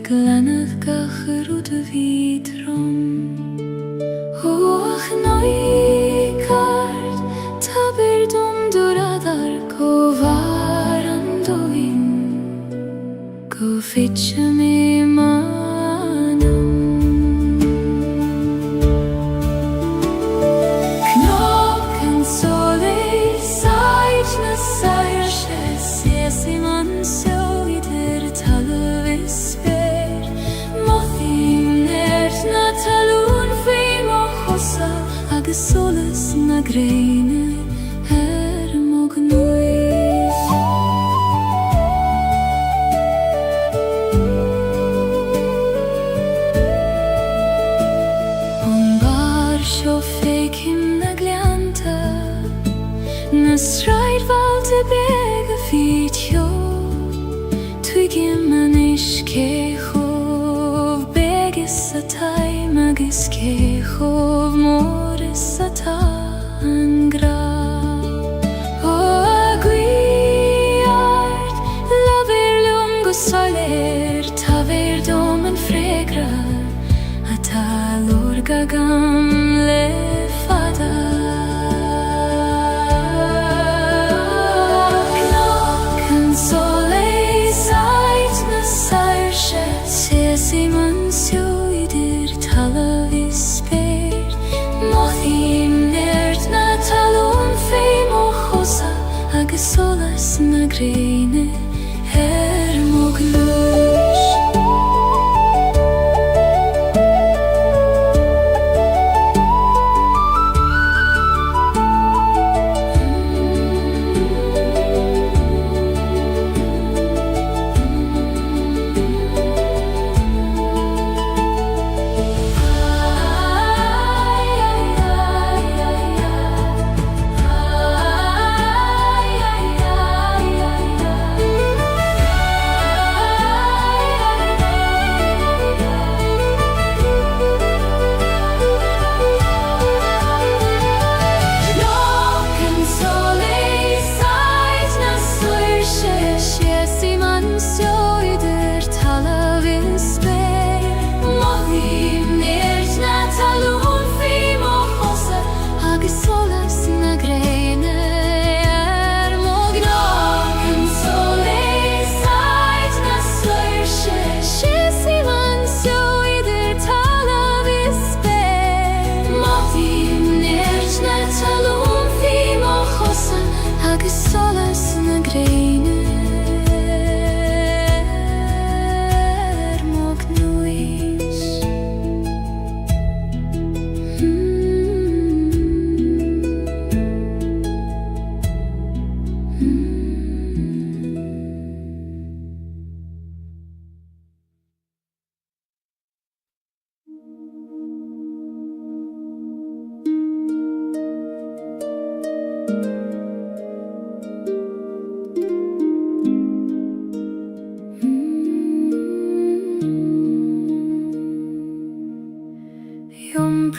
glenad gachar de vitrom. Och noikard taberdum duradar go varandoin go fitchem imanum. Knocken sole sajtna sajrshes jesiman söjder talvisper mothim nertna talun fim och hossa agus solas na greine mognuis. On bar sjo fekim na glianta na straid valte bega fitjo tuigim an iskechov begis atai magis kechov moris atangra. Soler taverdom en fregra atalor gamle fada. Knocken sole sajtna sajrshe sesiman sjoider talavisper mothim nertna talon feim och hossa agus solas na greine mognuis.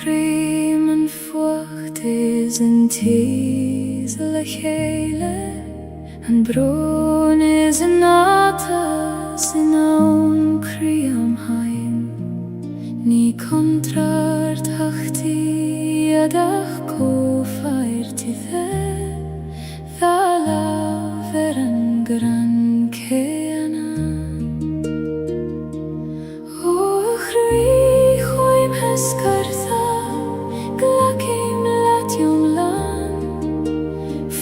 Primen fucht is een teasel Gaeilge en bron is een natas in aun kriam hain ni kontrart hachti adach ko fairti thala veren gran keana och rui choim heskartha glakim latjum lan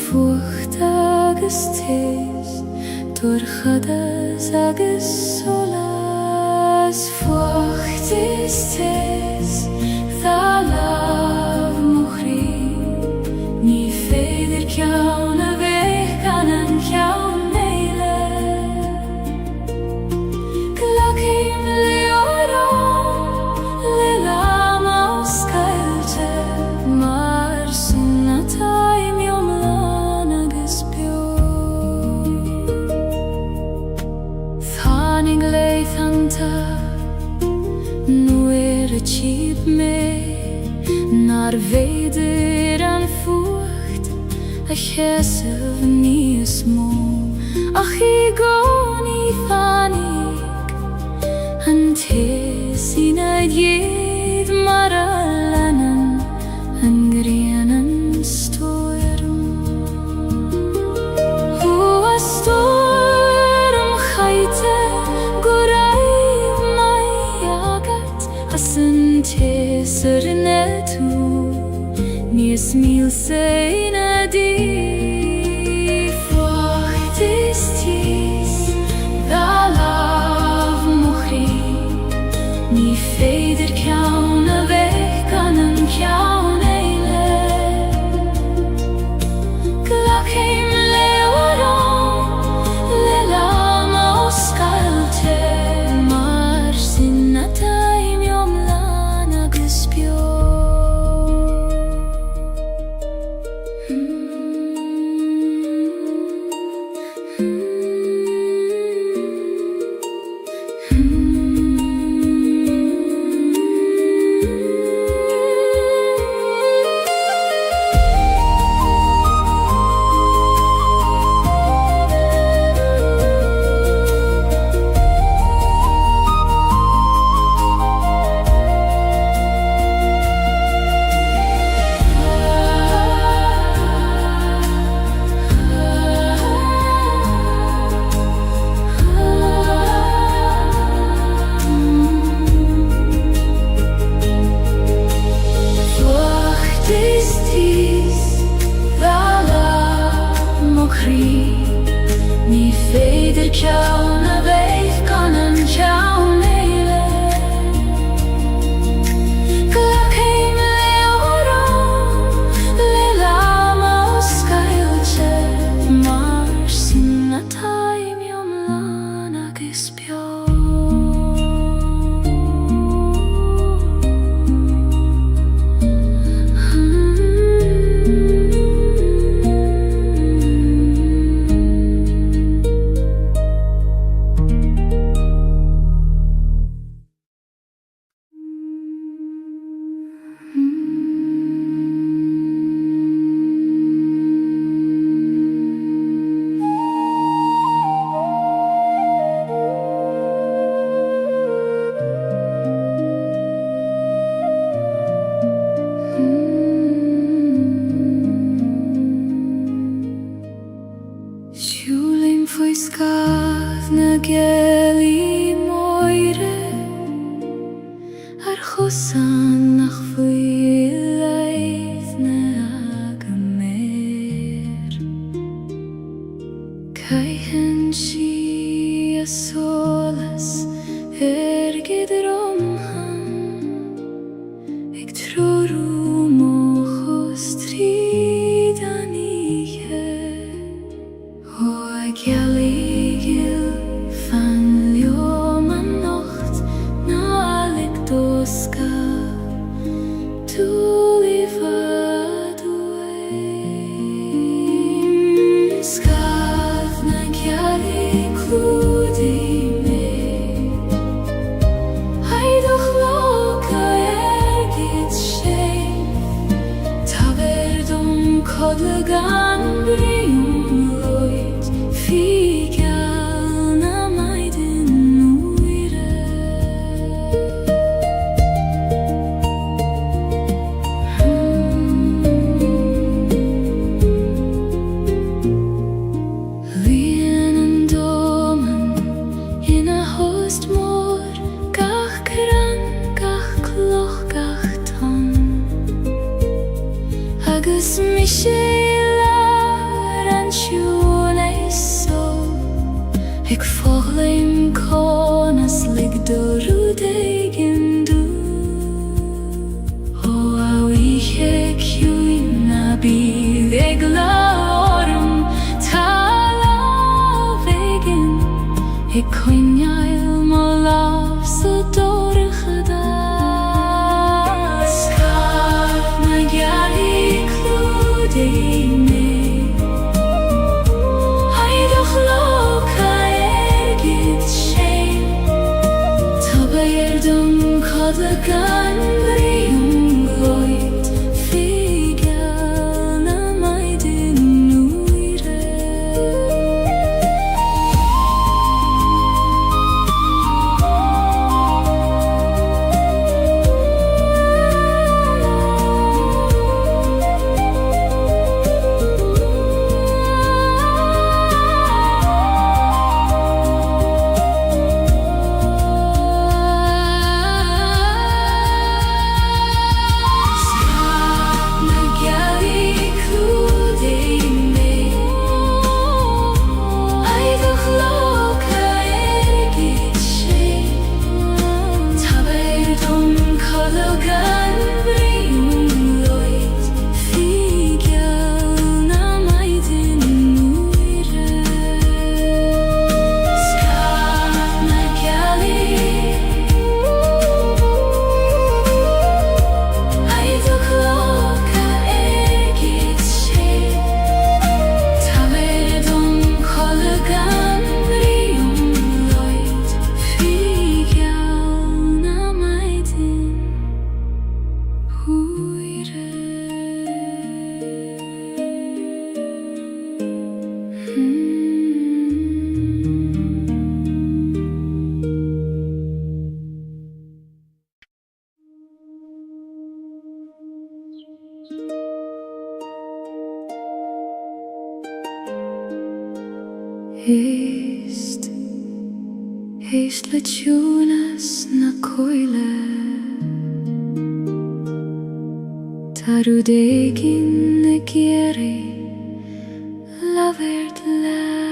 fucht agus tis turchadas agus solas fucht is tis thalav muchri ni feder kjauna vekanan kjauneile glakim leoram lelama Gaeilge mar sunna taim jomlan agus bjoi thanig leithanta nu chib me nar veider an fucht a chesav níos mó ach I gcónaí fannig an jed maralanen en grenen storm. Hoa storm geite goraiv mai jagat asen tesernetu nies mil seina di fortistis dalav mukhri ni feder kauna vekanen kauneile glakheim leoron lelama oskalte mar sinataim yom lana guspio. Ni feder kauna veif kanan kauneile glakheim leoron lelama oskailche mar sinataim yom lana gispio. Shulim foi skav na Gaeilge moire ar chosan nach foi leith na agamer Caihen si a solas gedrom han ag troru mochos tridaniche Gaeilge fan ljoman nocht na alekdoska tu livaduim skav na Gaeilge kludi me heidoch loka git shein taverdum kodlegan brium figalna maiden uire Lienen domen in a host mor gach kran gach kloch gach ton agus Michela ranchu Ik volgleim konas lig dorudegen du O awiche kjuina bilegla orum tala vegen Ik konjail molav så dorgeda Skav na Gaeilge kludi me Heidoch loka Kodlegan brium gloit figalna maiden uire Hist le túnas na coile Tarú dégin na géri la verd land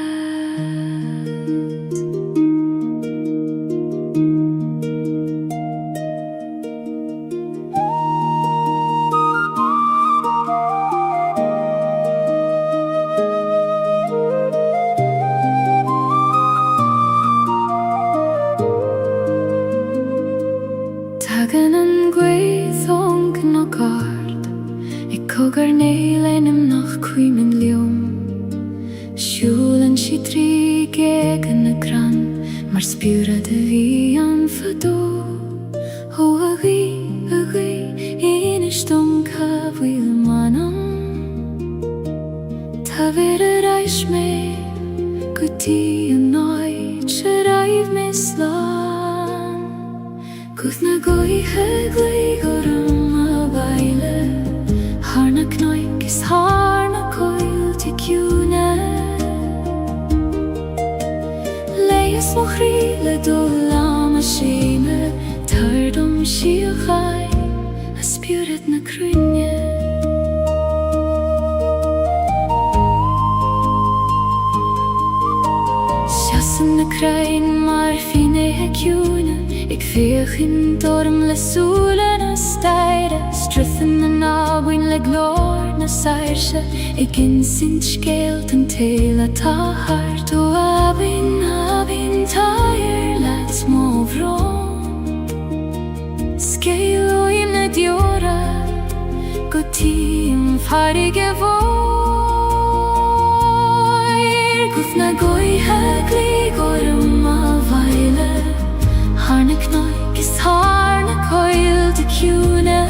Tagan an gweithong na gard Cogar néilenim nach cuimin liom Siúlan si trí gegan na gran Mar spiúra de bhí an fadó Ó a ghi, inistum ca bhfuil manam Tá ver a reis mé go tí an náid se raibh mislán Guth na goithe gléigorum a baile Harna knoik is harna coil te cúne Leis mo chríle do lama séime Tardum si a chai a spiúret na crúne Siasan na crain mar fine he cúne Ik veeg in dorm le súle na steire Struthan na nábuin le glór na sairse Ik in sint scéalt an téile tá hart Ó abin tair leat mó bhrón Scéalúim na diora go tím farige bhóir Guth na goithe glígorum a bhaile Harna knoik is harna coil de cúne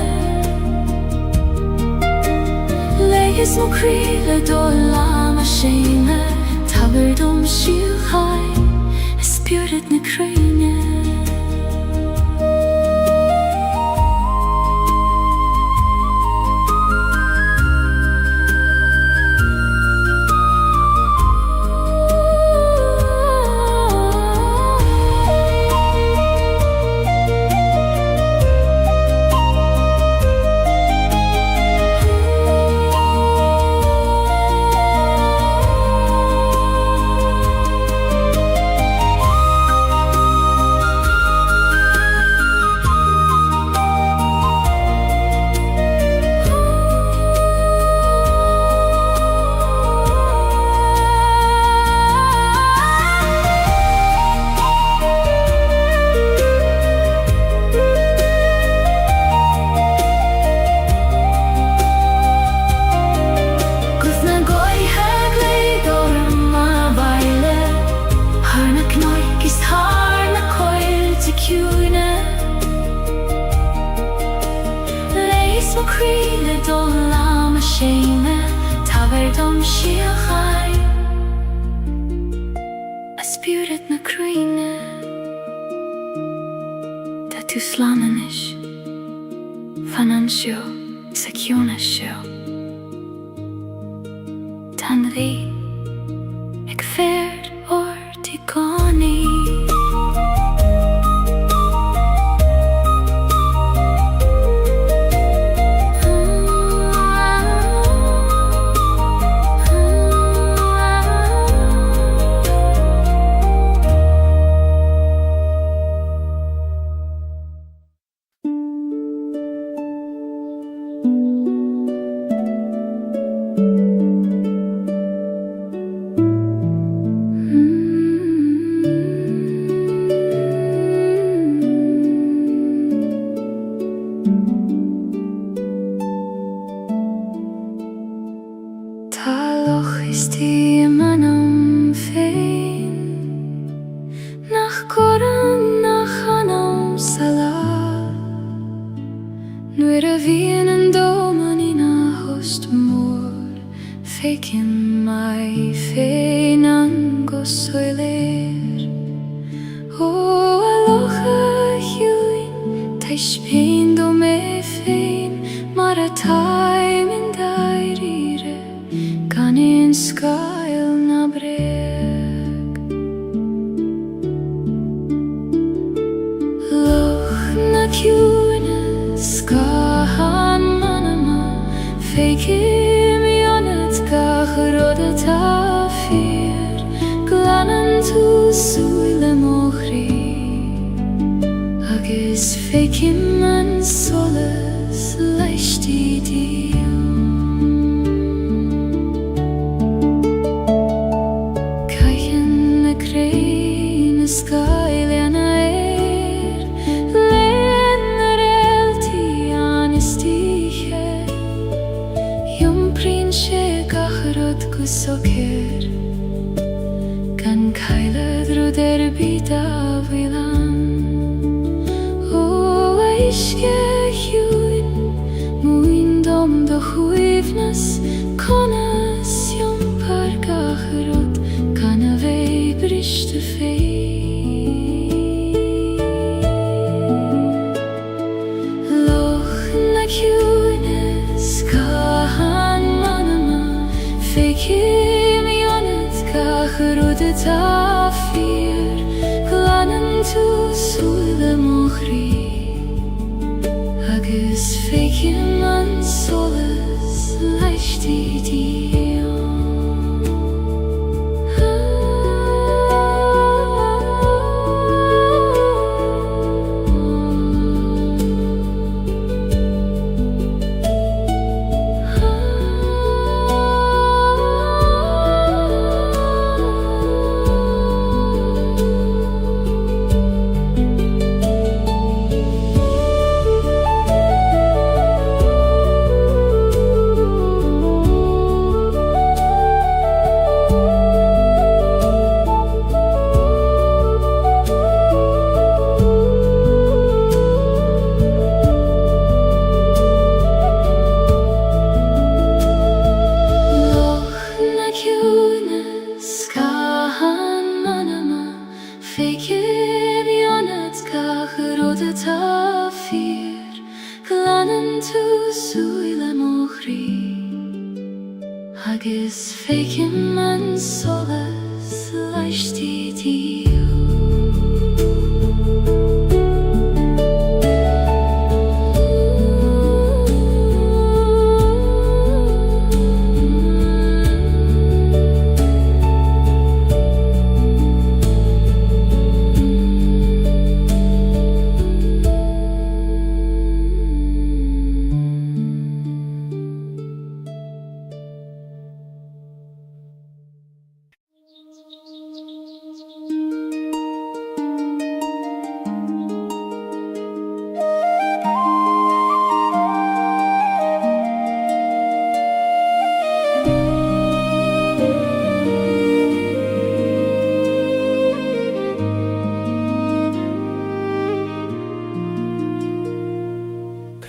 Leis mo críle do lama séime Tabardum siú chai a spiúret na crúne Críle do lama séime Tabardum si a chai a spiúret na crúne Tá tú slánan is Fanan seo sa ciúna seo Tan dí ag fér ortí gánaí Nuair a bhíonn an dóman ina host mór fécinn mai féin an go soiléir ó a locha hiúin teis féin do mé féin mar a taim in dair ire gan in scail na bréir rode tafir glanan tu suile mohri agus fekim man solas leisti dio Caichen na crein na Gaeilge na len ar elti anistiche Yom prin she gachrod gusokir gan Gaeilge ruder bita vilan Ishke huin muin dom do chuivnas conas yom par gachrod gan a vei briste fei Loch na huines gahan manama fekim yonet gachrod tafir glanan tu suile mohri Agus fekim man solas leisti dio Fekim yonet gachrod tafir glanan tu suile mohri agus fekim man solas leisti dio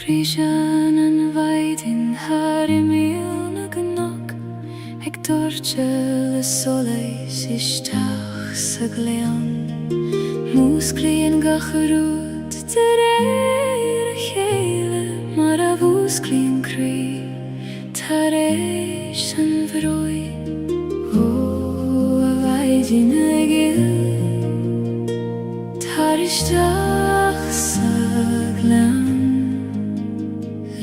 Prishan an vaidin harimil na gnog Eg dorchel a soleis ishtach sa gleon Musklien gachrod ter a Gaeilge Mar a vusklien kri tareish an vroi O a vaidin egil tarishtach sa gleon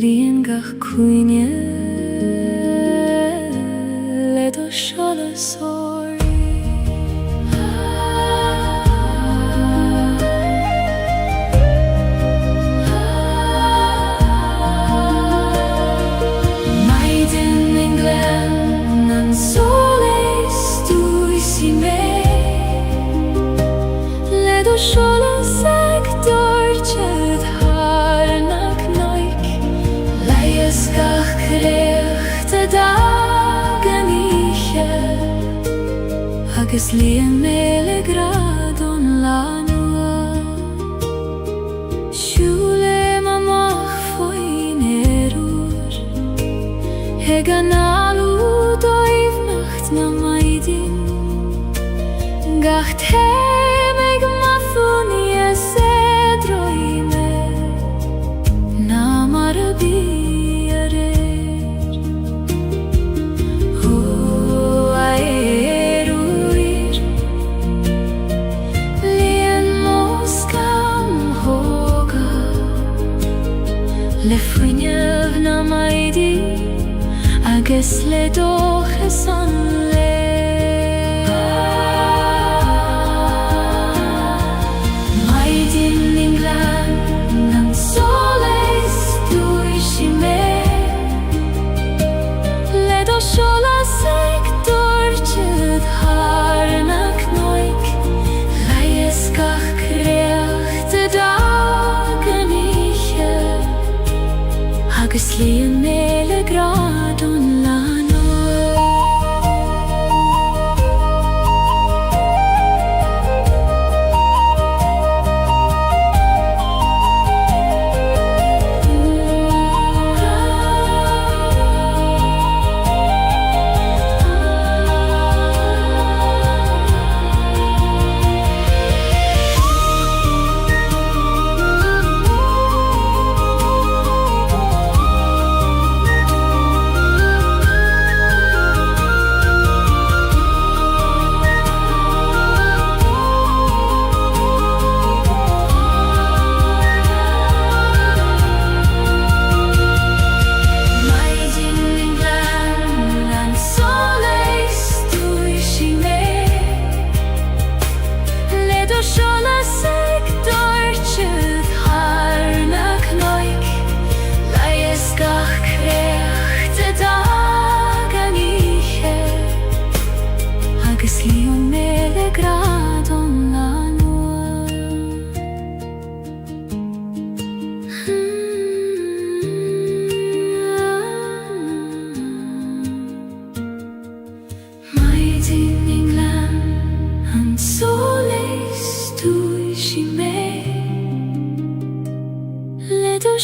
Lien gach cuine le do shola sori Maiden in glen an soles tu si me le do shola sag dorchet harnak noik Leies gach krechte dagen iche Agus lien mele gradon lanua Shule mamach foin erur Hegan alu doiv nacht na maidin Gacht hemeg mathun yesedroime Na marabiare Le fwynef na maidi agus le doche son le mai din England nan soles durch me le do shola sektor chet harnak noik laieskach kreachte dagen ich agus lianele gradon lano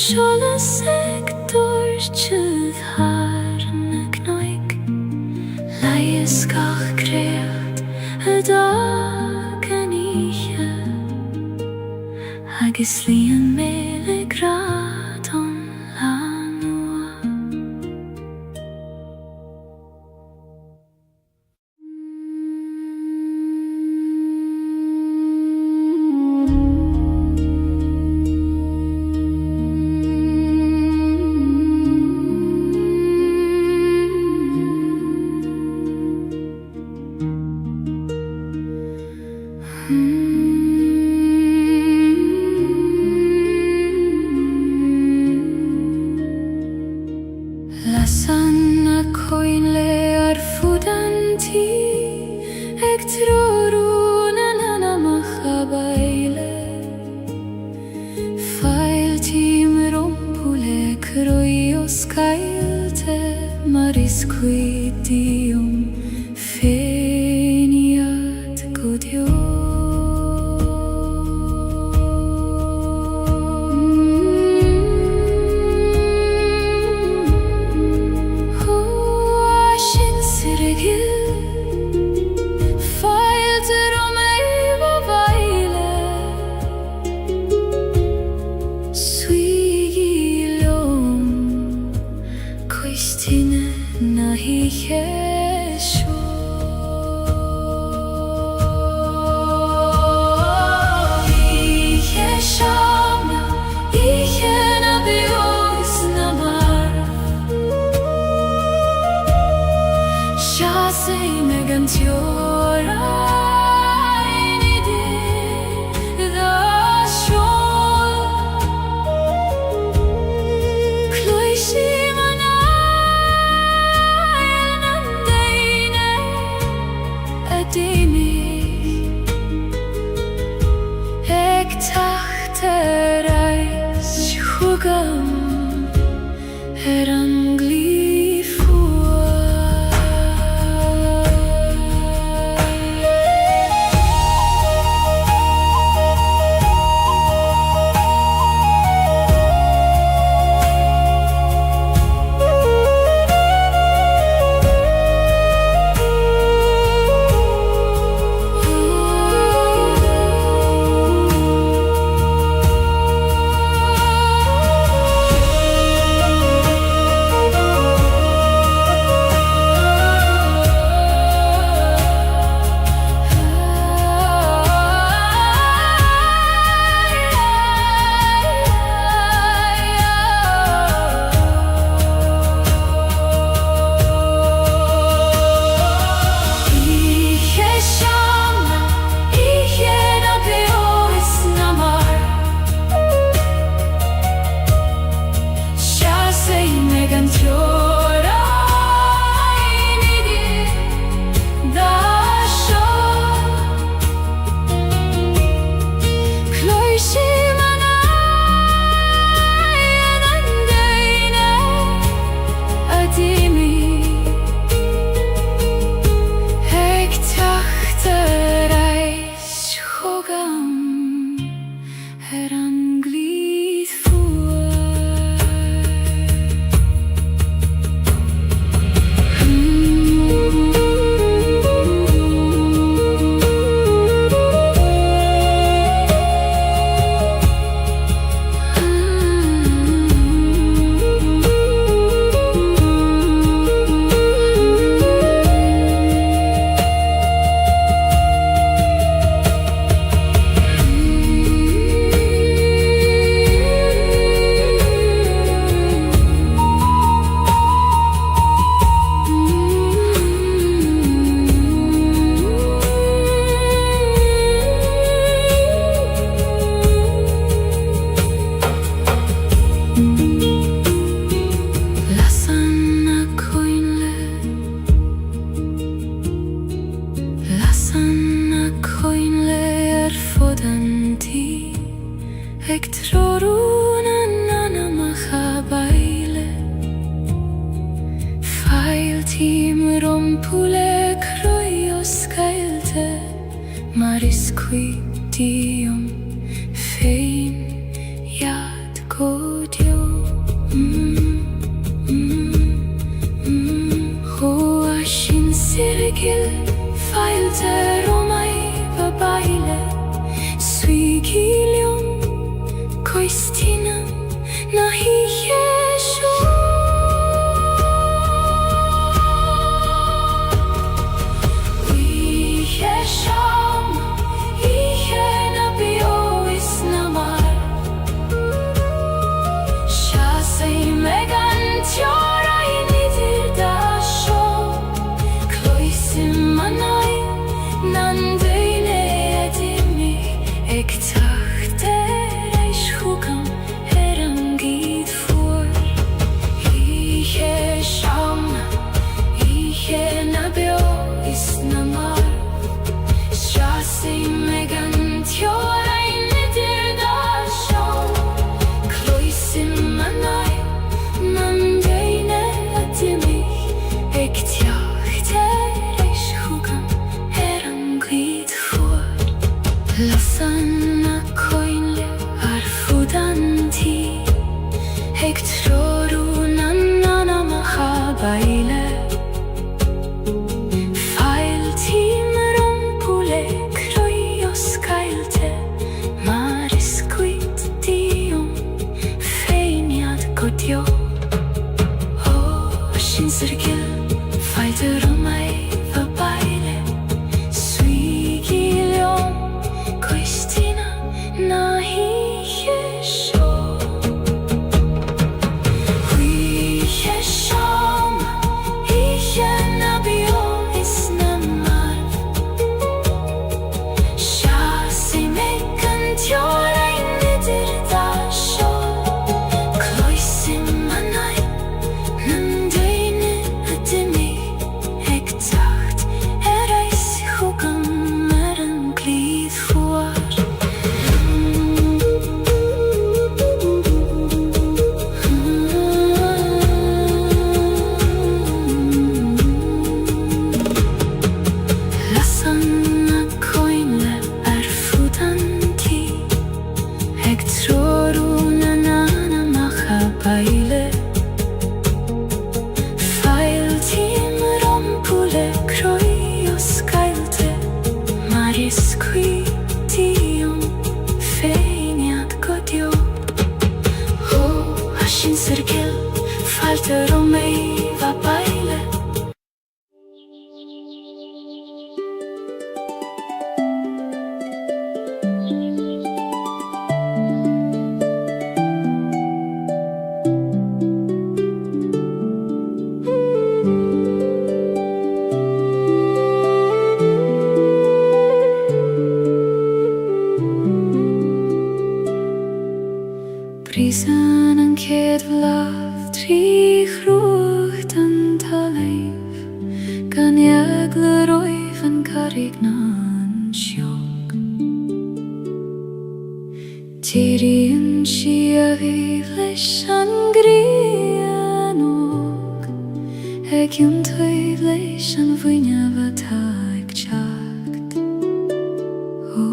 Shola sektor chet harnak noik laieskach kreat dagen ich agus lian mele gradon lanoa Gaeilge maris quidium feniat godio Ashin sirgil feilte romei vaile Christine nahi yesho Yeshama Yena bios namar Shasei megantiora inidi da shol Kloishi Ek tachte reis hugam erangli fua Eg troruna nana machabaile Fail tim rompule kroios Gaeilge Maris qui dium fein iad godio Hoa shin sirgil fail ter omai babaile Suigilium koistinam nahi yesho Lasanna coinle arfudanti Eg troruna nana machabaile Fail tim rompule kroios Gaeilge Maris quid dium fein iad godio O shin sirgil fail ter omai babaile Suigilium koistina nahi yesho Hui yesham Ihe nabio isnamar Shasi mekan tjora innidir dasho Kloisim manai Nandeine adimi Eg tacht erais hugam meran glid fuar Lasanna coinle arfudanti Eg troruna nana machabaile Fail tim rompule kroios Gaeilge Maris qui dium fein iad godio O ashin sirgil fail ter omai babaile Brisen an kedvlav tri chrucht an taleif Gan jagle roif an karignan sjok Tiri an shia viv leis an grian og Eg yun toiv leis an vuinja vataik tjakt O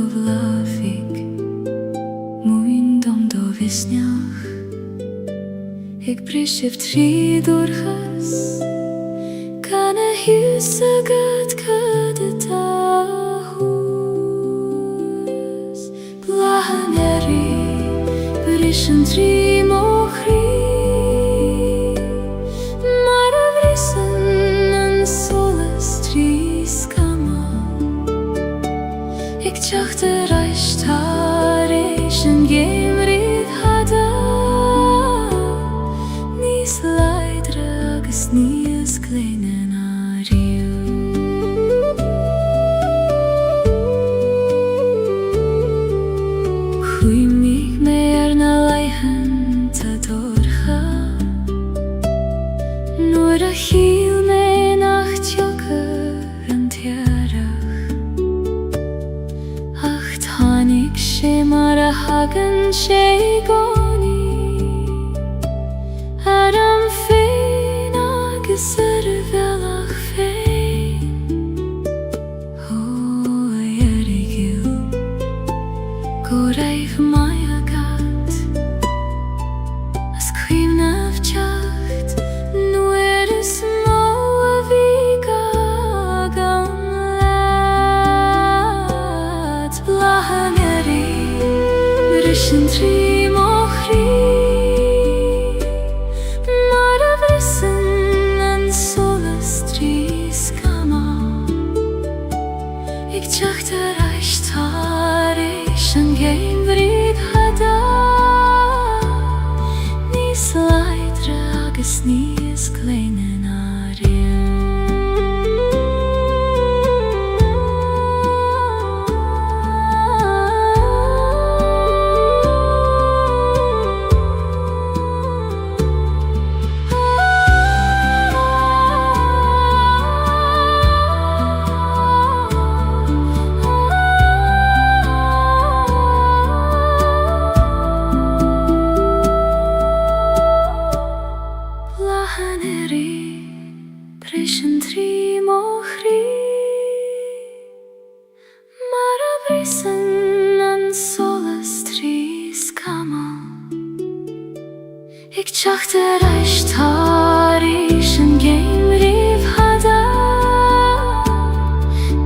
av lafik Muin dom do visnjach Eg brishiv tri durchas Kan a hysa gat kadeta hus Blahan eri Brishan tri mochri Mara vrisan an solas tri skama Eg tjacht reis tareish an gemrid hada Nis leidre agus nies kleinen ariu Hui mig mer na leihen ta dorcha Nur a hil me nach tjoker an tiarach Ach gan sé gcónaí Adam féin agus ar bhealach féin Ó dheirgiú go raibh mai agat as cuimhnamh teacht nuair is mó a bhí gagam leat Bláthan bris an trí mo chrí mar a bhrisan an solas trí scama ag teacht ar aistar éis an géim bhríd hada níos láidre agus níos gléine na rian Bris an trí mo chrí mar a bhrisan an solas trí scama ag teacht ar aistar éis an géim bhríd hada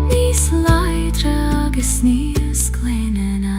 níos láidre agus níos gléine na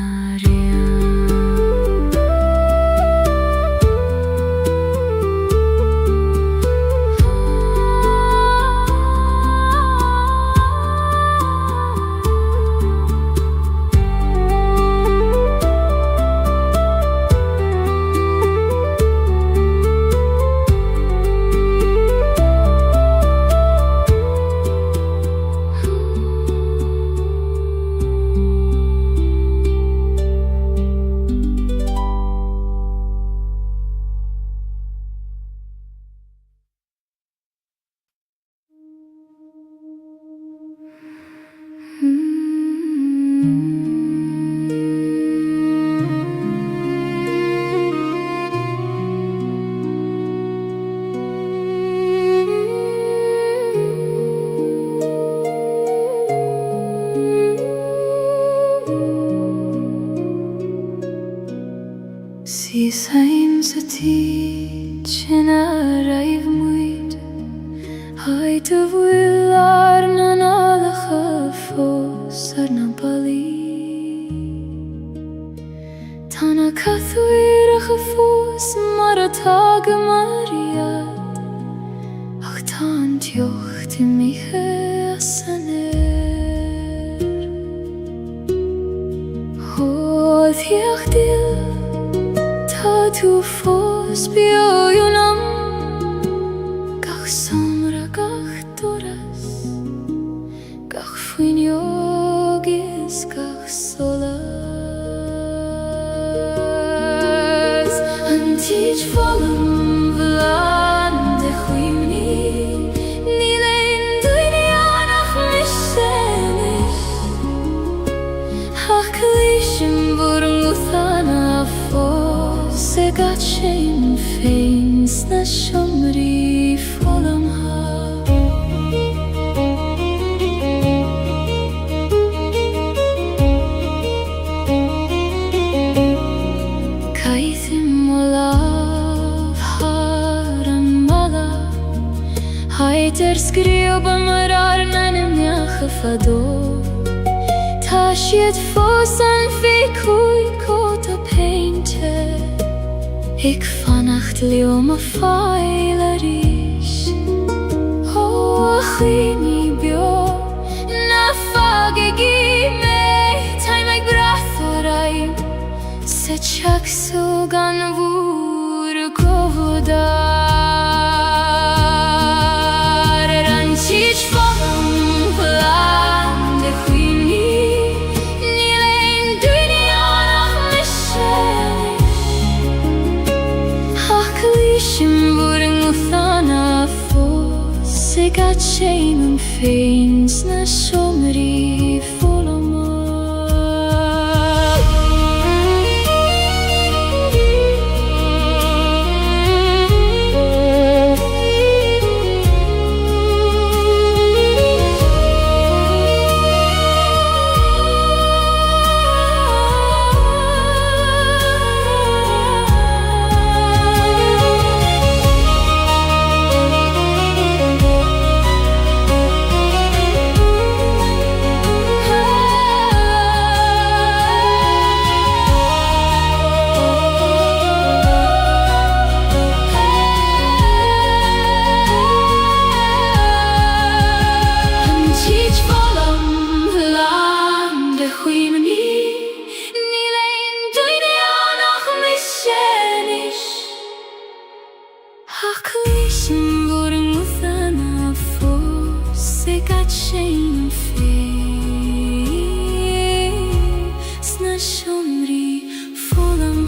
Sís haim sa tí sin a raibh muid Haid a bhfuil ar na nálacha fós ar na balí Tá na cathúireacha fós mar atá go mariad Ach tá an teocht I mithe as san Thíoch díl Tá tú fós bíoúnam Gach samra gach doras Gach fuinneogis gach solas An tíd folum bhlan de chuimní Ní lein duine annach misenis Ach lísim bhur ngúthana fós Se gat sin féin sna siomrí folum ha Caithim o laf har an mala Haid scríoba mar ar nanim neach a fadó Tá siad fós an fé cúi cót a peinte Ik fannacht leo ma fáil a ríis Ó a chuoine bio Na fágaigí mé Táim ag brathú raim Sa teacsú gan bhúr gohdar An tíd folum bhlan de chuoine Ní lein duine annach miselis Ach lísim bhur ngúthana fós Se gat sin an féin sna siomrí folum gat shame fear Sna shumri fulam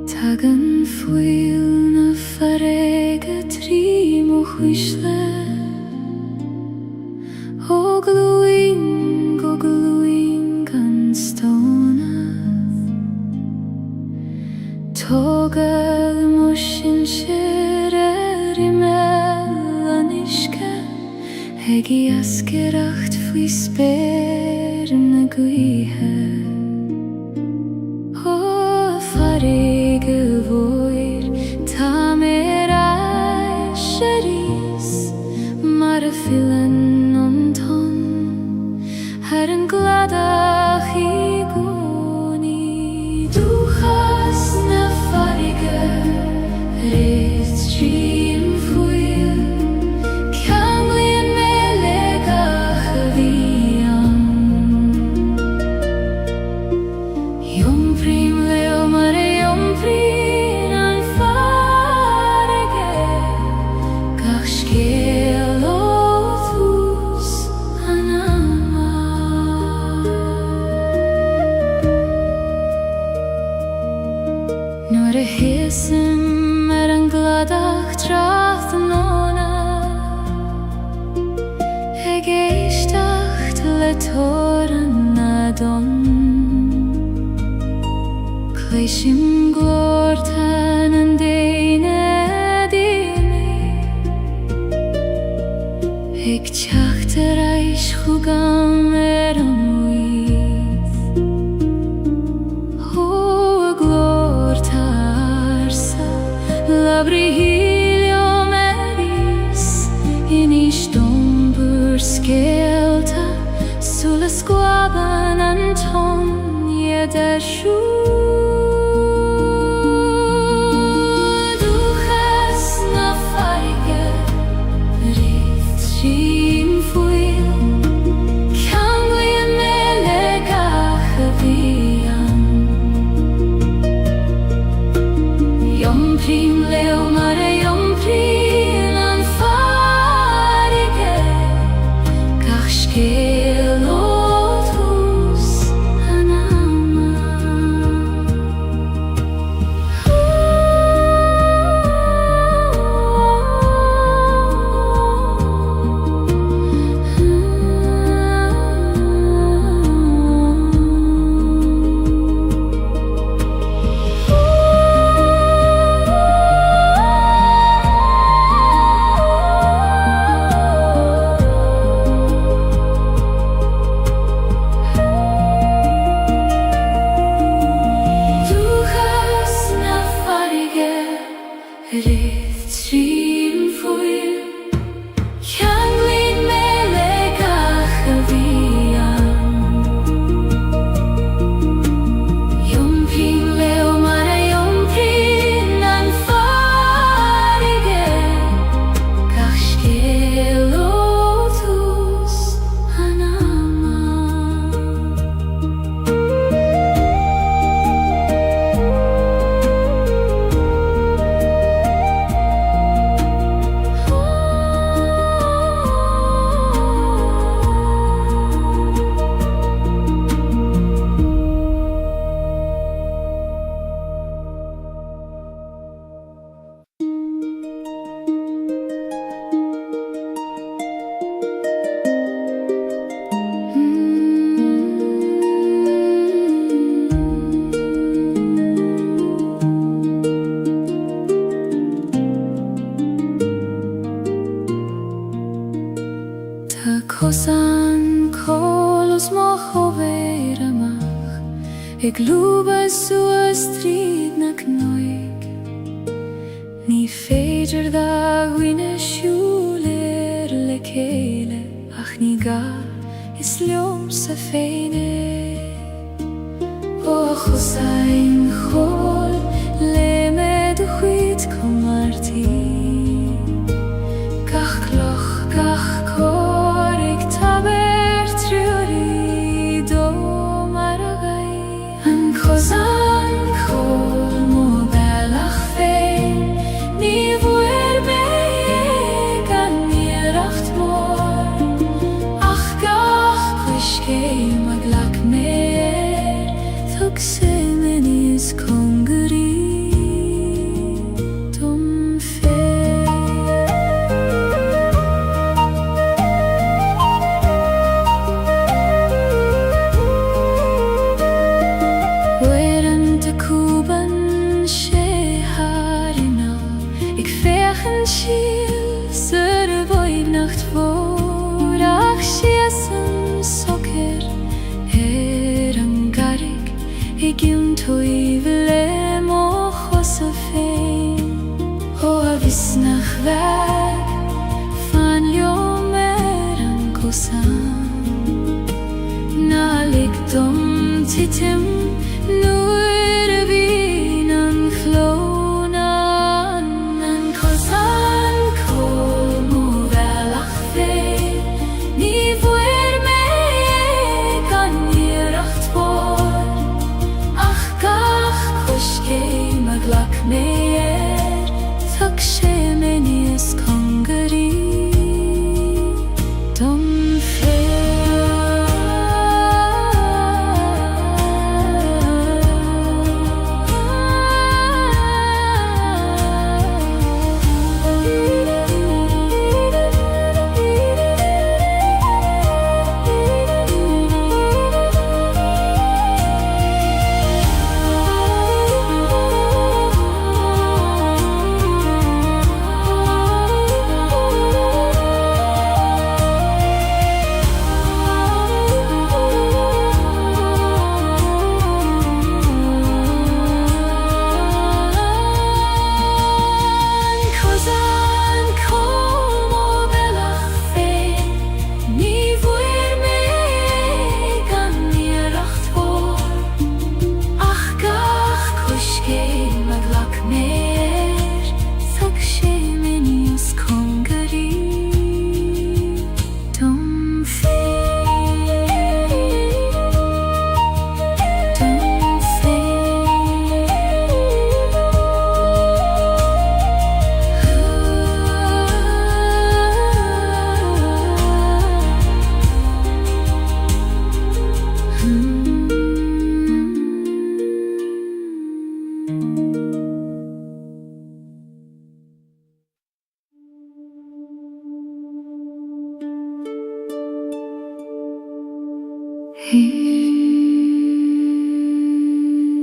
Tagan fuil na farega trimo huisle Ogluing an stona Togal mushin sherer imelanishke Hegi askeracht fui sper na guihe Gevoir tamerai sharis marfilen onton Herren gladach igoni Du hast na farige rest stream fuil Kanglien melegach vian Yom prim leo mare Nor hesem an gladach tracht nona Gaeilge le toran adon Kleishim glortan an deine dimi Teach reich chugam an wyth Ho glortarsa labri helium eris In ishtombur skelta Sulla squaban anton yedershu Ik luba so strid na knoig Ní féidir da gwine siúlir le céile Ach ní ga is leom sa féine O chusain chol le med a chuid comartí Gach cloch gach cor ag taber triúri do mar a gai An chusain chol mo bellach féin Ní bhuair me ag an níoracht mór Ach gach cuiscé mag lach méir Thug sé meníos congarí dom fér Weirem de cúban sé harina Ik féchan síl sur bhaid nacht fór Ach siasam socer an garig Ik toiv le mo chosa féin O a visnach weg fan liom an cosan Na lig dom titim nuair a bhín an chlóna An cosan col mo bellach féin Ní bhuair me ag an níoracht mór Ach gach cuiscé mag lach méir Thug sé meníos congarí dom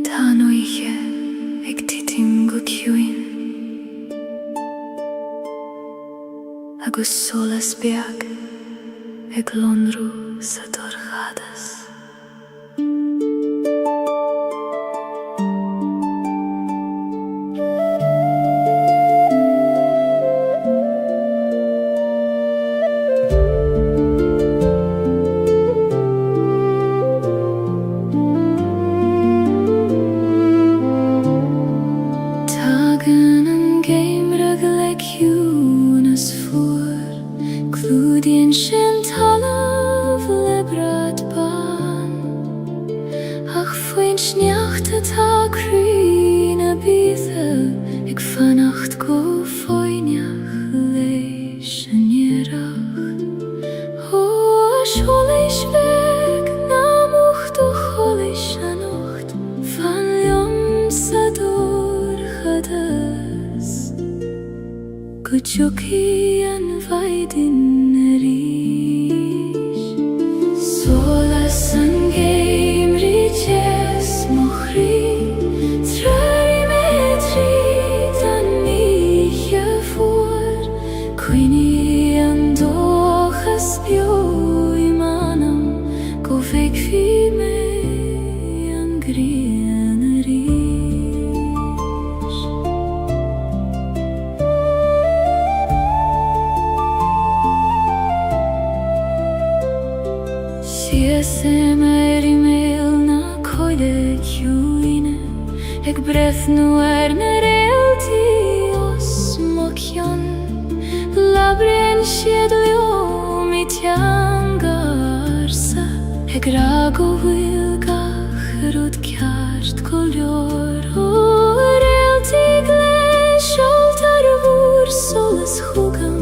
Tá nuige ag titim go ciúin Agus solas beag ag lonrú sa dorchadas Kuchuki an vaidin rish Solas an game riches mochri Trari metri dan niche voor Quini an dochas bio imanam Go fek fi me an gri mer I mel na coide ciúine ag breth nu na realty os mochion labrin siad leo mi tiangarsa ag rago wil gach rud ceart color o realty gleis altar vor solas chugam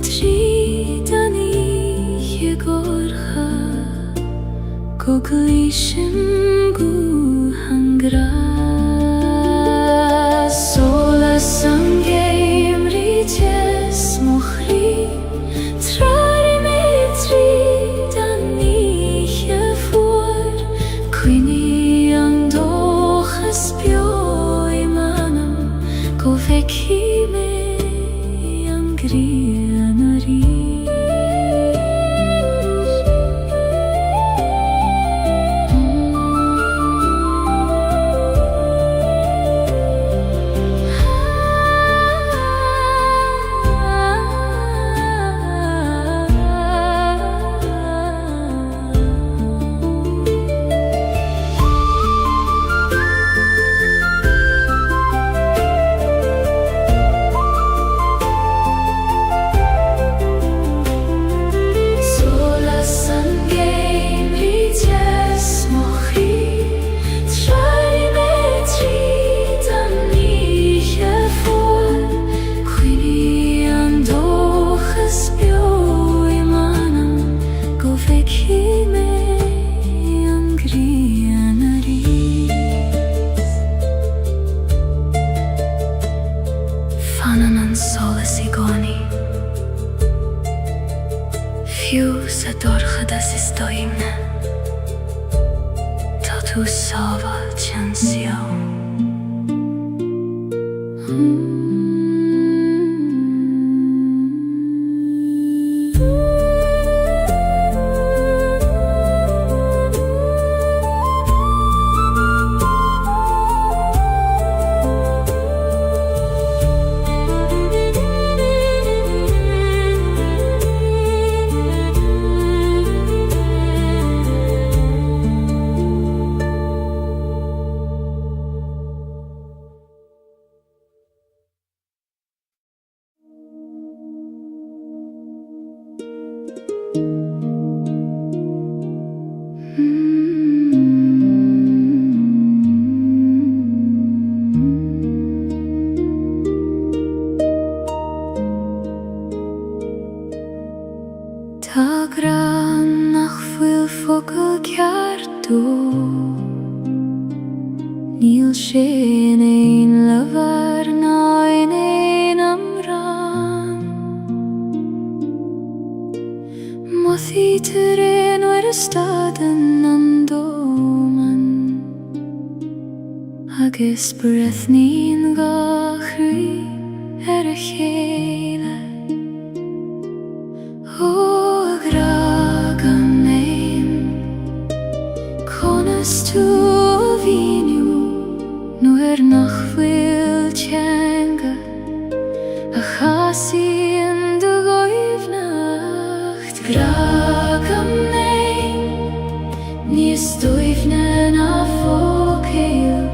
tridani gorcha Goglishim gu hangra Sola sangeim rites mochri Trari metri dani for Quini andochas bio imanam Go veki me angrianari Fiú sa dorchadas is doimne Tá tú sábal tean siaw Tá gran nach fuil focal ceartú Níl sin ein levar ná ein amran Mossy terrain waar staden an doman Agus breth nín gachrí a chéile Tú víniu nuair nach bhfuil teanga a chasí in do goibhnacht Gragam néin níos dóibhne na fócéil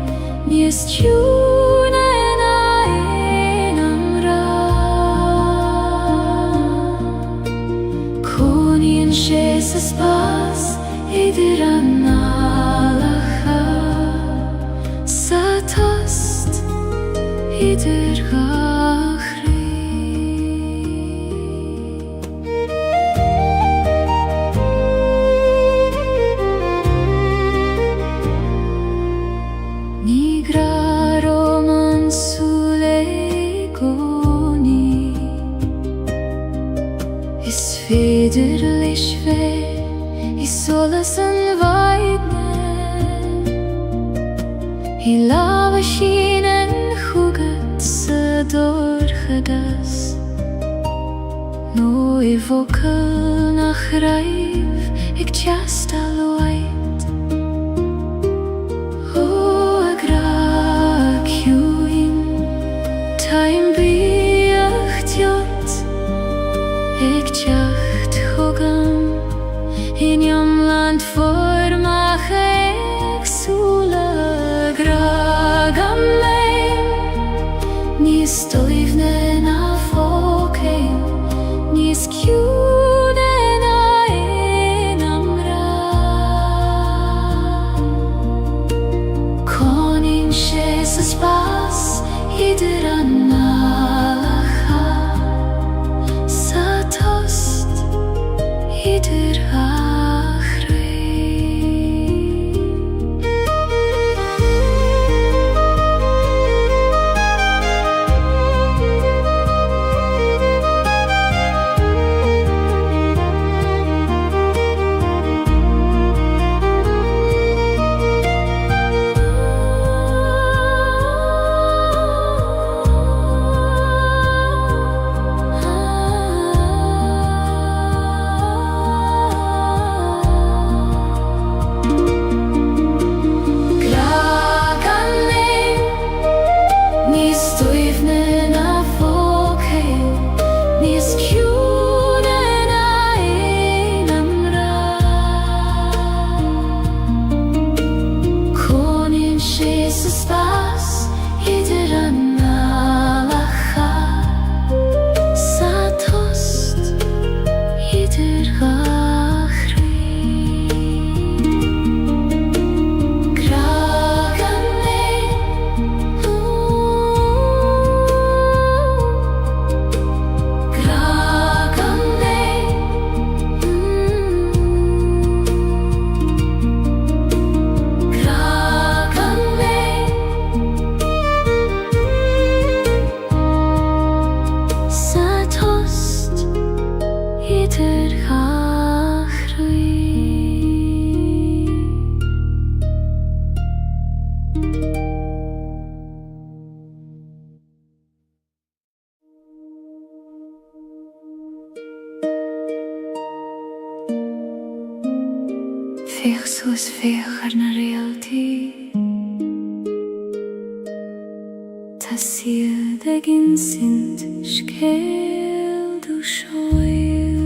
níos tiúne na ein amrá Cónaíonn sé sa spás idir an idir gachrí Ní graro man súle gcónaí Is féidir leis bheith I solas an bhaidne I lámha sin an chugad sa dorchadas nó I bhfocail nach raibh ag teastal waid ó a gra ciúin taim bíoch teot ag teacht chugam in yom land for is féchar na réaltaí. Tá siad ag insint scéal do seoil.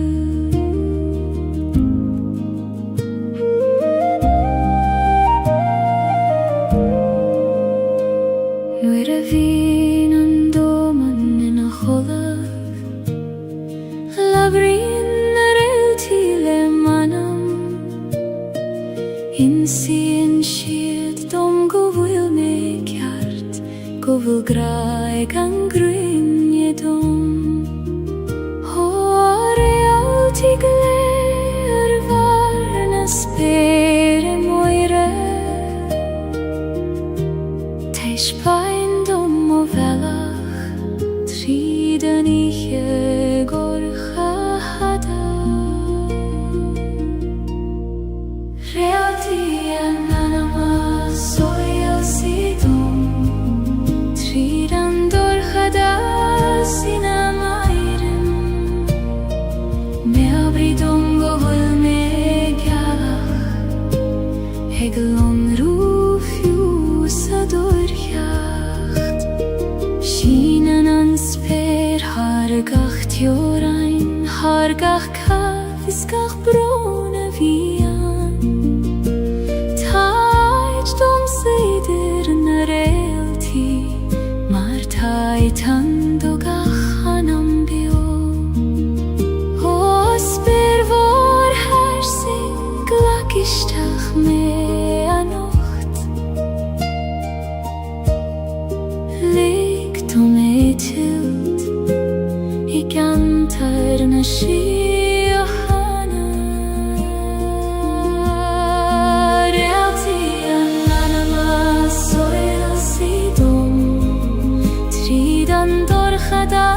Nuair a bhíonn an dóman ina cholamh, labhraíonn na réaltaí le manam. Insíonn siad dom go bhfuil mé ceart, go bhfuil graig an grinne dom. Ó réaltaí go léir ar bhar na spéire moire. Teis bain dom ó bhealach, tríd an ihe gorcha hada. Réaltaí an anama soil si dom, tríd an dorchada sin am airim. Me abrí dom go bhfuil mé gealach, ag longrú fiú sa dorcheacht. Sínan an spéir hargach teorain, hargach caf is gach brón a bhían. Táid dom seidir na réaltaí, mar táid an do gach anam bio. Ó spéir mhór harsing glacisteach mé a nocht. Lig dom é tilt I gantar na síochanna. Réaltaí an anama soil si dom, tríd an dorchada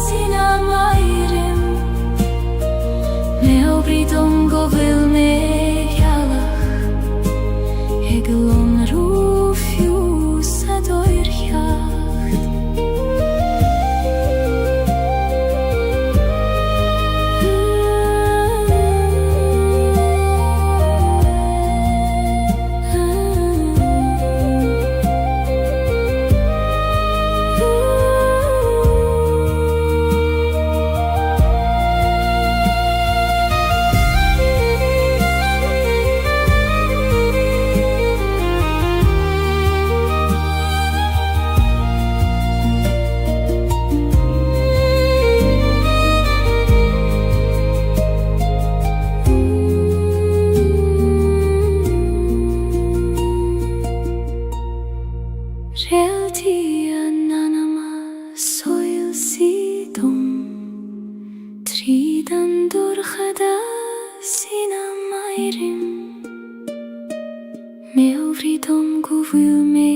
sin am airim. Me obrí dom go bhfuil mé gealach, ag longrú fiú sa dorcheacht. Réaltaí an anama soil si dom, tríd an dorchada sin am airim. Me obrí dom go bhfuil mé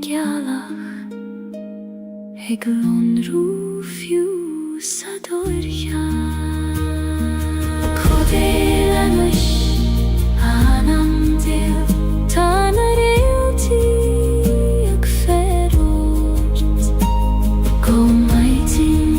gealach, ag longrú fiú sa dorcheacht. Codéil anois anam déal, tá na réaltaí ag feróirt. Go maitin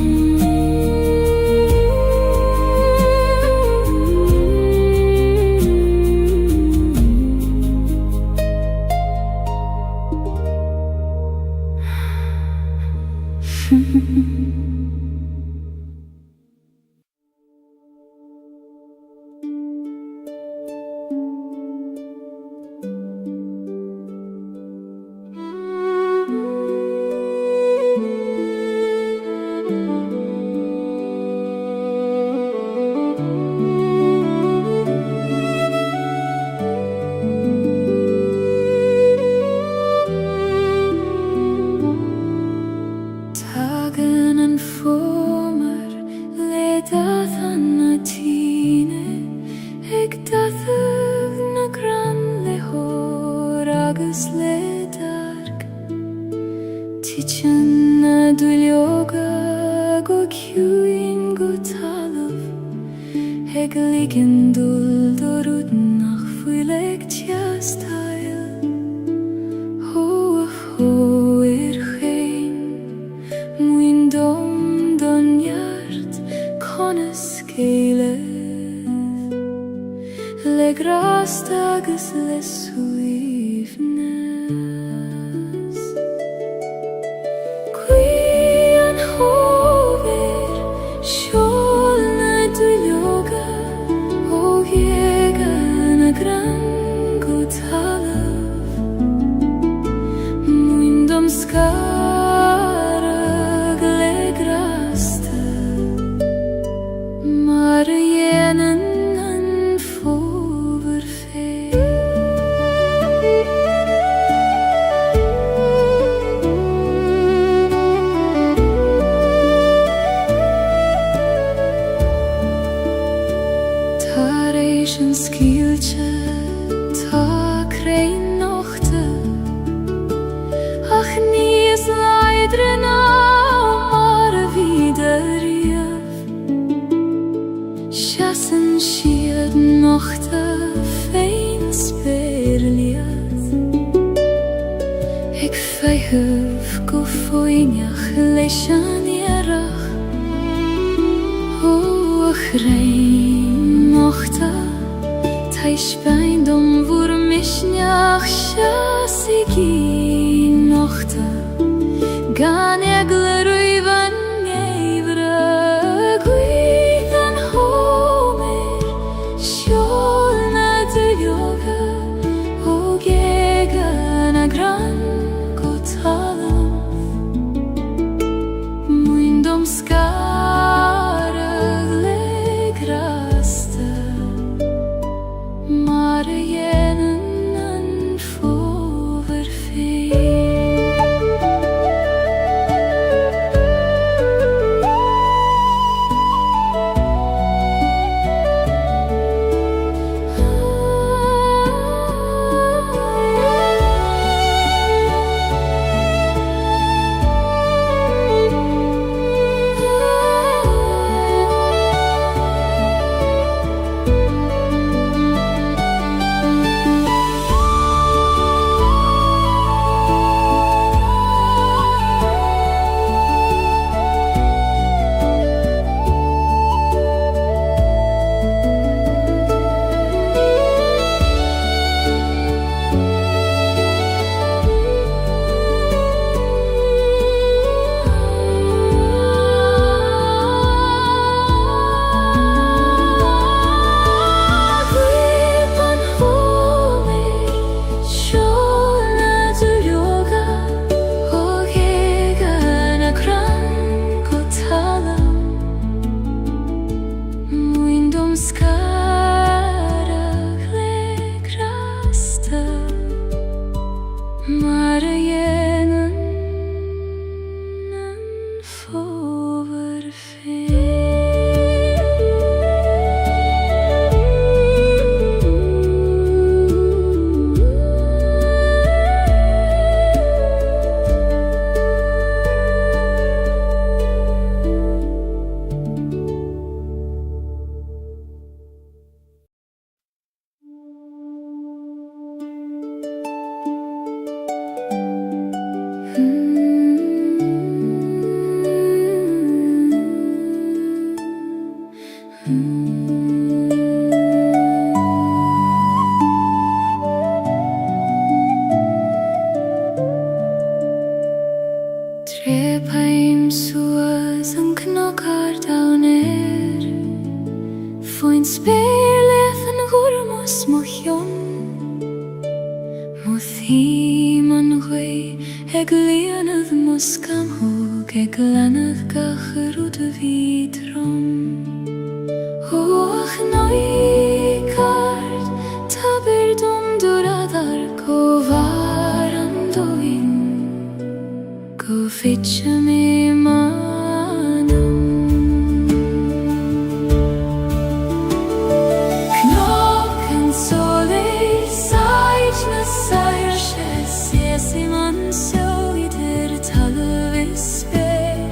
Tagan an fómar le dath an na tíne, ag dathah na gran le hór agus le darg. Tichan na dúilioga go ciúin go talamh, ag ligin dul do rúdnach fuil ag tiastail. Ho a ho chéin, muin dom don neart conas céile. Le grast agus suivnes. Qui an hover sholna duljoga og egana gran gutalav muindom skara glegrasta Marienen Gaeilge tá crein nochte ach níos leidre ná mar a vida riamh seasan siad nochte féin spéirliad ag feitheamh go foiineach leis an iarrach ó a chrein nochte Taispein dom vor misneach siasigi nochte gan egle ruivan nevra guidan homer sholna duljoga og egana gran gotalam muindom skara glegrasta Marienen an foverfein Marienen an foverfein Trepaim suas an knockar down Foin spéirleth an ghurmos mochion Mothim an ghui ag lianad moscamhog ag lanad gacharúd a vidrom Hoach noicard tabir dom duradar go var an doin Go fitcha me manam Knocken soleil sait na sair Sesi man so idir talvis ver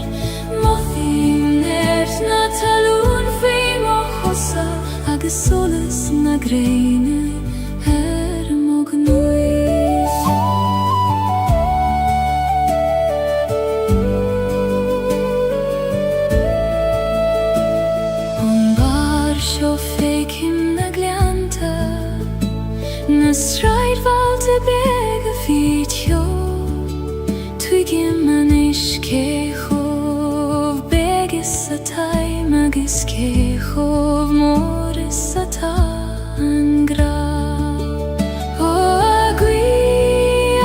Mothim nert na talun feim o chosa Agus solas na greine mognuis valde bega fitio Tuigim an iskechov begis a time agis kechov moris a ta an gra O aguiart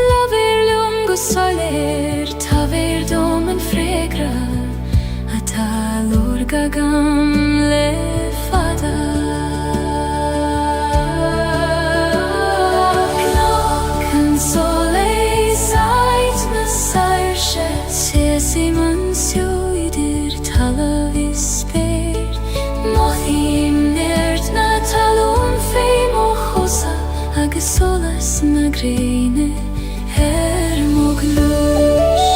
laver lungo soler taver dom en fregra a talor gagam le fada Simon sjóidir tala við spyr Mothím nert na talum feim og hosa agus solas na greine moglús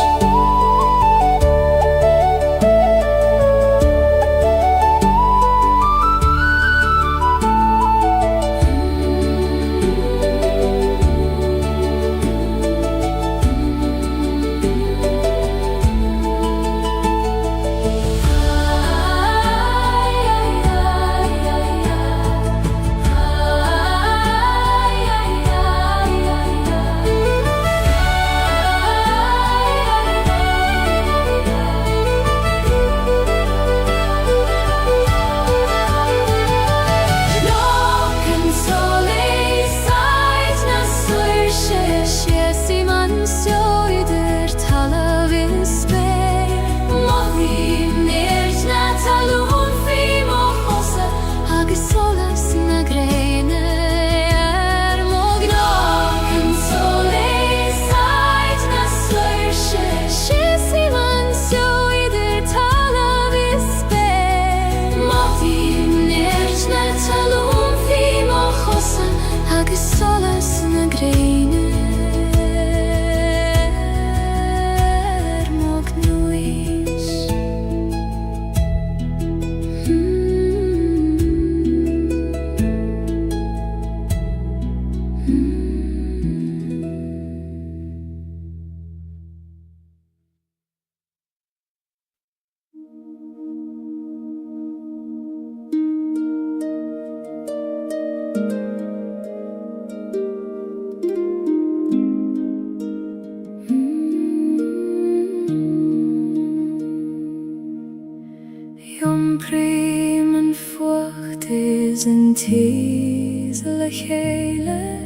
An teas la Gaeilge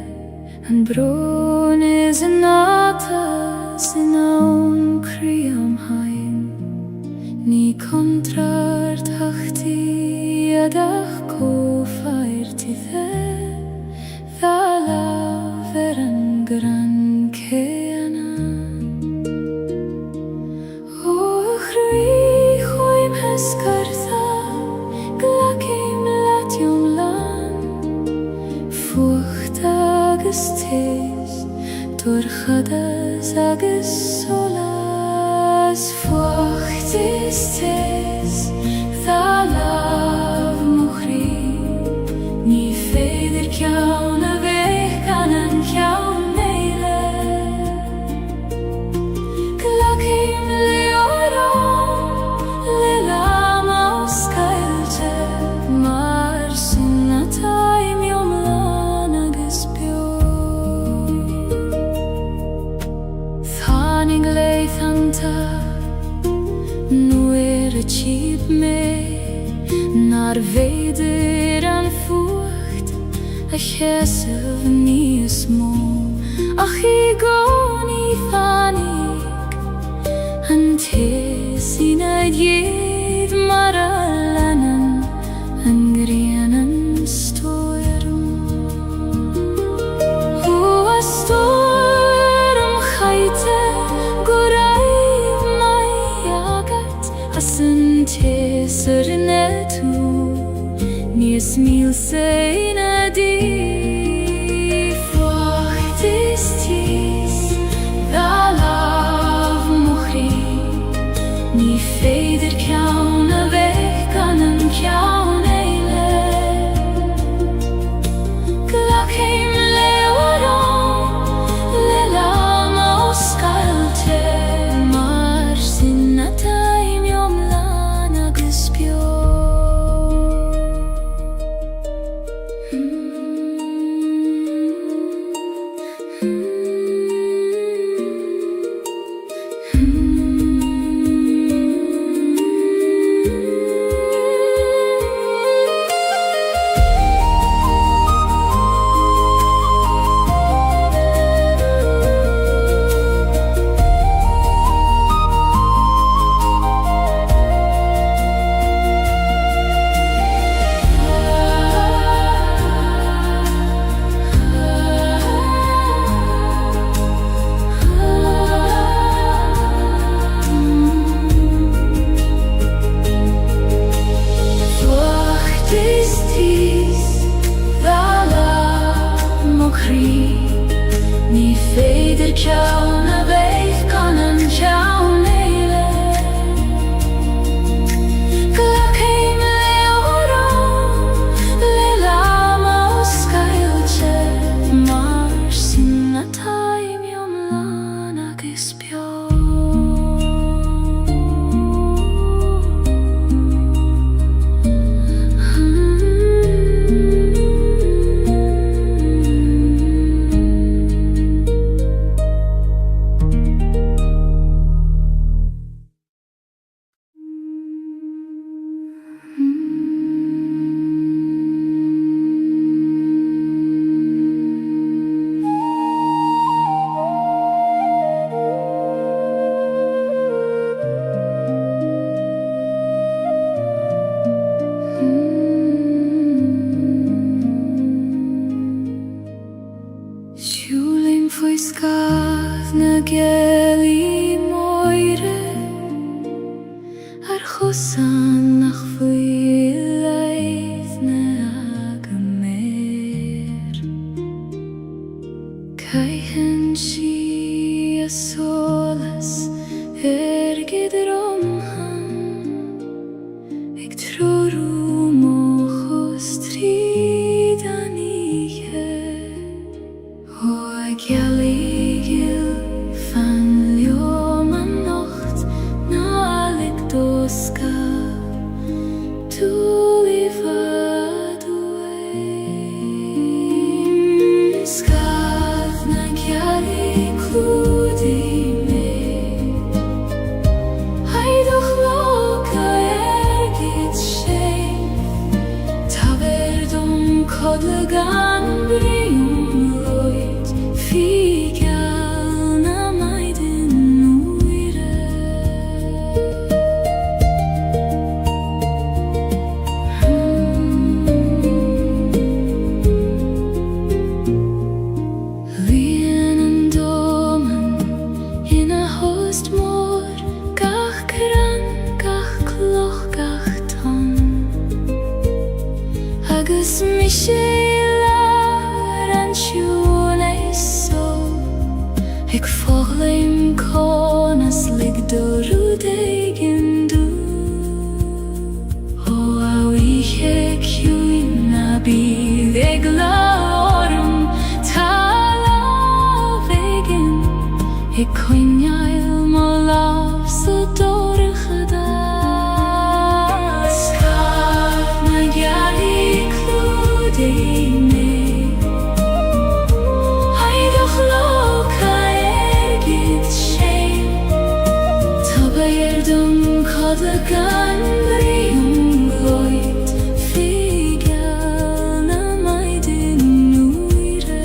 an bron is an atas in aun criam hain Ní contrart hachti adach kofairti Vala ver an gran keana O chrui choim heskartha glakim latium Fucht agus tis Torchadas agus solas Fucht is tis Thalav muchri Ní féidir ceann a bheith gan an ceann meile Glacim leoram le lama os Gaeilge Mar sinna taim jomlan agus bio Tháinig leith anta nuair a tíb me Nar veidir an fucht a chesamh níos mó Ach I gcónaí tháinig an teasína dhéad mar a leanan an grianan stoirm Ó a stoirm chaite go raibh mai agat as an teasar tú níos mílsa ina dí Fucht is tíos Thalav muchri Ní féidir ceann a bheith gan an ceann éile Glacim leoram le lama os Gaeilge Mar sinna taim jomlan agus bio chrí ní féidir ceann a bheith gan an ceann éile Glacéim leabharán le láma ó Gaeilge mar sin na taim iomlán agus beag Siúlim faoi scadh na Gaeilge moire ar chosan nach faoi leith na agaméir Caitheann si a solas gidraumhan ag trúrú mo chus tríd aníthe Ó Gaeilge fan leom an nocht nálig dósca tú I fadúim Scadh na Gaeilge clúdaí mé Haidach lóca gid sé Tá verdum codla gan briún Figeal na maidin uire Líon an dóman ina host mór gach cran, gach cloch, gach ton agus mi sé Ag fáglaim conas lig dorúd éigin dú Ó áhuiche ciúin na bíl ag láorm tá láb éigin Ag coinneáil má láb sa dóracha dá Scadh na Gaeilge clúdaí mé Haidach lóca Codla gan briún loid Figeal na maidin uire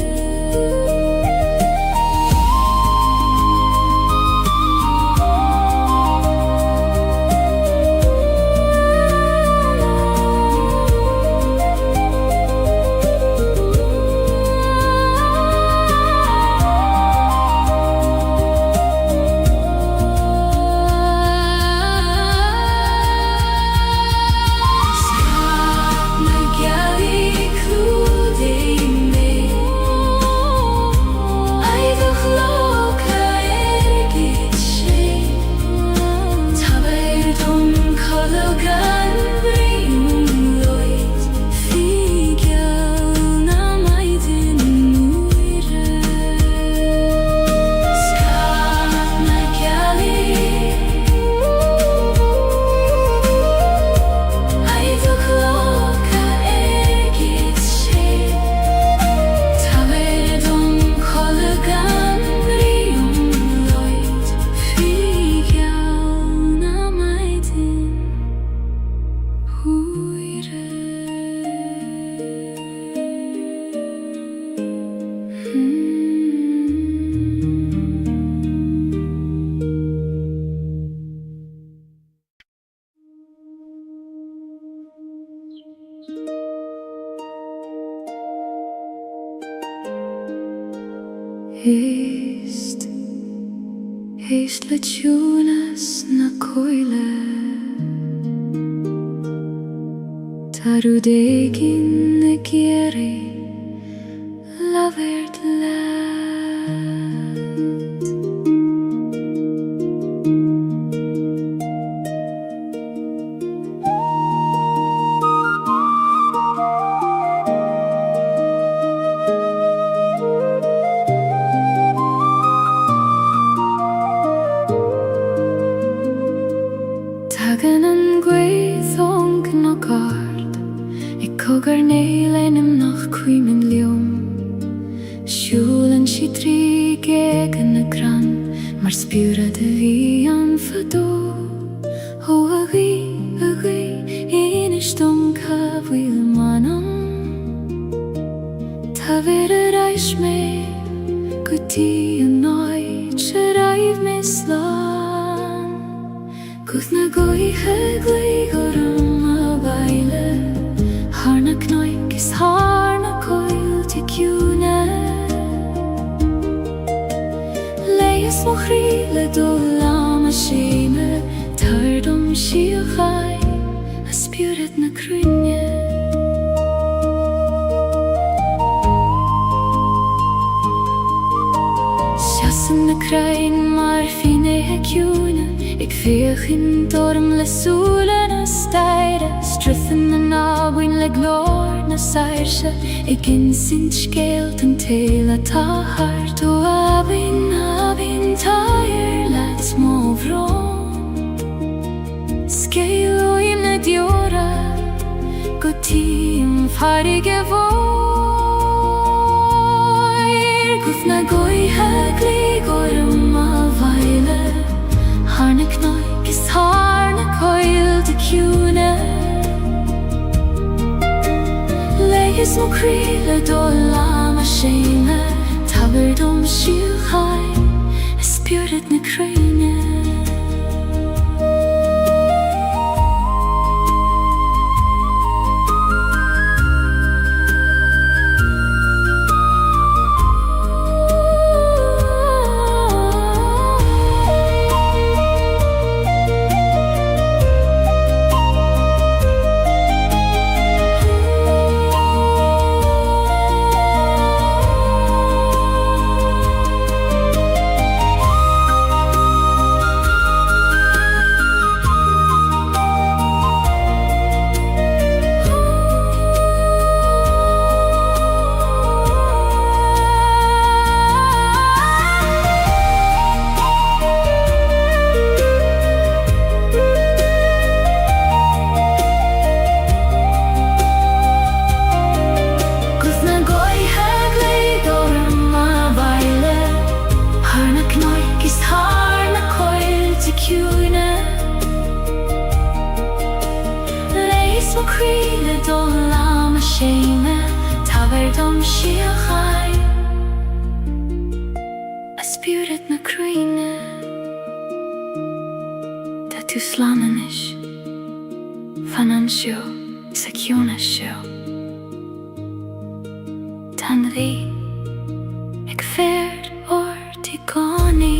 Éist le túnas na coile Tarú dégin na géirí lovert land. Tagan an gweithong na gard, ik kogar neilenim nach cuimin liom. Sjulen si tri gegen na gran, mar spura de vi an fado. O agi, inistom ka vil manam. Ta vera reis me, guti an oi, tjeraif mislan. Guthna goi hegli gorum a baile, harna knoik is harna coil tikune. Leis mochrile dolam a sheme, tardom shiachai, a spirit na krunye. Sjassen na krain mar fine hekjune, ik veeg in dorm le solen a steire, struthen en abwin le glor na sairse, ik in sint skelt en tela ta hart, o abin tair let små vrom. Skeil o imne diora, gotim farige voir. Guthna goi hegli gorum a vaile, harna knoik is harna coil de cune. Leis mo krile dolam a shame, taberdom shiachai, a spirit na krine. Leis mo krile dolam a shame, taberdom shiachai, a spirit na krine. Da tu slananish, finansio, sekionasio. Tanri, ik ferd ortigoni.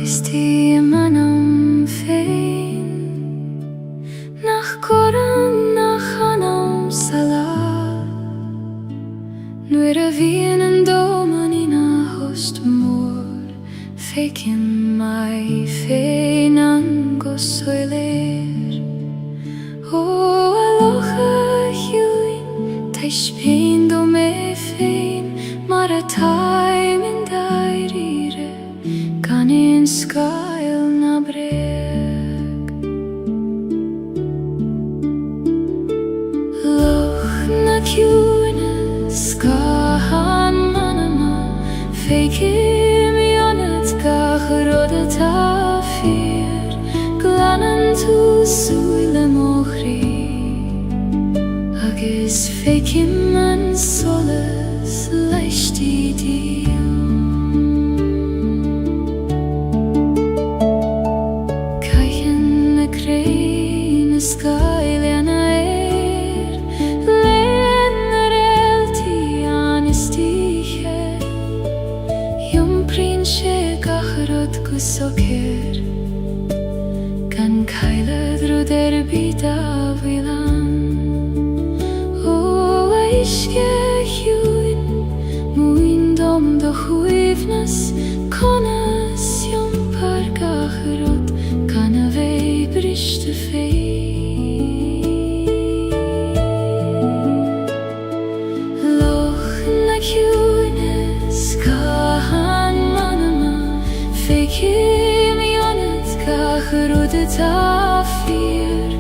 Christi manam fein, nach koran nach hanam salat. Nuer a vien en doman in a host mor, feikin mai fein an gosoiler. O aloha hiuin, taish pein do me fein, maratai min dairire, in skail na breg. Loch na kjune skahan manama, feikim jonet gach rodeta. súile mochrí agus fécim man solas leishtí díl. Caitheann na crainn na Gaeilge na lean na réaltaí anistíthe Iompraíonn sé gach rud go socair gan cailad rud bit a bhuileán. Ó aisce hiúin muoin dom do chuaimhneas conas iompar gach rud gan a bheith briste Loch na ciúnas cahan manama féicim ionad gach rud atá fíor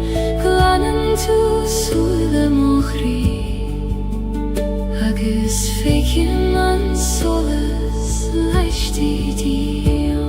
glanann tú súile mochrí agus fécim man solas leishtí díl.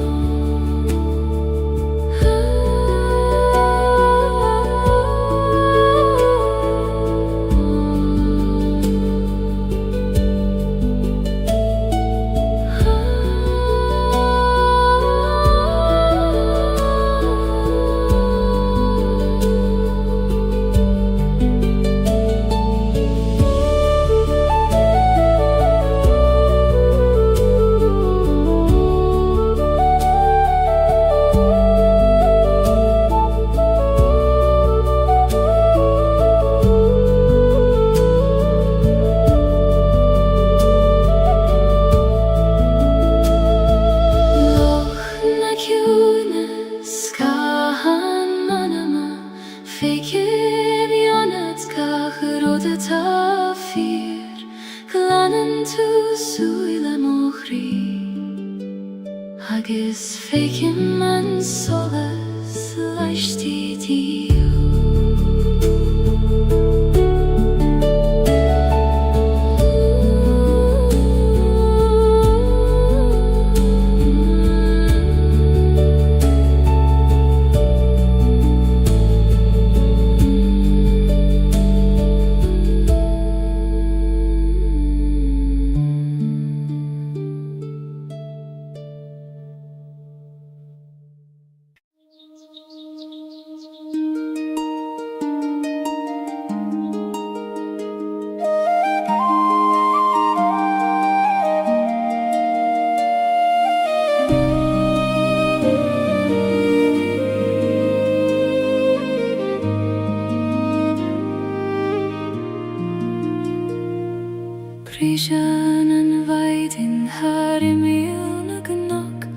Féicim ionad gach rud atá fíor glanann tú súile mochrí agus fécim man solas leishtí díl. Prísean an bhaidin thar I míl na gnách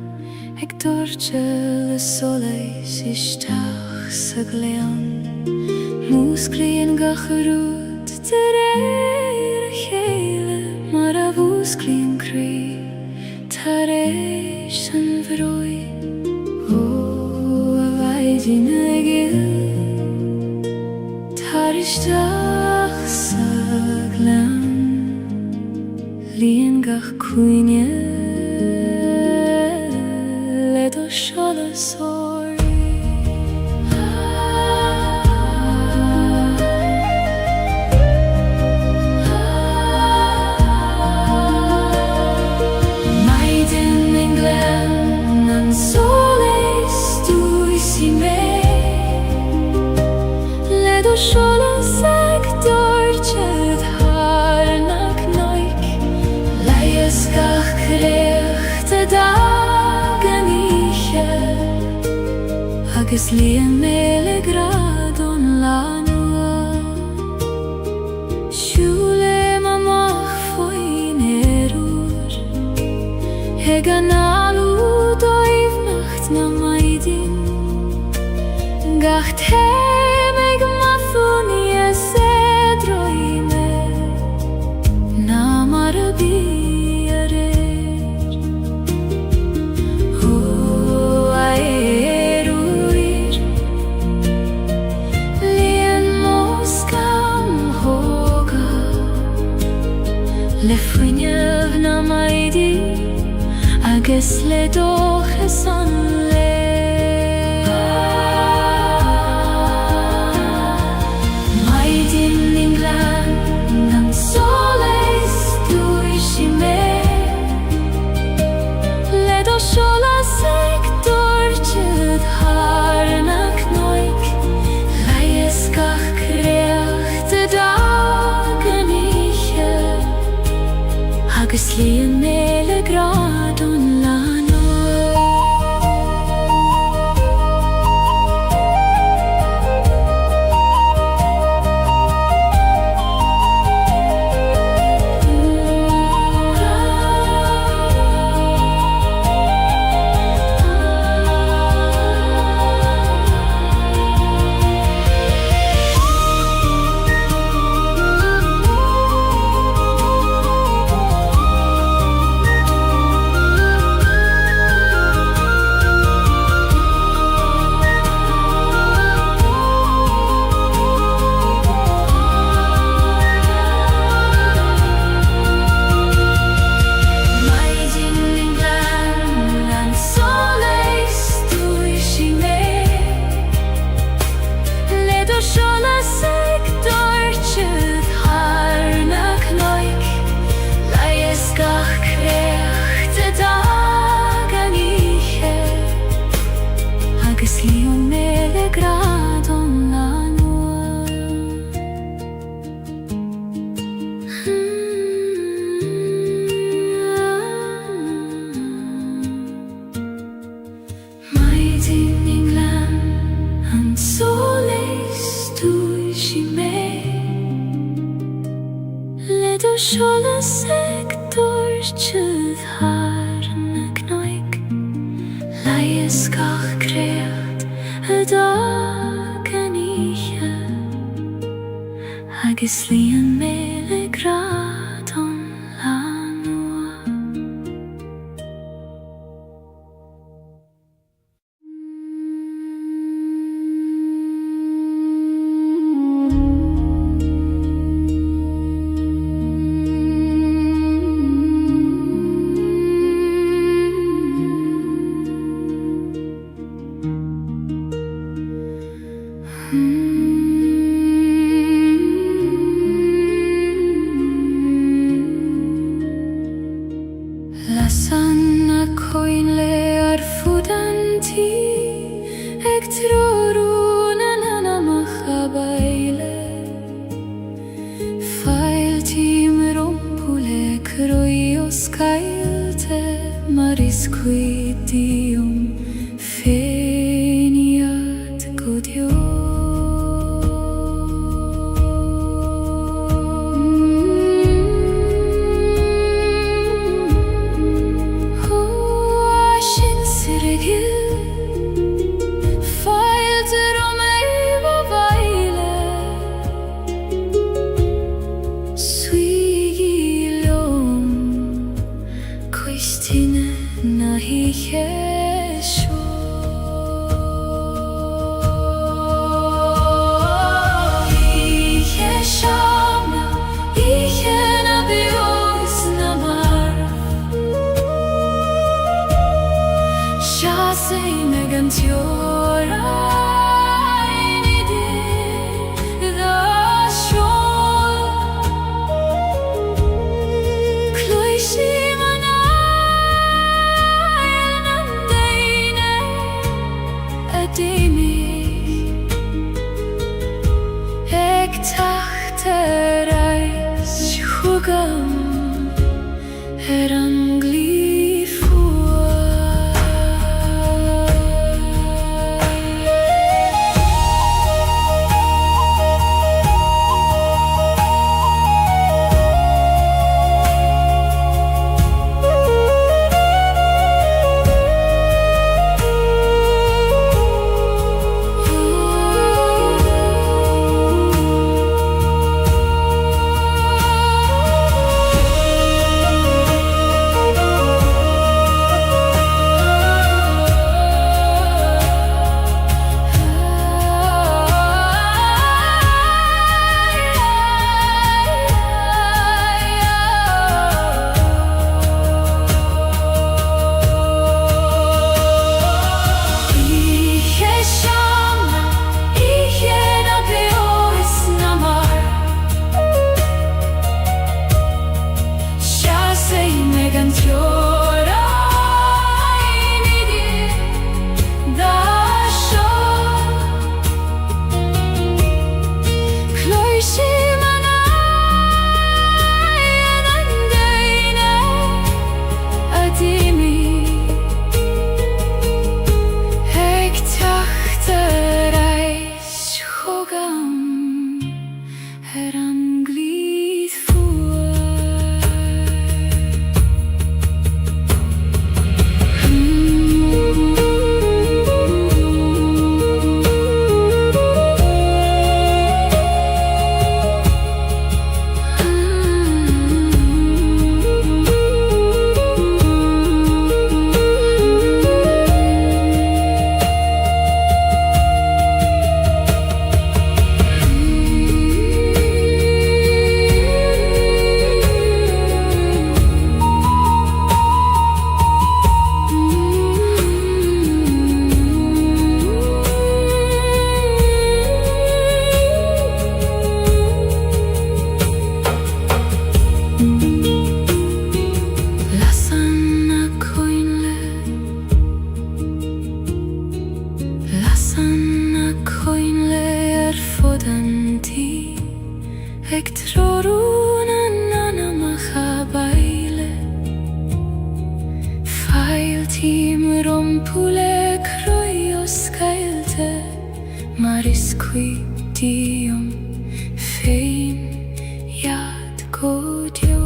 ag dúirte le solas isteach sa gléan. Músclaíonn gach rud de réir a chéile mar a bhúsclaíonn crí tar éis an bhróin. Ó a bhaidin ag tar isteach sa gléan líon gach cuaine le do seolas óirí. Maidin in glen an solas dúis I mé le do seolas ag dúirte thar na cnoic leias gach créocht a dagan íche agus líon méle grad ón lánua siúlim amach faoin úr ag an alú dóibhneacht na maidin gach téim ag mathúní a sédroime na mar a bí a réir. Ó a éirúir líon móscam thóga le fuinneamh na maidí agus le dóchas an léir. io me le grado la Might in England and solis tu și me le doșole sector chud har na knoik la iskach creat da ganiche agus lian me le gradon la Lasan ako'y lear fudanti Ek trorunan na makabayle Fail tim rompule kroios kailte Maris quitium feniat godio Mariscuitium fein iad godio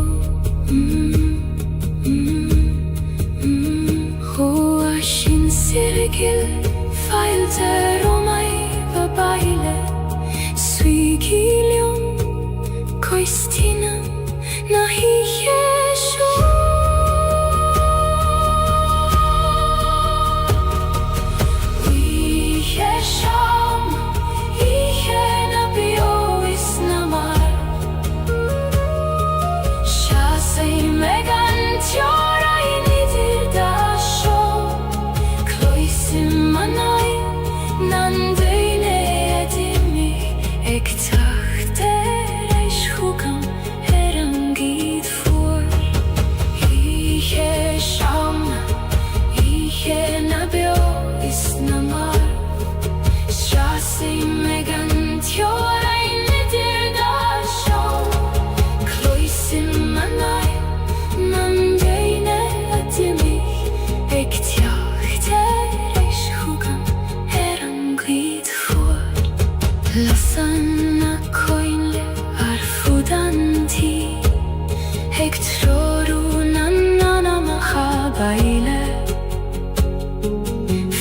Hoashin sirgil failter omai babaile Suigilium koistinam nahi yesho Lasanna coinle arfudanti Hectroru nannana mahabaile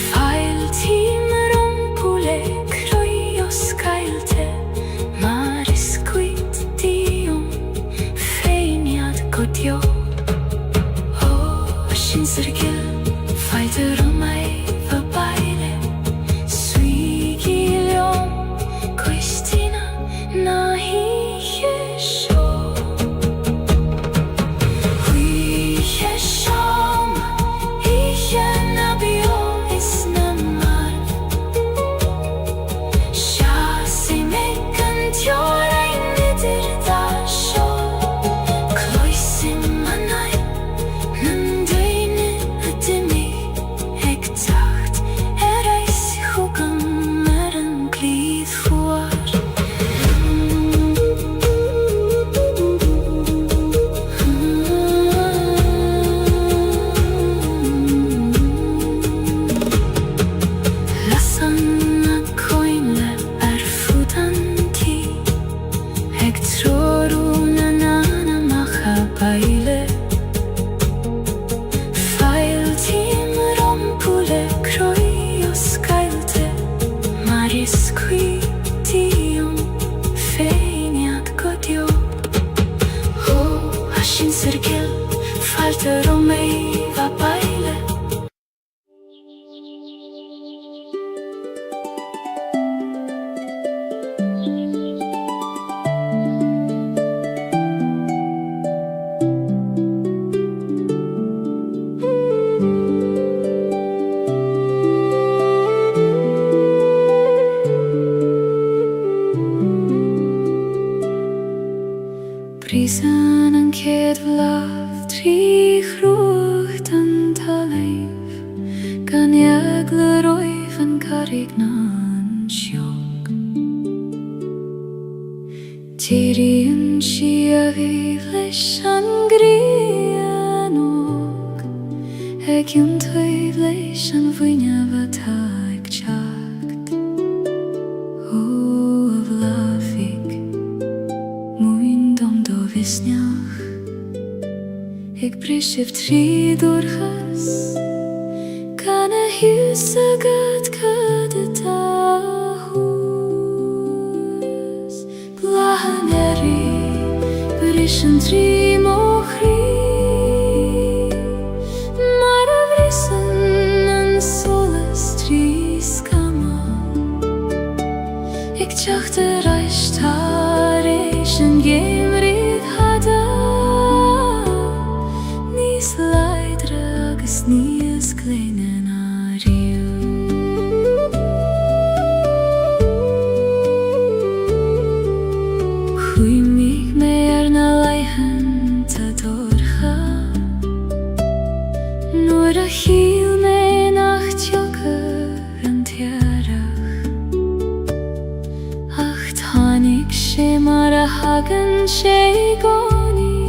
Fail timrum pule croios cailte Mariscuit dium feiniad godio Oh, ashin sirgil failterum ai vabaile Suigilium Koistina nahi yesho Hui yesham Ihe nabio isnamar Shasi mekant yorai nidir dasho Kloisim manai Nandaine adimi Ektacht erais hugam meran glid fuar Lasanna coinle arfudanti Hectroru nanana mahabaile Fail timrum pule croios cailte Mariscuitium feiniad godio Oh, ashin sirgil falterum ei vabaile Brisen an kedvlav tri chrucht an taleif Gan jagler oif an carignan siog Tiri an si a viv leis an grianog Eg yun toiv leis an vuina vataig chagt O av lafig Muindom do visnjach Ik prisjev tri durchas Kan a hysa gat kada tahus Blahan eri Brishan tri mochri Mara vrisan an solas tri skama Ik tjachte reis tarish en gemrid hada Nis leidre agus nies kleinen ariu Hui mig mer na leihen ta dorcha Nor a hil me nacht jokker an tierach Ach tanig sé mar a hagen sé goni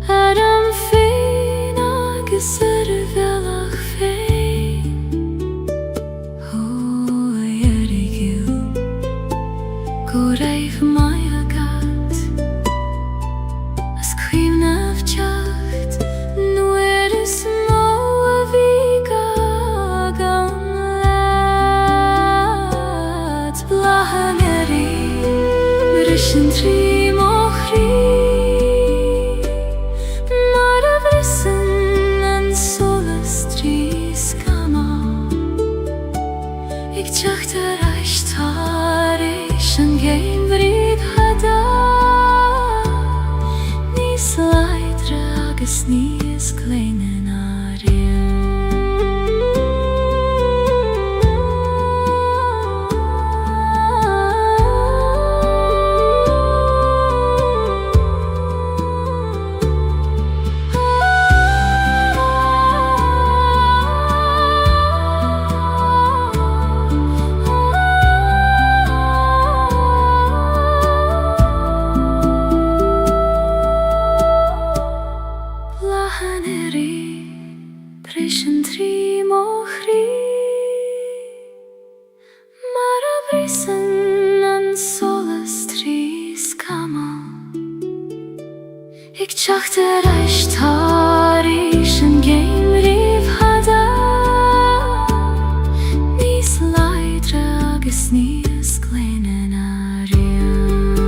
Adam fein agus velach fein Oh, Brischen trim och ri Mara vrissen en solas tris kama Ik tjachte reist har en geen vrid hada Nis leidre agus nis kleinen arien Brischen trim och ri Mara vrissen en solas tris kama Ik tjachte reist har en geen riv hada Nis leidre agus nis kleinen arien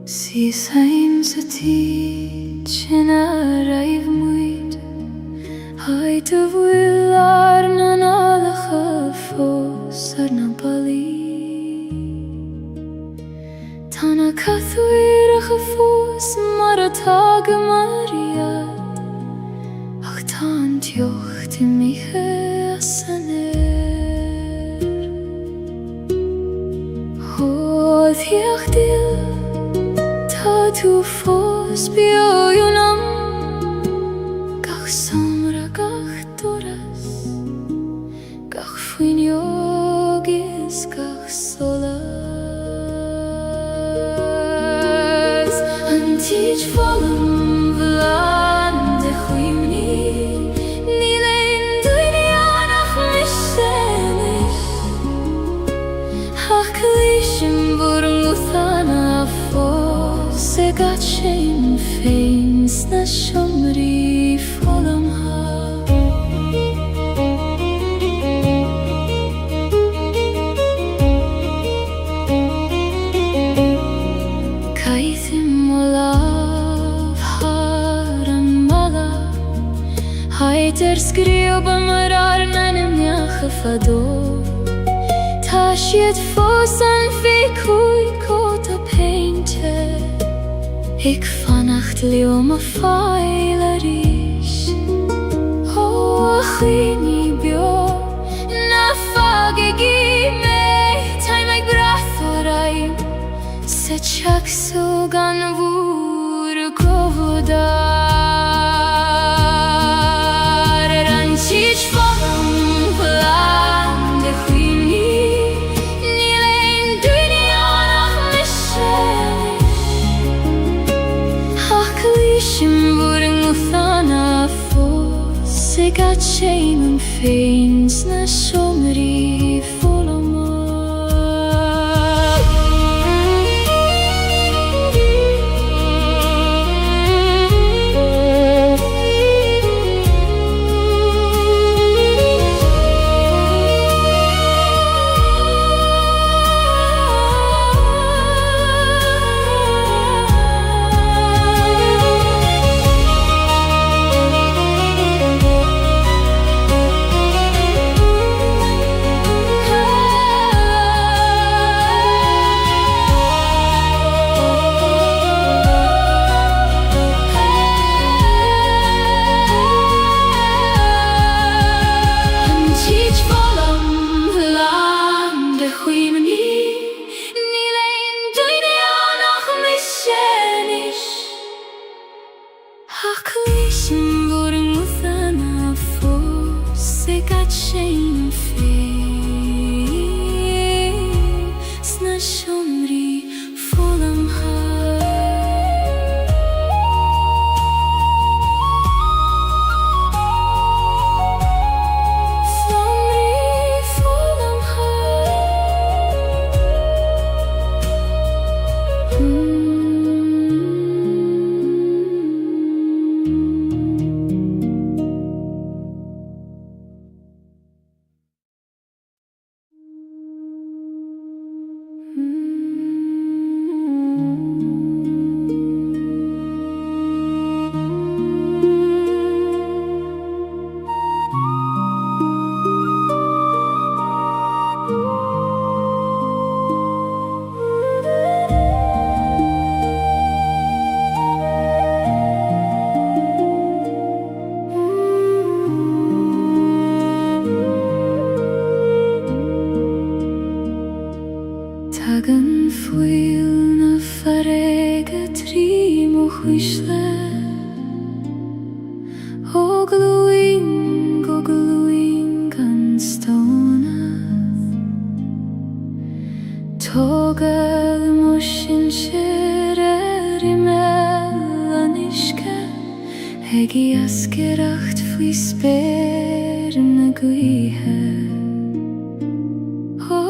Sis heim sa tid Tjena raiv muid Haid of wil arnan alle gefos Arna bali Tana kathwir a gefos Mar a tag mariad Ach tan tjocht in miche asaner Hodd hiach dil Tu fos bio yunam Gach somra gach doras Gach fuin yogis gach solas Antij volum vlaande chuimni Nilein duinianach mishenis Ach klishim burm uthana fos Se gat shame feins na shomri folam ha Kaithim olav haram mala Haiter skrioba marar nanim yache fado Tashiet fosan fekui kota painter Ik vannacht leo me feilerish Oh, achini bio Na fagegi me Time like brathorayim Se chak sugan vur govodar Ranchich forum plan de chwini Nilein duinianach mishelis Klishim voring uthana fos Se gat shame and feins na shomri folama Togel mushin shirer imelaniske Hegi askeracht fui sperne guihe O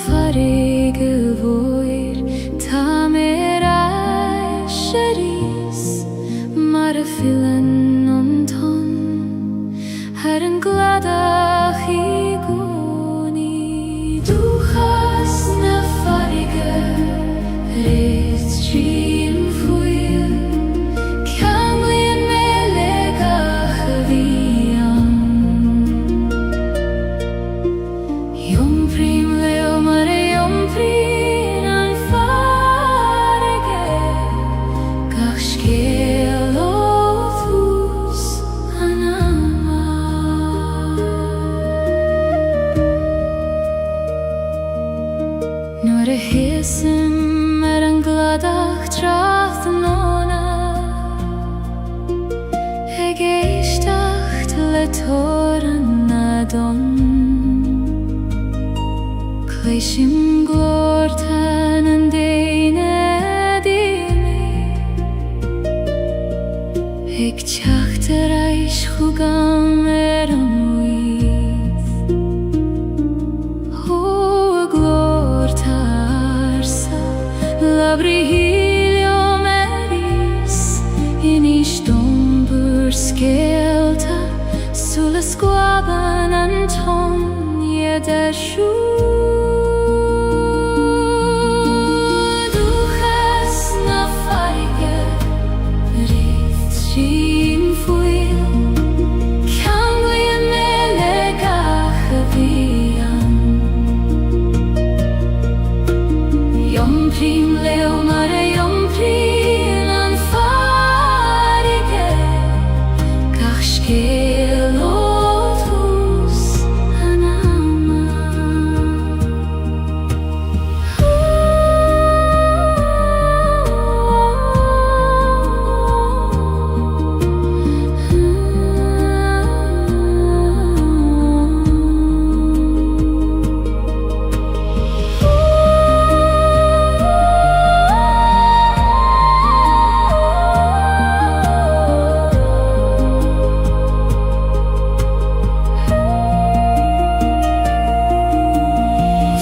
farige voir tamerai sheris Mare filen on ton Herren gladach I goni Du has na farige Rist stream fuil Kanglin melegach vian Yom prim leo mare yom prim an farige Gach skel othus anama Nor hesem an gladach tracht nona Gaeilge le toran nadon Kleishim glortan an deine dime Teach reich chugam an wyth O glortarsa labri helium eris In ishtombur skelta Sulle squaban anton jedeshu Du has na farige Rift sin fuil Kanglin melegach vian Yom prim leo mare yom prim an farige Gach skel othus anama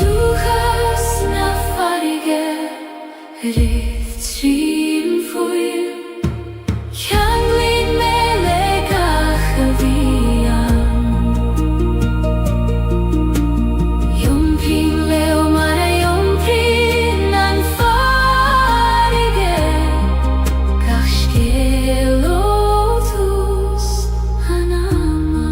Du has na farige Rift sin fuil Kanglin melegach vian Yom prim leo mare yom prim an farige Gach skel othus anama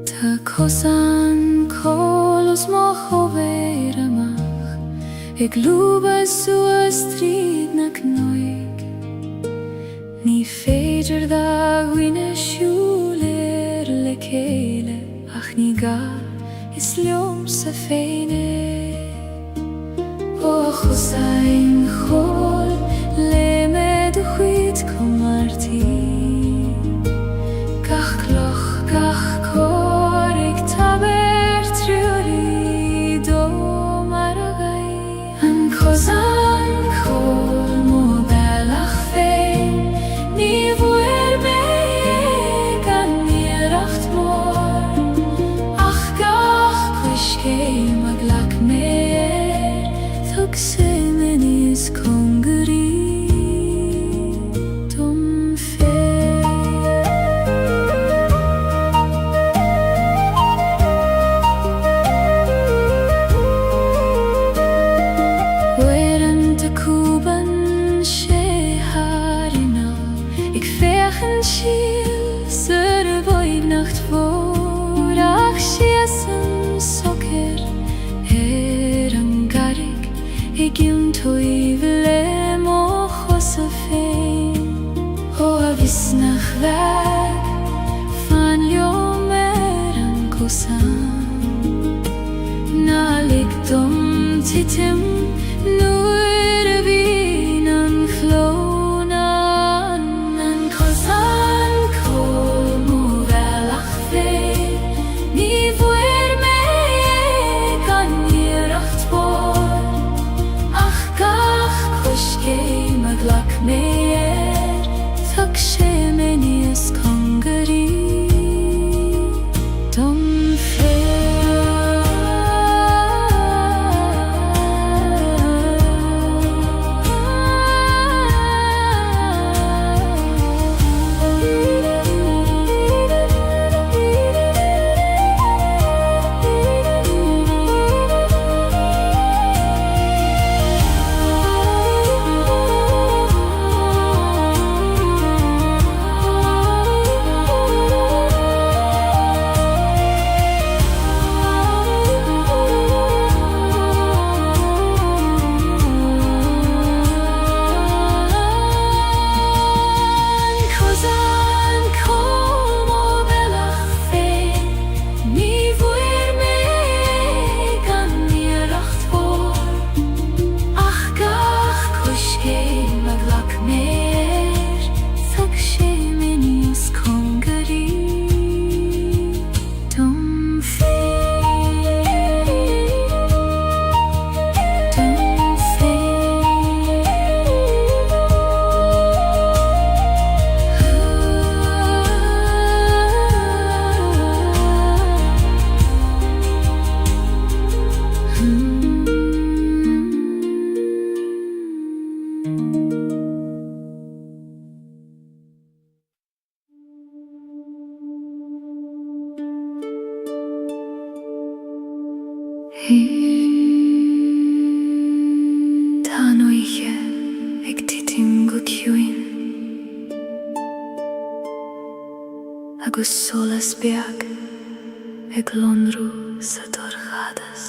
Ta kosan kolos mochoveramach Ik luba sua strid na knoig Ni feidir da gwine shuler le kele Ach ni ga is liom sa feine O chosain chol le med chwit komarti Gach kloch gach korig taber triori do maragai An kozan chol mo belach fein Ni vuer beig an miracht mor Ach gach kwishke maglak mer Thug semenis kongeri Dum fe Weren te kuban she Igim toi vile mo chosafin O avisnach weg Fan liomer an kosam Na ligdom titim Nur vin an flonan An kosan kol mo velach ve Ni vuer me kan niracht bor Ach gach kushke maglak meir Tak she menias kongari Dom Ta noiche ag titim go ciúin agus solas beag ag lonrú sa dorchadas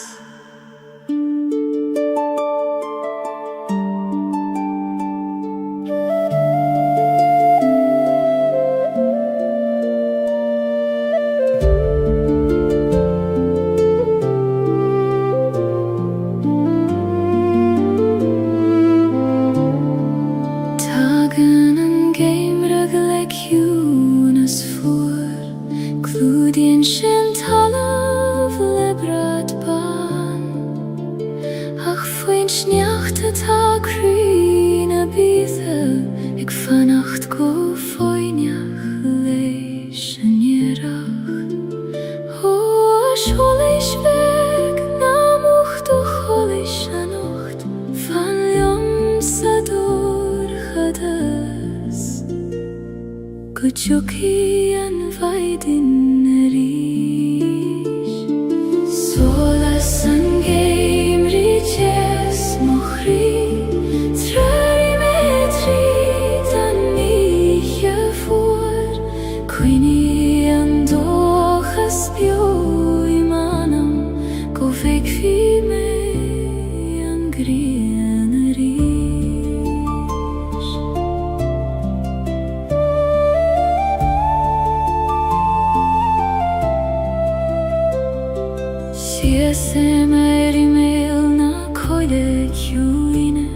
Kuchuki an vaidin rish Solas an geim riches mochri Trari metri dan miche voor Quini an dochas bio imanam Go vek fi me an grien rish Siesem erimel na koide ciúine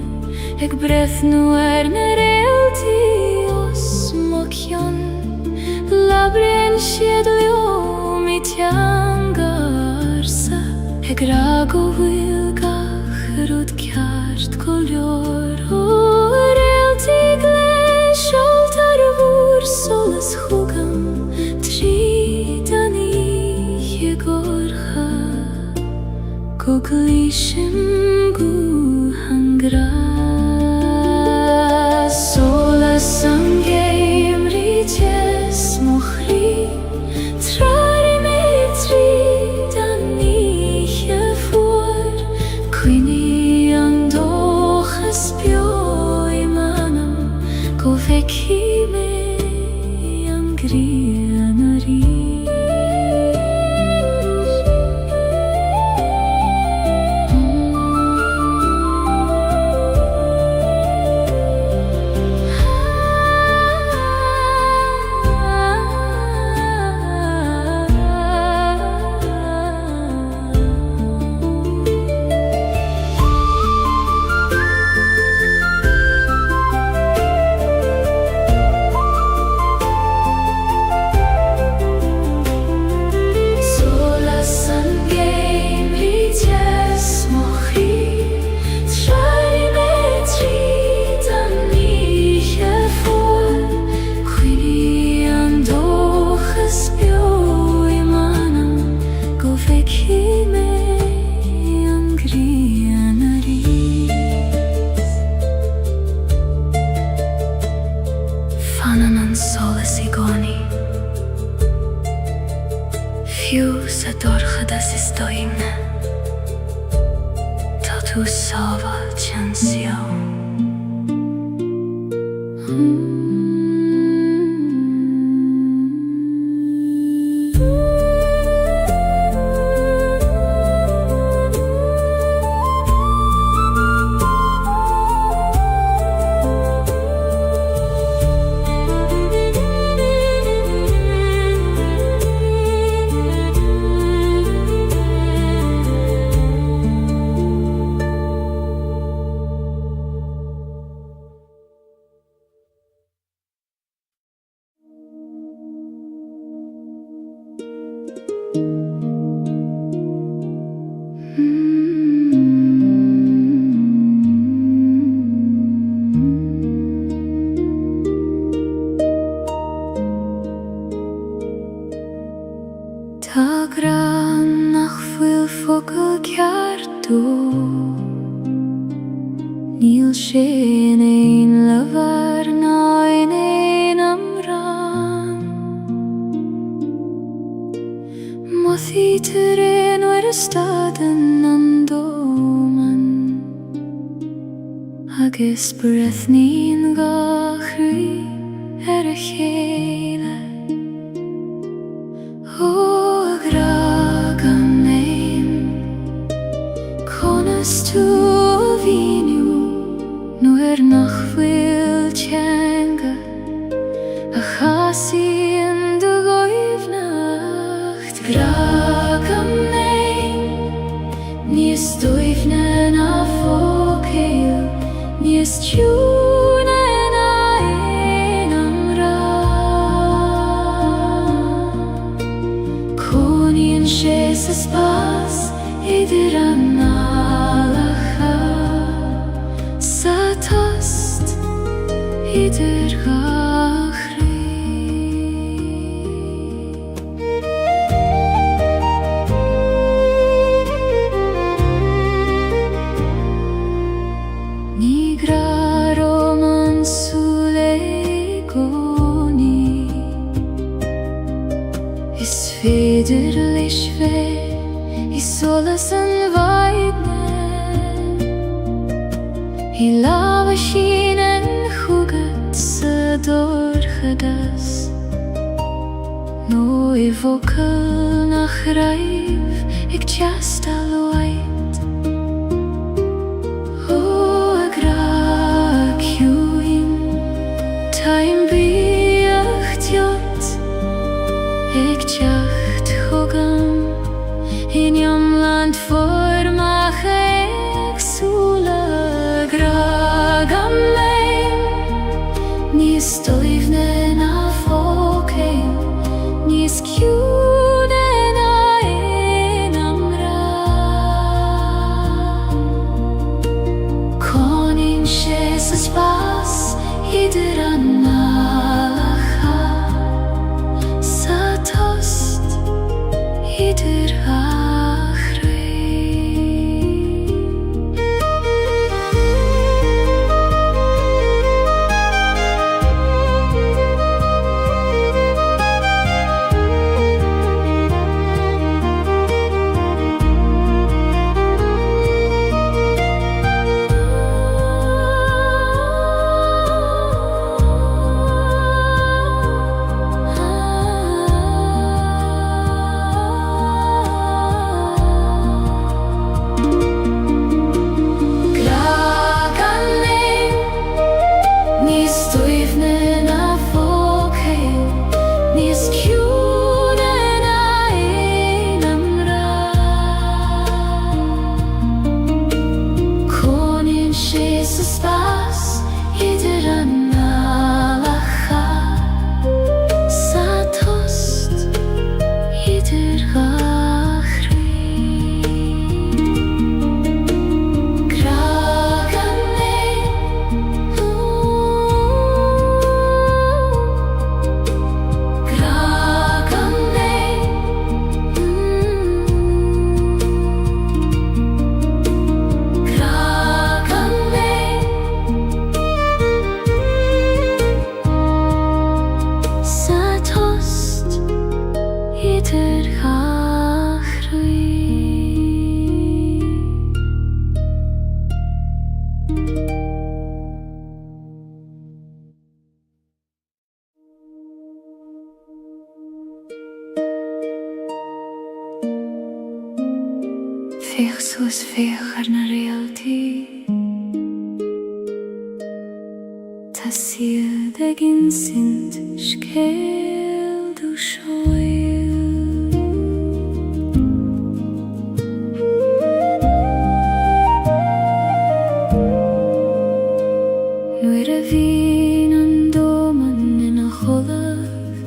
Ag brethnu na realti os mokjon Labren sied leo mi tiangarsa Ag rago wilgach rud kjart kolor O realti gles altar vur solas hugam Tridani jegorcha Kuglishim gu hangra Solas an geim riches mochri Trari metri dan niche voor Quini an dochas bio imanam Go veki me an grianari Zadorchadas stoimne, tu sava canción. Tak ran nach fuil focal ceartú Níl sin ein levar ná ein am ran Mossy terrain waar staden an doman Agus breath nín gachrí a chéile Tú víniu nuair nach bhfuil teanga a chasí in do goibhnacht Gragam néin níos dóibhne na fócail níos tiúna na ein am rá Cónaíonn sé sa spás idir an idir gachrí Ní gra roman súle gcónaí Is féidir leis bheith I solas an bhaidne I lámha sin an chúgad sa dorchadas nó I bhfocail nach raibh ag teastal waid ó a gra ciúin taim bíocht teot ag teacht chugam in iomland formach agsúla gragam Níos dóibhne na fócail níos ciúna na ein am rá Cónaíonn sé sa spás idir an nálach sa tost idir gachrí Fech soos fech na realty Ta siad agin sind scéal do seoil Nuair a bhíonn an dóman ina choladh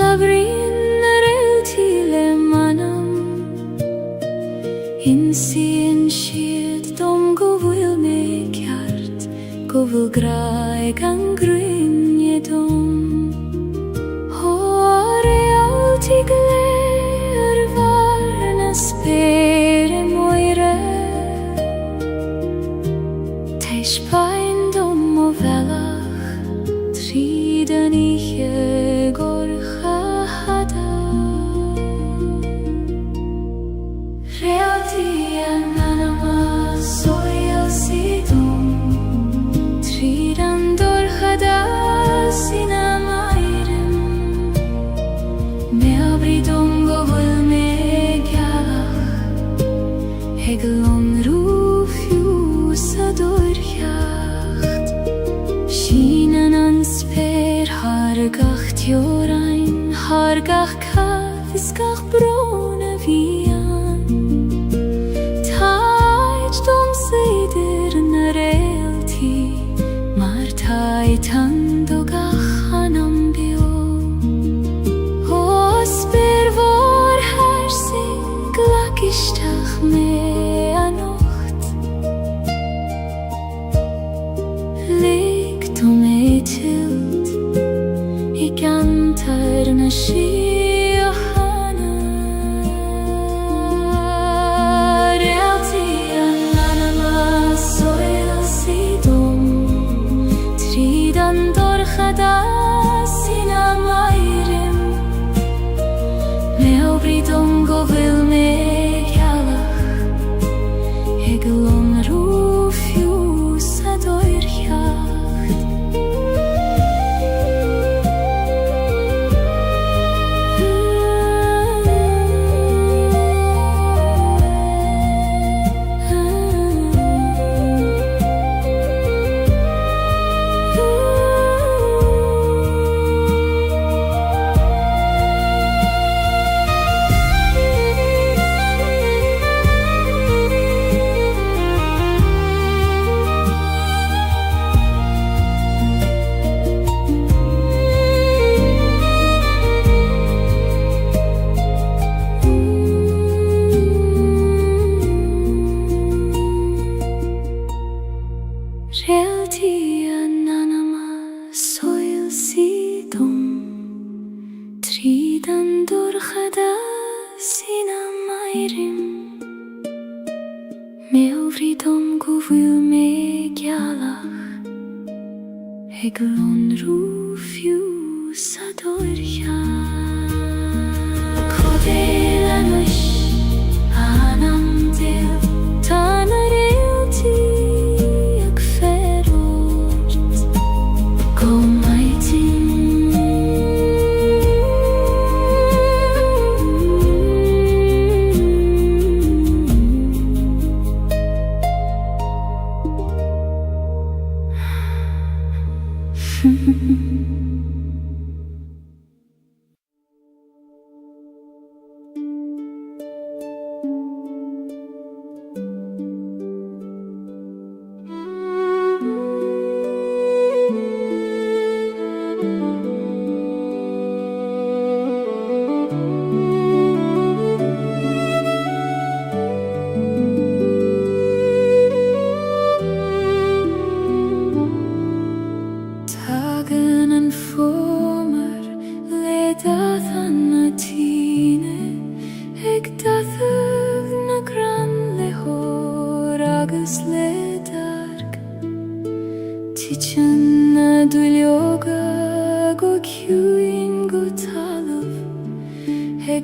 labhraíonn na realty le manam Insian siad dom go bhfuil mé ceart go bhfuil graig an grinne dom Ó realty go léir bhar na spéire moire Teis bain dom ó bhealach tríd an ihe gorcha hada Realty an anama soil sidum Tríd an dorchada sin am airim Me abridum go bhfuil mé gealach Hegelon rúfiú sa dorcheacht Sínan an spéir hargach teorain Hargach caf is gach brona bhían Dom seidir na realty Mar taitan do gachan am bio O spyr vor hersing glakistach me anocht Ligt om e tilt I gantar na Bridum go bhfuil mé gealach Hegelon rúfiú sa dorcheacht Realty an anama soil sidum Tríd an dorchada sin am airim Me bhridum go bhfuil mé gealach Hegelon rúfiú sa dorcheacht Chodéil anois anam déil Tá na realty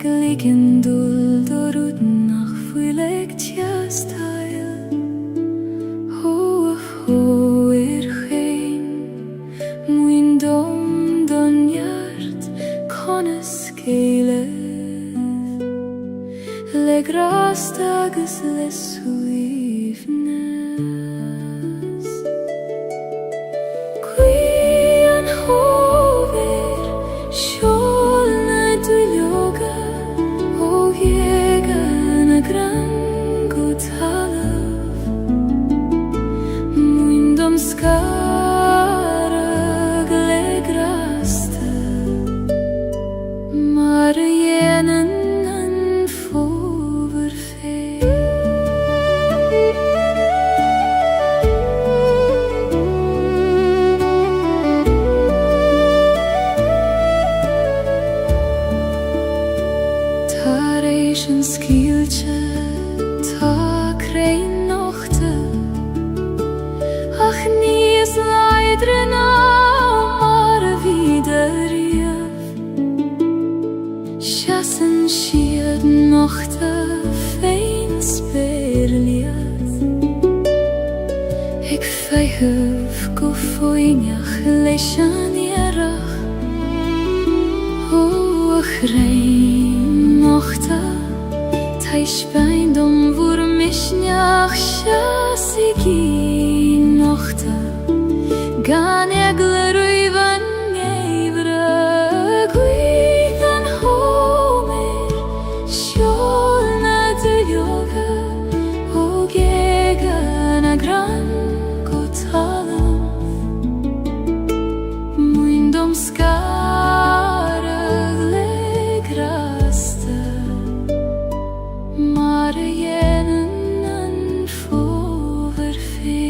Gaeilge dul dorud nach fuileg tiastail Ho Sjolna du ljoga og jegana gran god halv Muindom skara glegraste Mar jenen an foverfe Tareisens Gaeilge ta krein nochte Ach nies leidre na mar wieder rief Sjassen schied nochte fein sperliet Ik feihuf go foinjach leishan jerach O rein nochte Teisbein dom vor mishnach shasigi nochte Gan egleruivan nevra guidan homer Sjolna du ljoga og egana gran gotalam Muindom skara glegraste Mar jenen an foverfe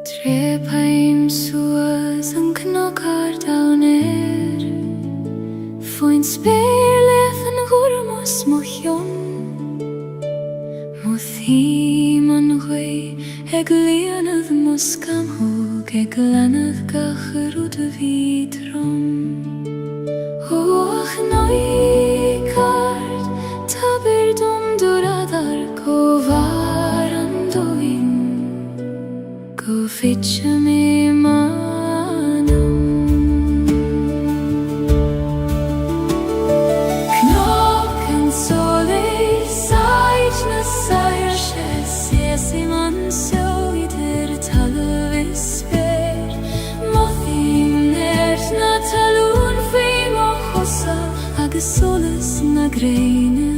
Trepaim suas an knockar down Foin speirlef an gurmos mochion Mothi man gwy eg lianad moskam hog eg lanad gacharud vitrom Och noi kart taber dom duradar kovaran doin Go fitcha me manam Knocken sole sajtna sajershe Sesi man so ider talvisper Mothim nertna talun fim och hossa Ag soles na greine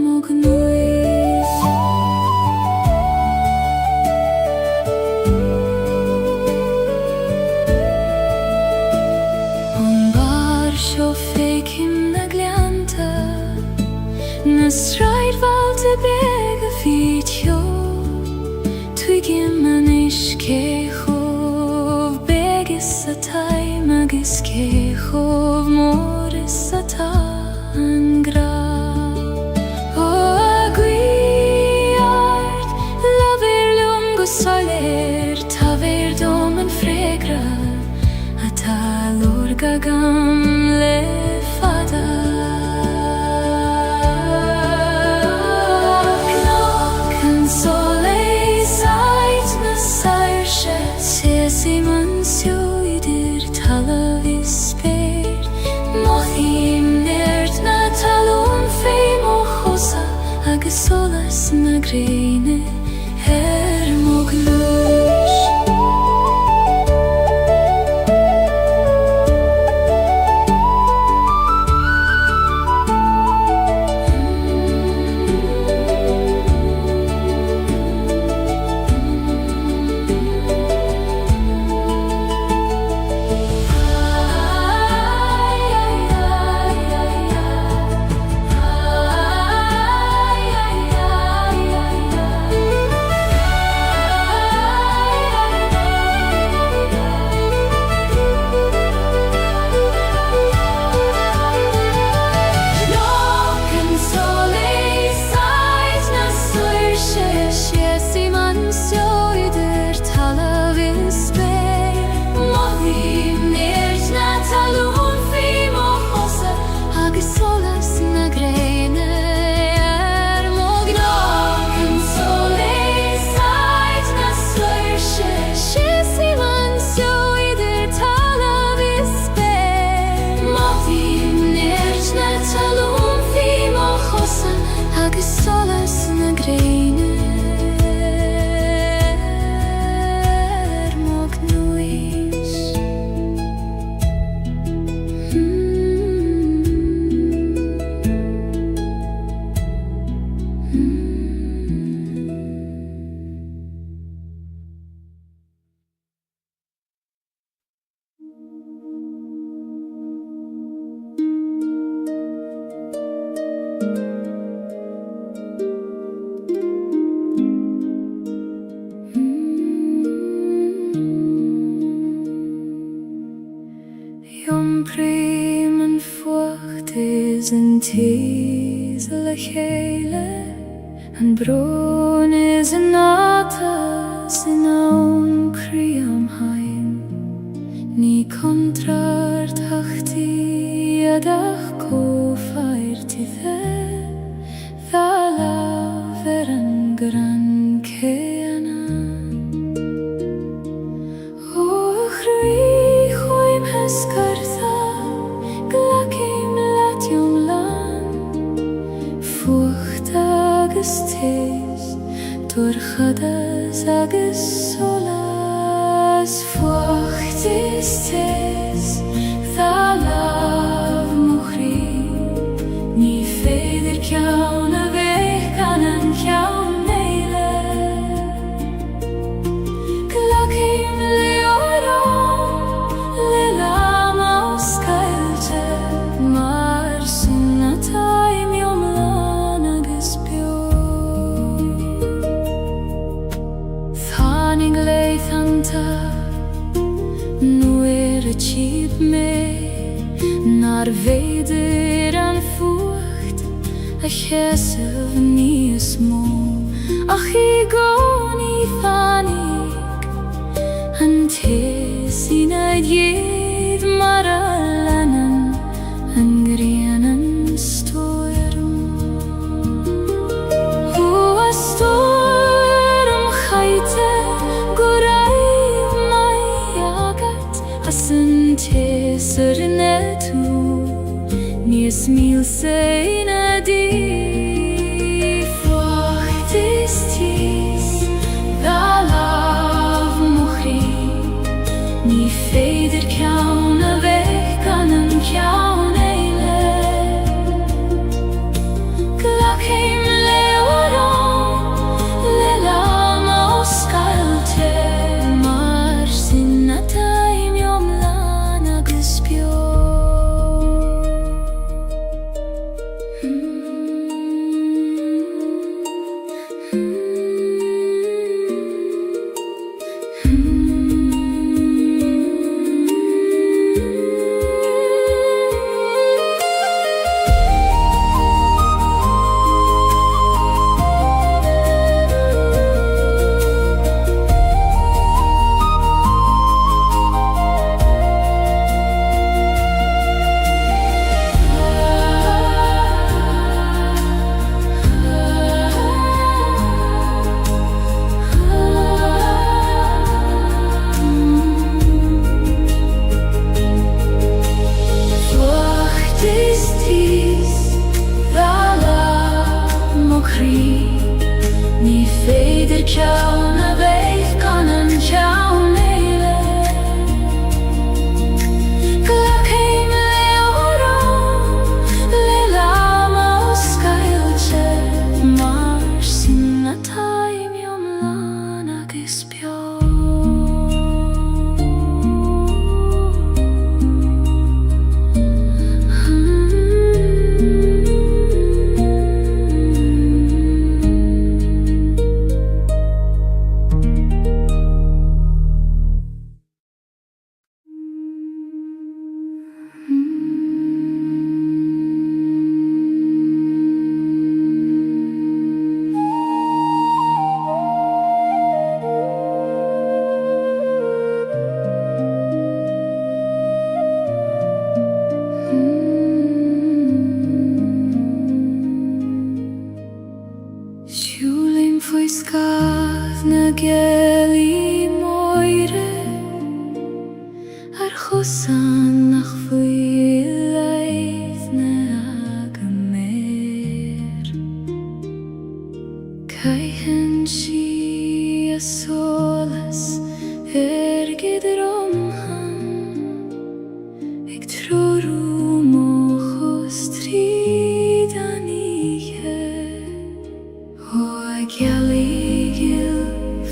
mognuis Straid valte bega fitjo Twigim an iske chov begis a taim skechov moris atangra. O aguiart, laver lungo soler, taver domen fregra, atalur gagam lefada. Knocken sole sait na sairse, sesi mansio idir talavis spert, mothim nert na talon fei mochosa, agus solas na greine moglus. Primen furcht is een teasel Gaeilge, en bron is een natas in aun kriam heim. Ni contrart hachti adach kofairt i Vala veren gran keana. O chrui choim heskartha, glakim latium lan. Fucht agus tes, durchadas agus solas. Fucht is tes, thalav muchri. Ni feder kjaun a vekan an kjaun neile. Glakim leoron, lelam aus Gaeilge. Mar sunna taim jomlan agus bjor. Thanig leithanta, nu a cheap me. Nar veidir an fucht, a chesav ni smó. Ach I gón I thanig, an tes I naid jed mar a lenan, an grianan storm. O a storm chaite, goraib mai agat, as an teser netu. Nies mil sein a di. Fucht is tis, ciaun a beth gan an ciaun leile Glacim leoron le lama os Gaeilge Mar sin na taim iom lan agus bio Siúlim faoi scaf na Gaeilge moire Ar chosan nach faoi leith na agaméir Caitheann si a solas gidromhan Ag trorú mochos tríd anige O Gaeilge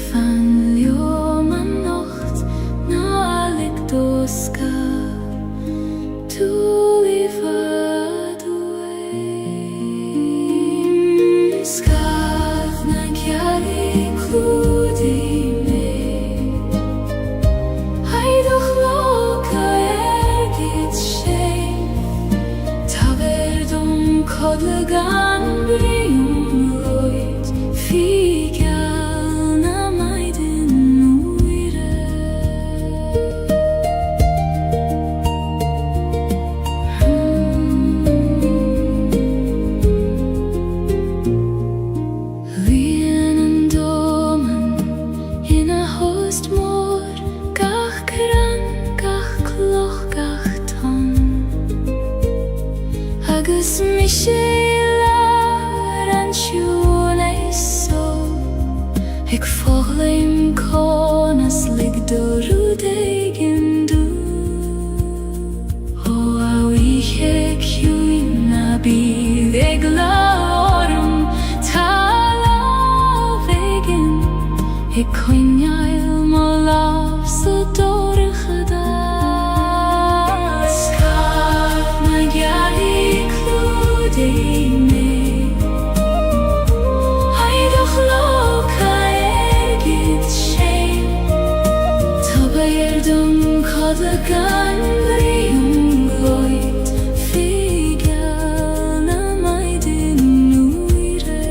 fan leom an nocht na alig doska Dúlivad uaim Scaf na Gaeilge clúdi me Haidach loca gid sé Tá verdum codla gan briún Figeal na maidin uire Líon an doman ina host mór Gach cran, gach cloch, gach ton Agus mi sé lar an siún Ag fáglaim conas lig dorú deigin dú O a wiche ciúin na bíd ag lárum Tá lábhaigin Ag coinneáil má láb sa dóracha dá Scaf na Gaeilge clúdi me Haidach loca Codla gan briún gloit Figeal na maidin uire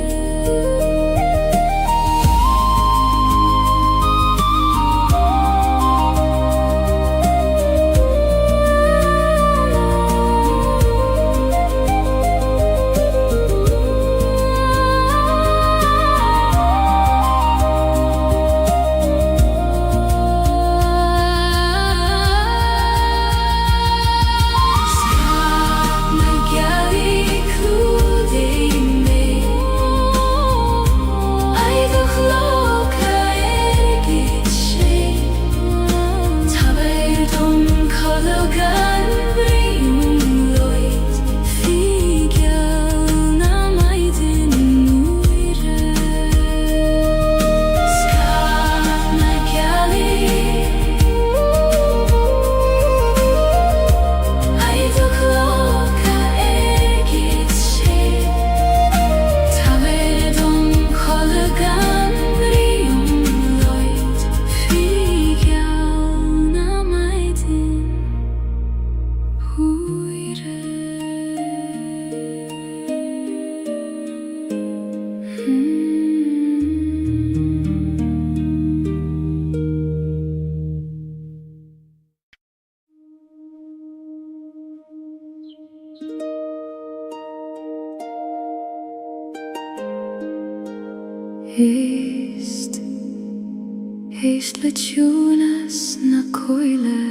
Heist le túnas na coile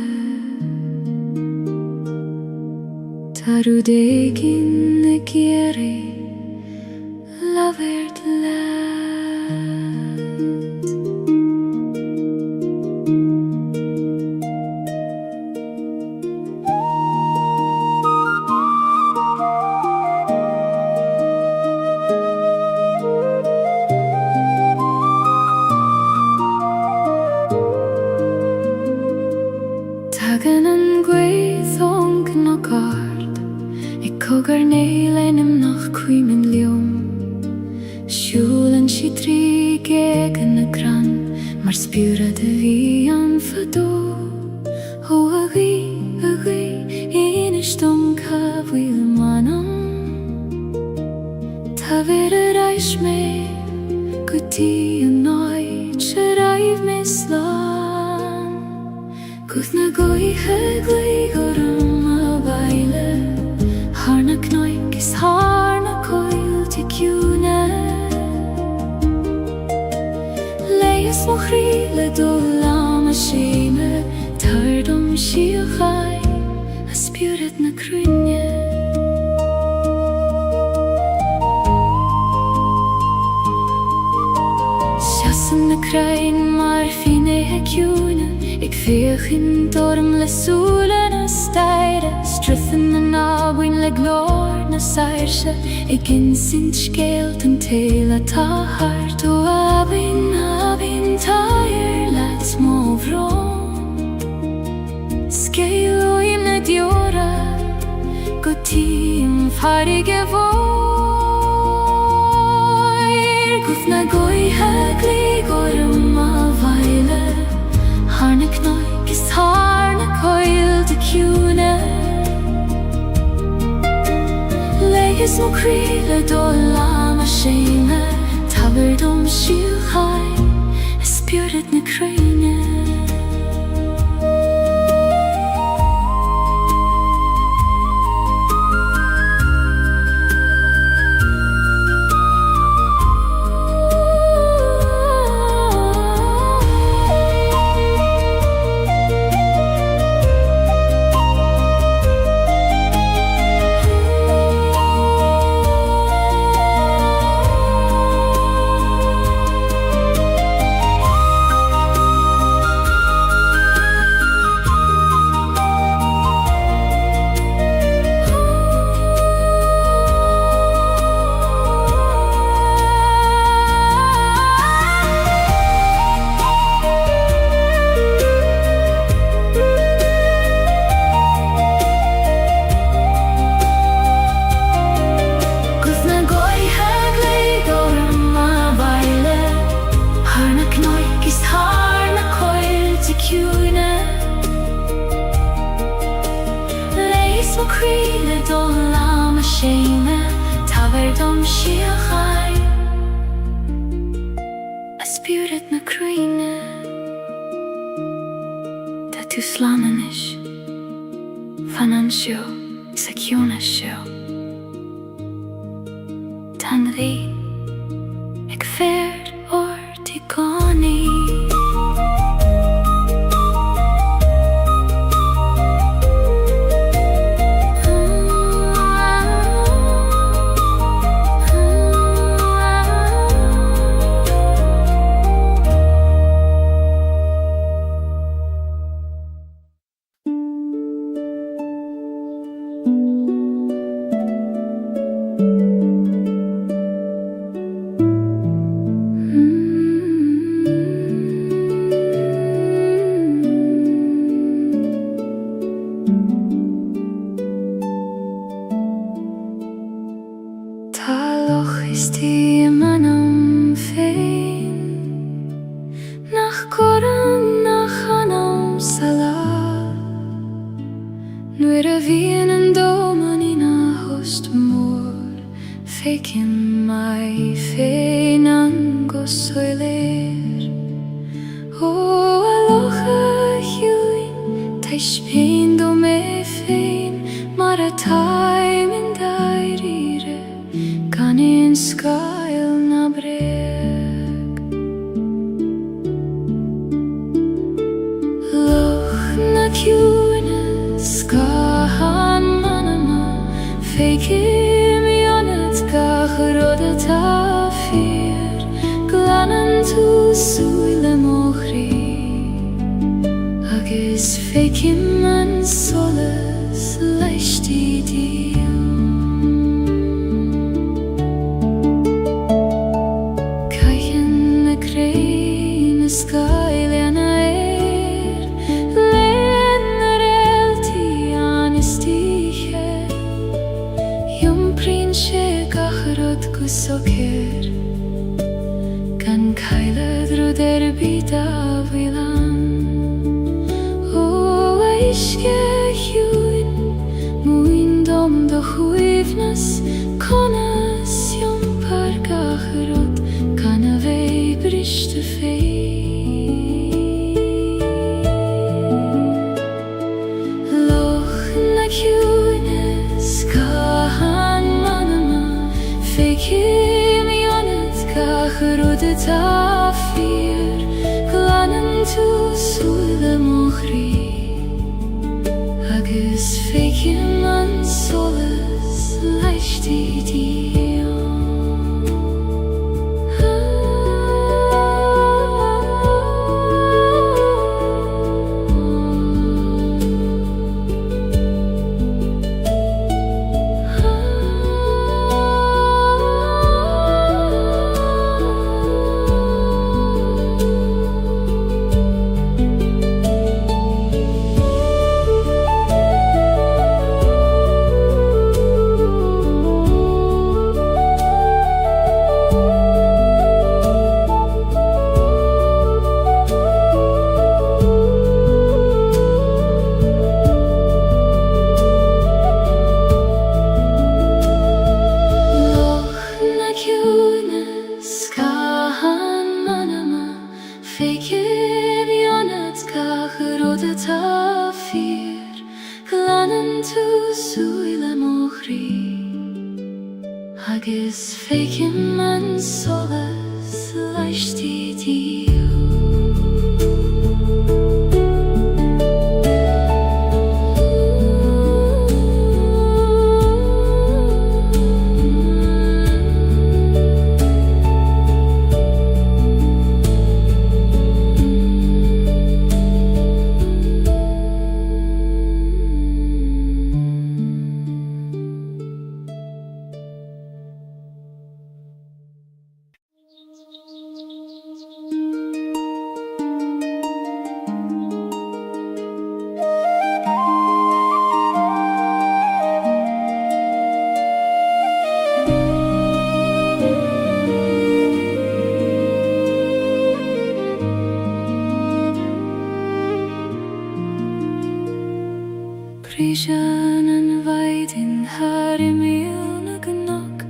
Tarú dégin na géirí Lavert land spurade vi an fado O agui Innerst cafhfuil manam Ta vera reis me Gutí an áid se raibh mislan Guth na goithe gleigorm a bhaile Harna knoik is harna coil ticiúne Leis mo chríle dul am a séime Tardom si a chai A spirit na crúne Siasan na crain mar fine heciúne Ik féach in dorm le súle na staire Strithan na nábuin le glór na sairse Ik insint scéalt an téile tá hart O abin tair let mó bhrón Scéal o im na diora Go tím farige bhóir Guth na goithe glígorm a bhaile Harna knoik is harna coil ticiúne Leis mo chríle dul am a séime Tabardom siú chai A spirit na craine Leis mo chríle dul am a séime Tabardom si a chai A spirit na craine Tá tú slanan is Fanan seo sa ciúna seo Tan rí ag fér ortí gánaí Istí manam féin Nach goran nach anam sala Nuair a bhíonn an dóman ina host mór Fécim mai féin an go soiléir Ó a locha hiúin Teis féin do mé féin Mar a taim in dairire Gan in scail na breg Loch na ciúne scahan manama Fécim ionad gach rud atá fír Glanan tú súile mo chrí Agus fécim an solas leistí díl Scailena Len realti anistiche Jum prince gachrod gusoker Gan cailad ruder bida tú suile mochri agus féice man solas leisti dio. Agus féice man solas leisti dio. Prísean an bhaidin thar I míl gnach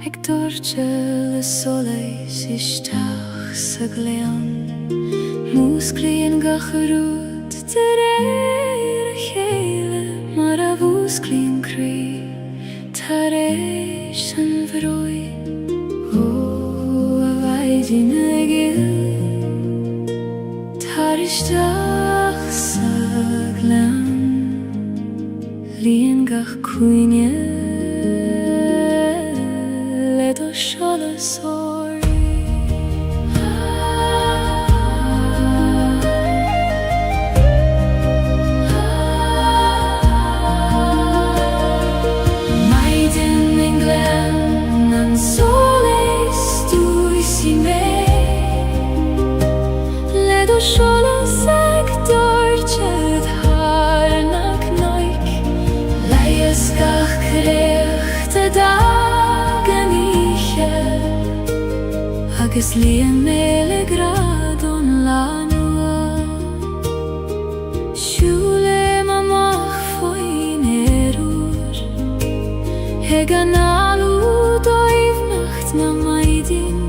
ag dúirte le solas isteach sa gléan. Músclaíonn gacharút de réir a chéile mar a bhúsclaíonn crí tar éis an bhróin. Ó a bhaidin ag tar isteach sa gléan. Líon gach cuine le do seolas óirí. Maidin in glen an solas dúis I mé le do seolas ag dúirte gach creachta dagan íche agus líon méle gradón lánua. Siúlim amach faoin úr ag an alú dóibhnacht na maidin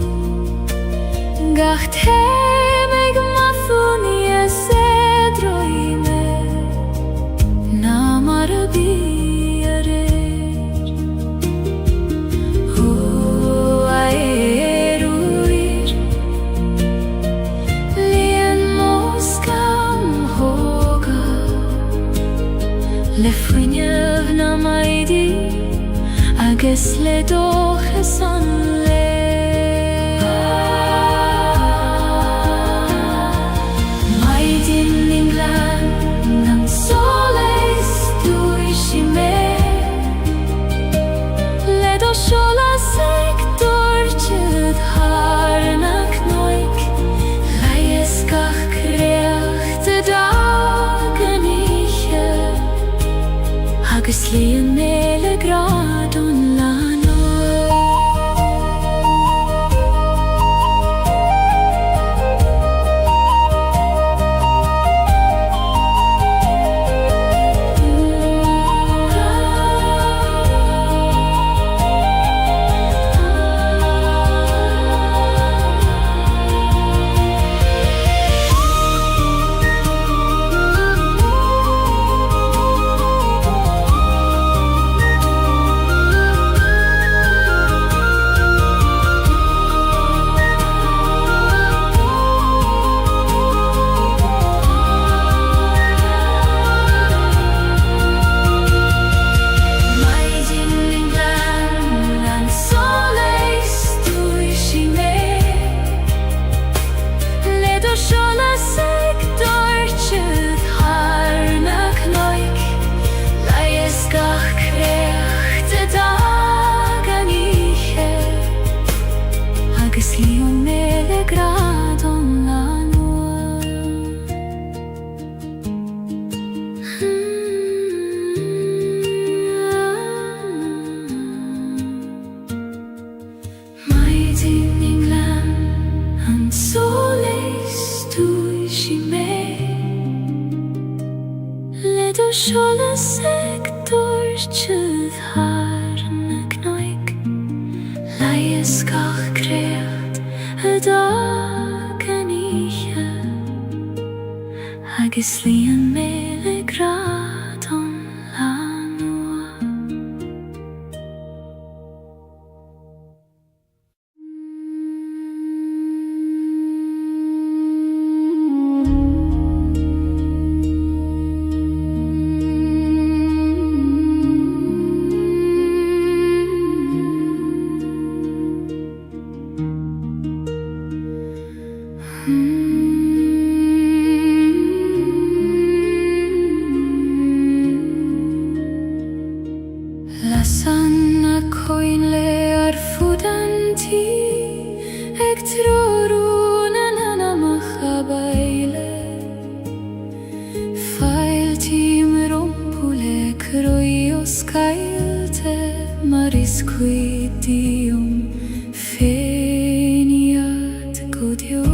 gach téim ag mathúni a sédroime na mar a bí. Le fuinneamh na maidí agus le dóchas an le. Maidin in glan an solas dúis I mé le do seolas ag dúirte thar na cnoic leias gach creachta dagan íche agus líon méle gradón lánua. Skjoldet sektor tjuð harne knoik Leie skach kreat dagen ihe Agus líon mele grad on lanua Lasan a coinle ar fudanti Eg trorun an machabaile Fail tim rompule kroios kailte Maris quidium feniat godio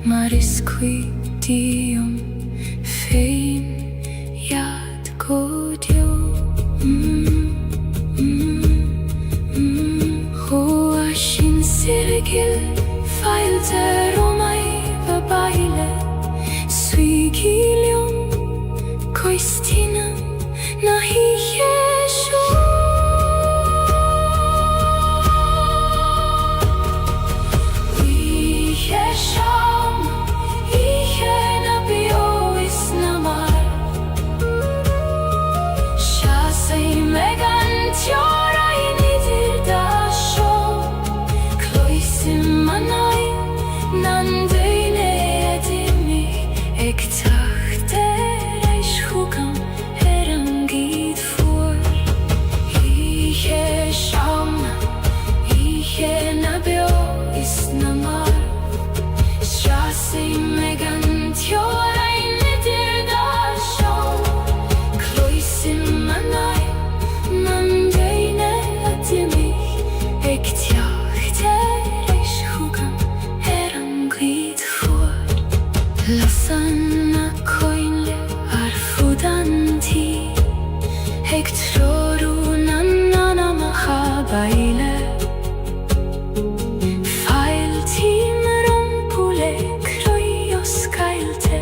Maris quidium fein iad godio gil feilte romai va baile sui gilium coistina nahi yesho yesham ihena bio isnamar shasei megan tiora inidir dasho kloisim manai nandine edimi ektachte reis hukam herangid for yesham ihena bio isnamar shasei megan tiora inidir dasho kloisim manai nandine edimi ektachte reis hukam herangid for Lasana coinle arfudanti Hectroru nanana mahabaile Failtim rompule croios cailte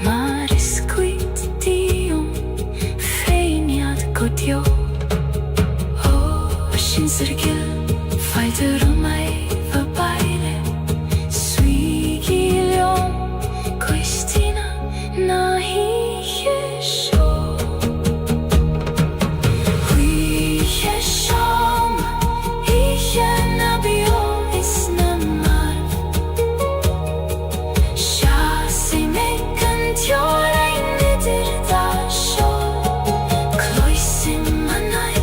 Marisquit dium feiniad godio Oh, shinsergil falte romai va baile Sui gilium coistina nahi yesho Hui yesham ihena bio isnamar Shasi megan tiora inidir dasho Kloisim manai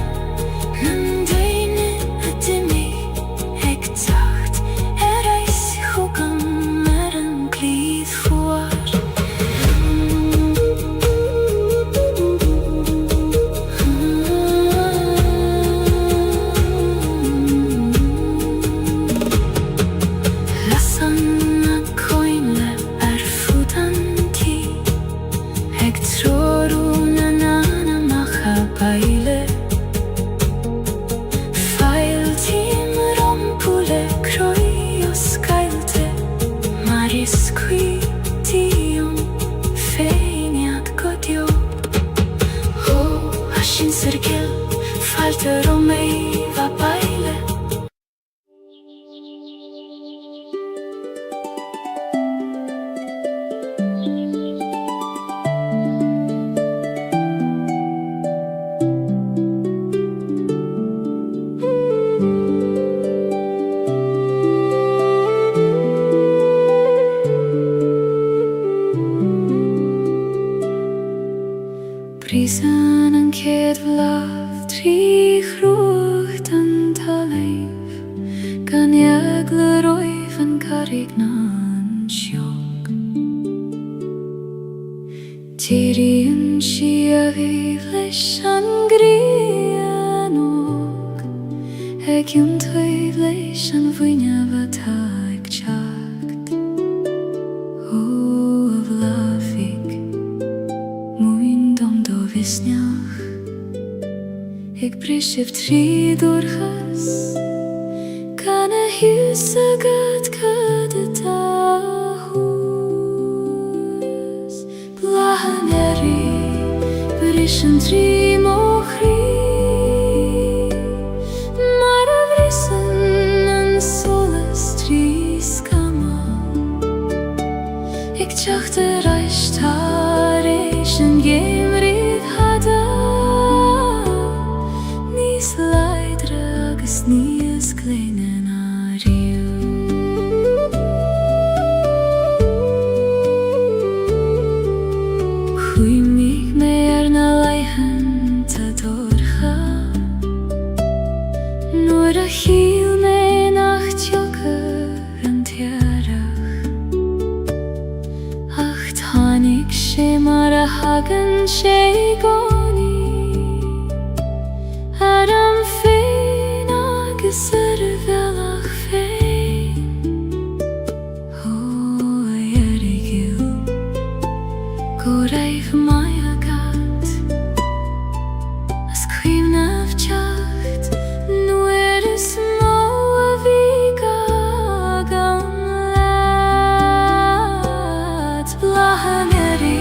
nandine edimi ektacht erais hugam meran glid for Lasana coinle arfudanti Hectroru nanana mahabaile Failtim rompule croios cailte Marisquitium feiniad godio Oh, shinsergil falte romai va baile Brisen en kedvlav tri chrucht en talev Gan jegle roif en karignan sjok Tiri en shia vivlesh an grienog Eg yun tuivlesh an vunya vataik chakt O avlavik Mój dom do wysniach Ik brysie w tri durchas Kan hysa gat kada tahus Blahaneri Brysjen tri mochri Mara vrisen en solas tri skama Ik tjachte reist en gemrit hada Nis leidre agus nies kleinen ariu Hui mig mer na leihen ta dorcha Nor a hil me nacht jokker en tjerach Ach tanig she mar a hagen she goni Adam fein agus velach fein Oh, erigil Go reif mai agat As quim naf jacht Nu is mo a viga Lahaneri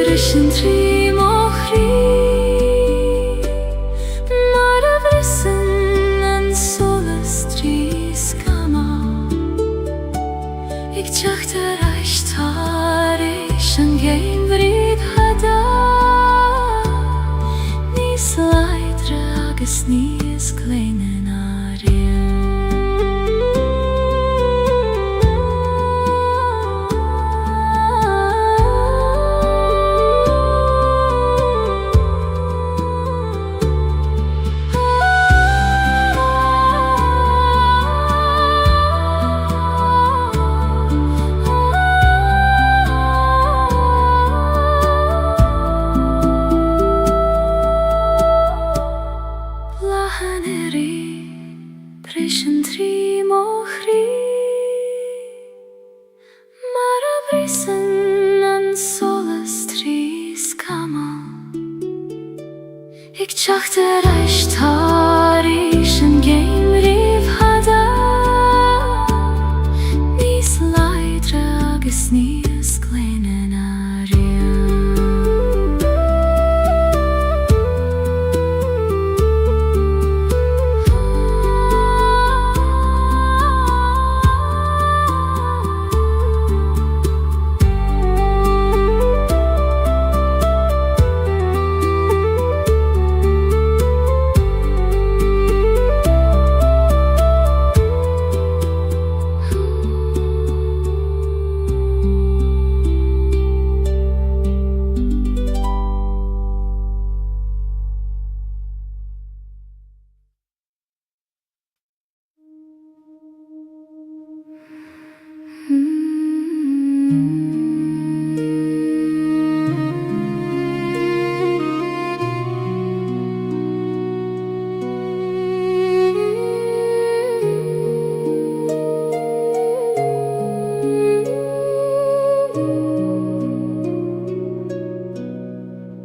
Rishentri Mohri Maravrisen en solastri skama Ik tjacht reist harish en geen vrid hada Nis leidre agus nis kleinen arien Rishentri Mohri Maravrisen en solastri skama Ik tjacht reist harish en geen riv hada Nis leidre agus nis kleinen arien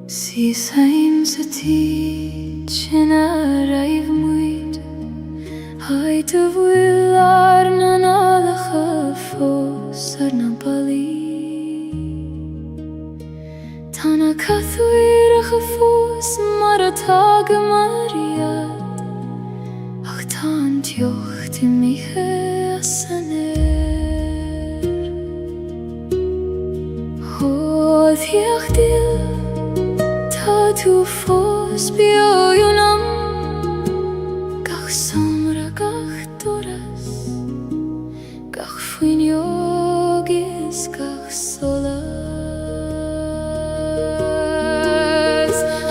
Si saim sa teach in a raiv muid Hai te vuilar na nalacha fos ar na bali Tana kathwyr a chafos mar a tag y mariad Ach tan tioch ti miche a saner Hodd hiach dil Ta tu fos bio yunam Gach samra gach doras Gach fuin yogis gach solas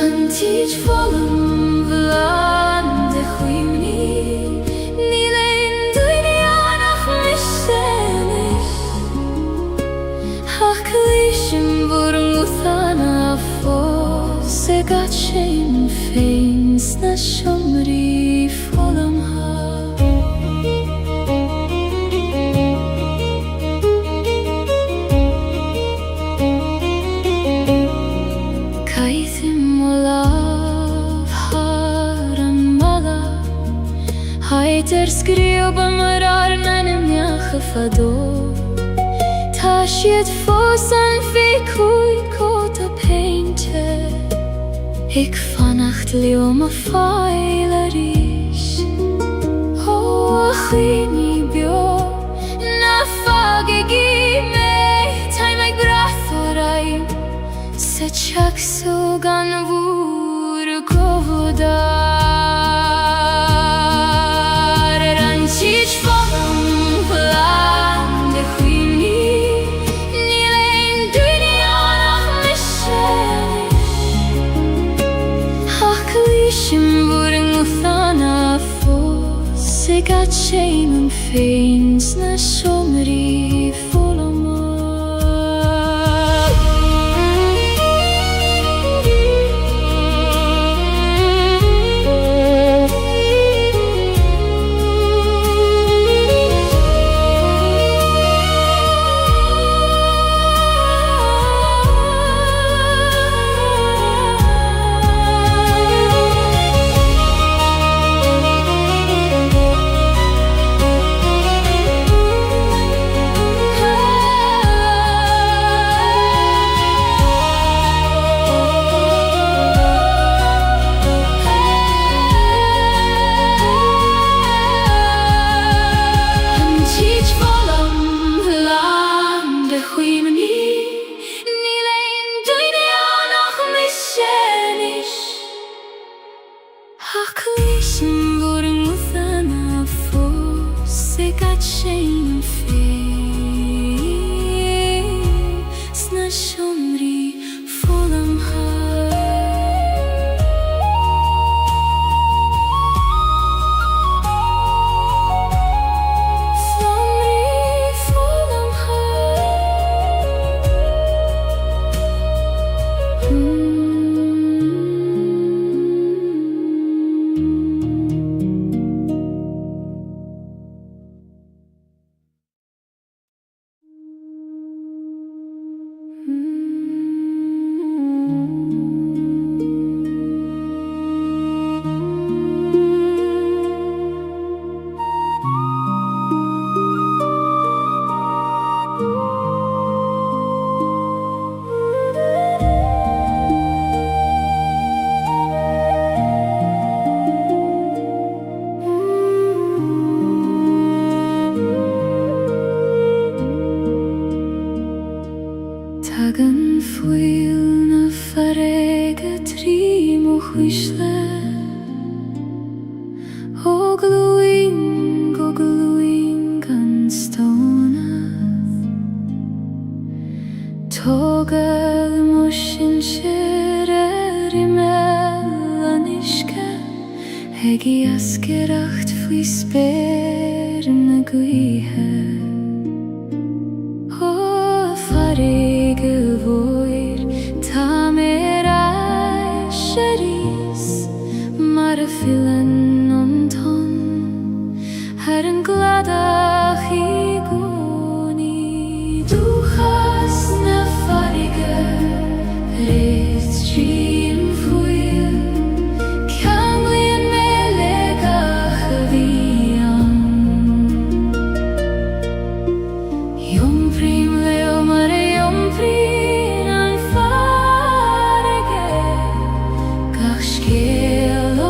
Antij volum vlan de chwimni Ni lein duinianach mishenis Ach klishim vorm uthana fos Se gat shame feins na shomri folam ha Kaithim olav haram mala Haiter skrioba marar nanim yacha fador Tashiet fosan fekui kota painter Ik vannacht leo ma failarish O achini bio Na fagegi me Time like brathorai Se chak sugan vur govodar Ranchich folam vlan de chwimni Ni lein duinianach mishenis Klishim vorn uthana fos Se gat shame feins na shomri folam somri fulam Tagan fuil na farega tri mo huisle O gluing gan stona Togel mo shinshire rimelanishke Hegi askeracht fui sper na guihe O farege voir ta mera sharis Mara filen on ton Her en glada higoni Du has na farige Rit stream fuil Kan vi en melega chavian Yom prim leo mare yom prim an farige Gach skelotus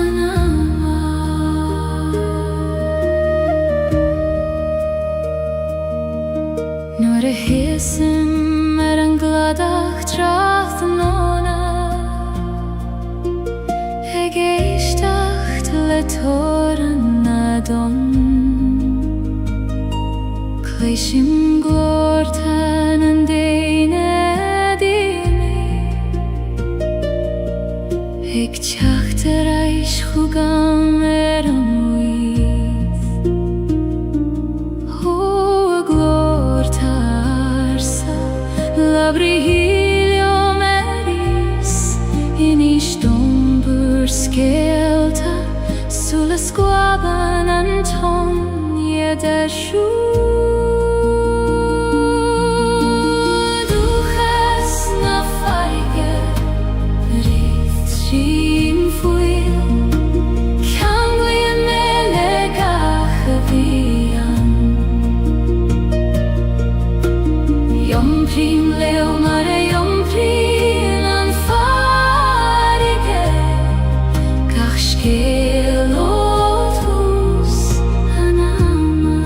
anama Nor a hesem an gladach tracht nona Gaeilge le toran adon Kleishim glortan an deine dimi Ik tjacht reis chugam an with Ho glortarsa labri helium eris In istombur skelta Sulla squaban anton Yedeshu Prim leo mare yom prim an farige Gach skelotus anama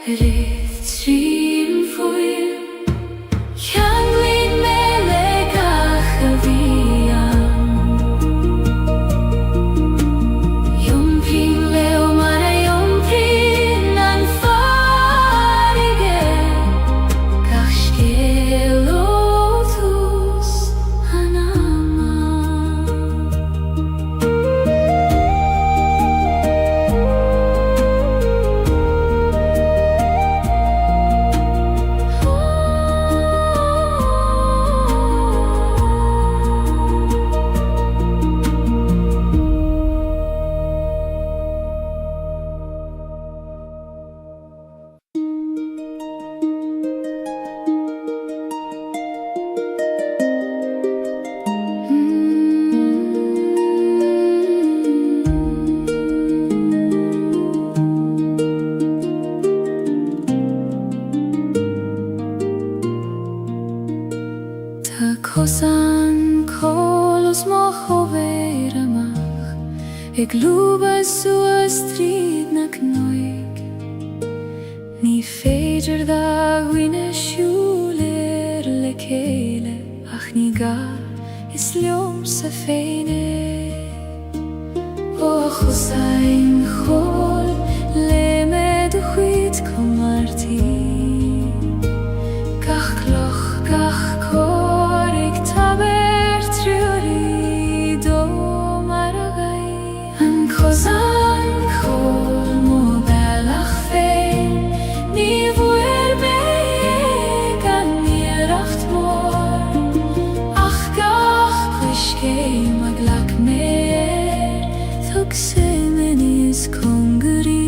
Rit stream fuil Kan glin melega chavian Yom prim leo mare yom prim an farige Gach skelotus anama. glúba sú stríd na knoig ní féidir dá ghuine siúlir le céile ach ní gá is leom sa féine ó chusain chól le me de chuid comartí gach cloch gach cór ag taber triúrí dó mar a gai an chusain chól mó bellach féin ní bhuair me gan níoracht mór ach gach cuiscé mag lach méir thug sé minis congarí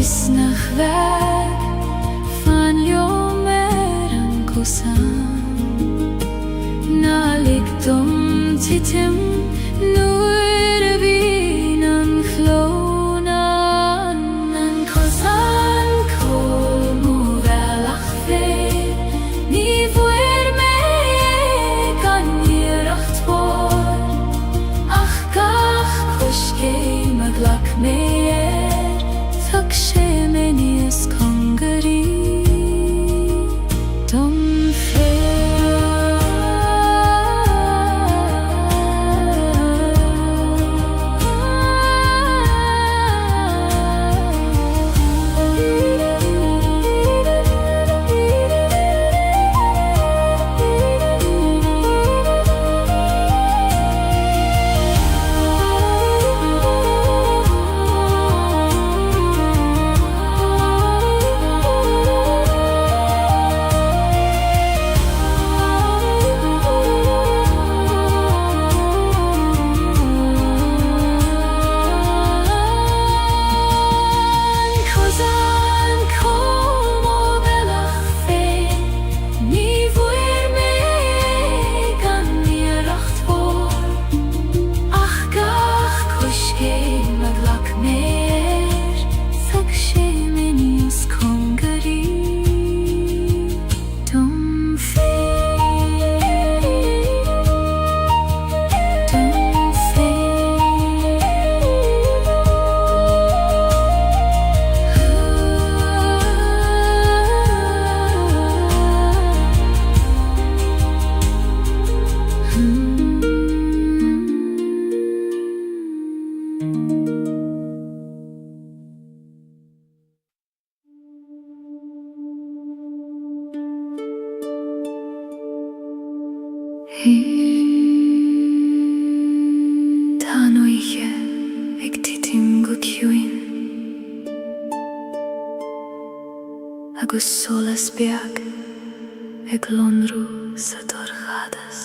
Visnach weg van ljomer an kosam na likdom titim nur vin an flona an kosan kol mo velach fe ni vuer me kan nieracht bor ach gach kushke maglak me thug sé minis congarí dom Tá nuige ag titim go ciúin agus solas beag ag lonrú sa dorchadas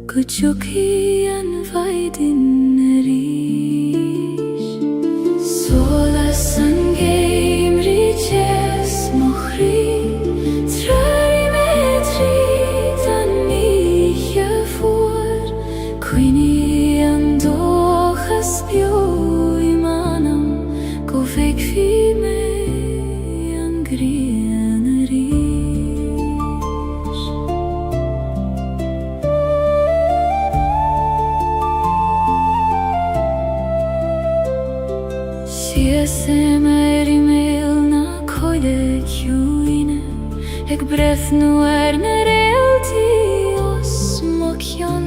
Kuchuki an vaidin rish solas an game riches mochri trari metri dan miche for quini an dochas bio imanam go veg fi me an gri mer I mil na coile ciúine ag breth nu na realty os mochion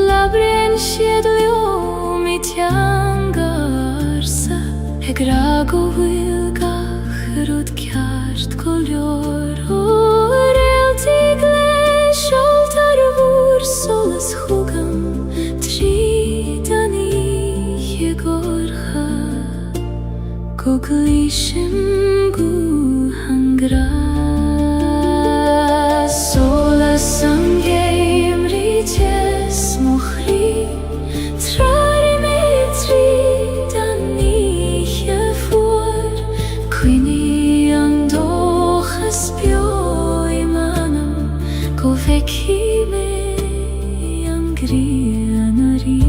labrin siad leo mi tiangarsa ag rago wil gachrud ceart color o realty gleis altar vur solas chugam tridani gorcha Goglishim gu hangras Solas am geim rites mochri Trari metri dani for Quini andochas bio imanam Go veki me angrianari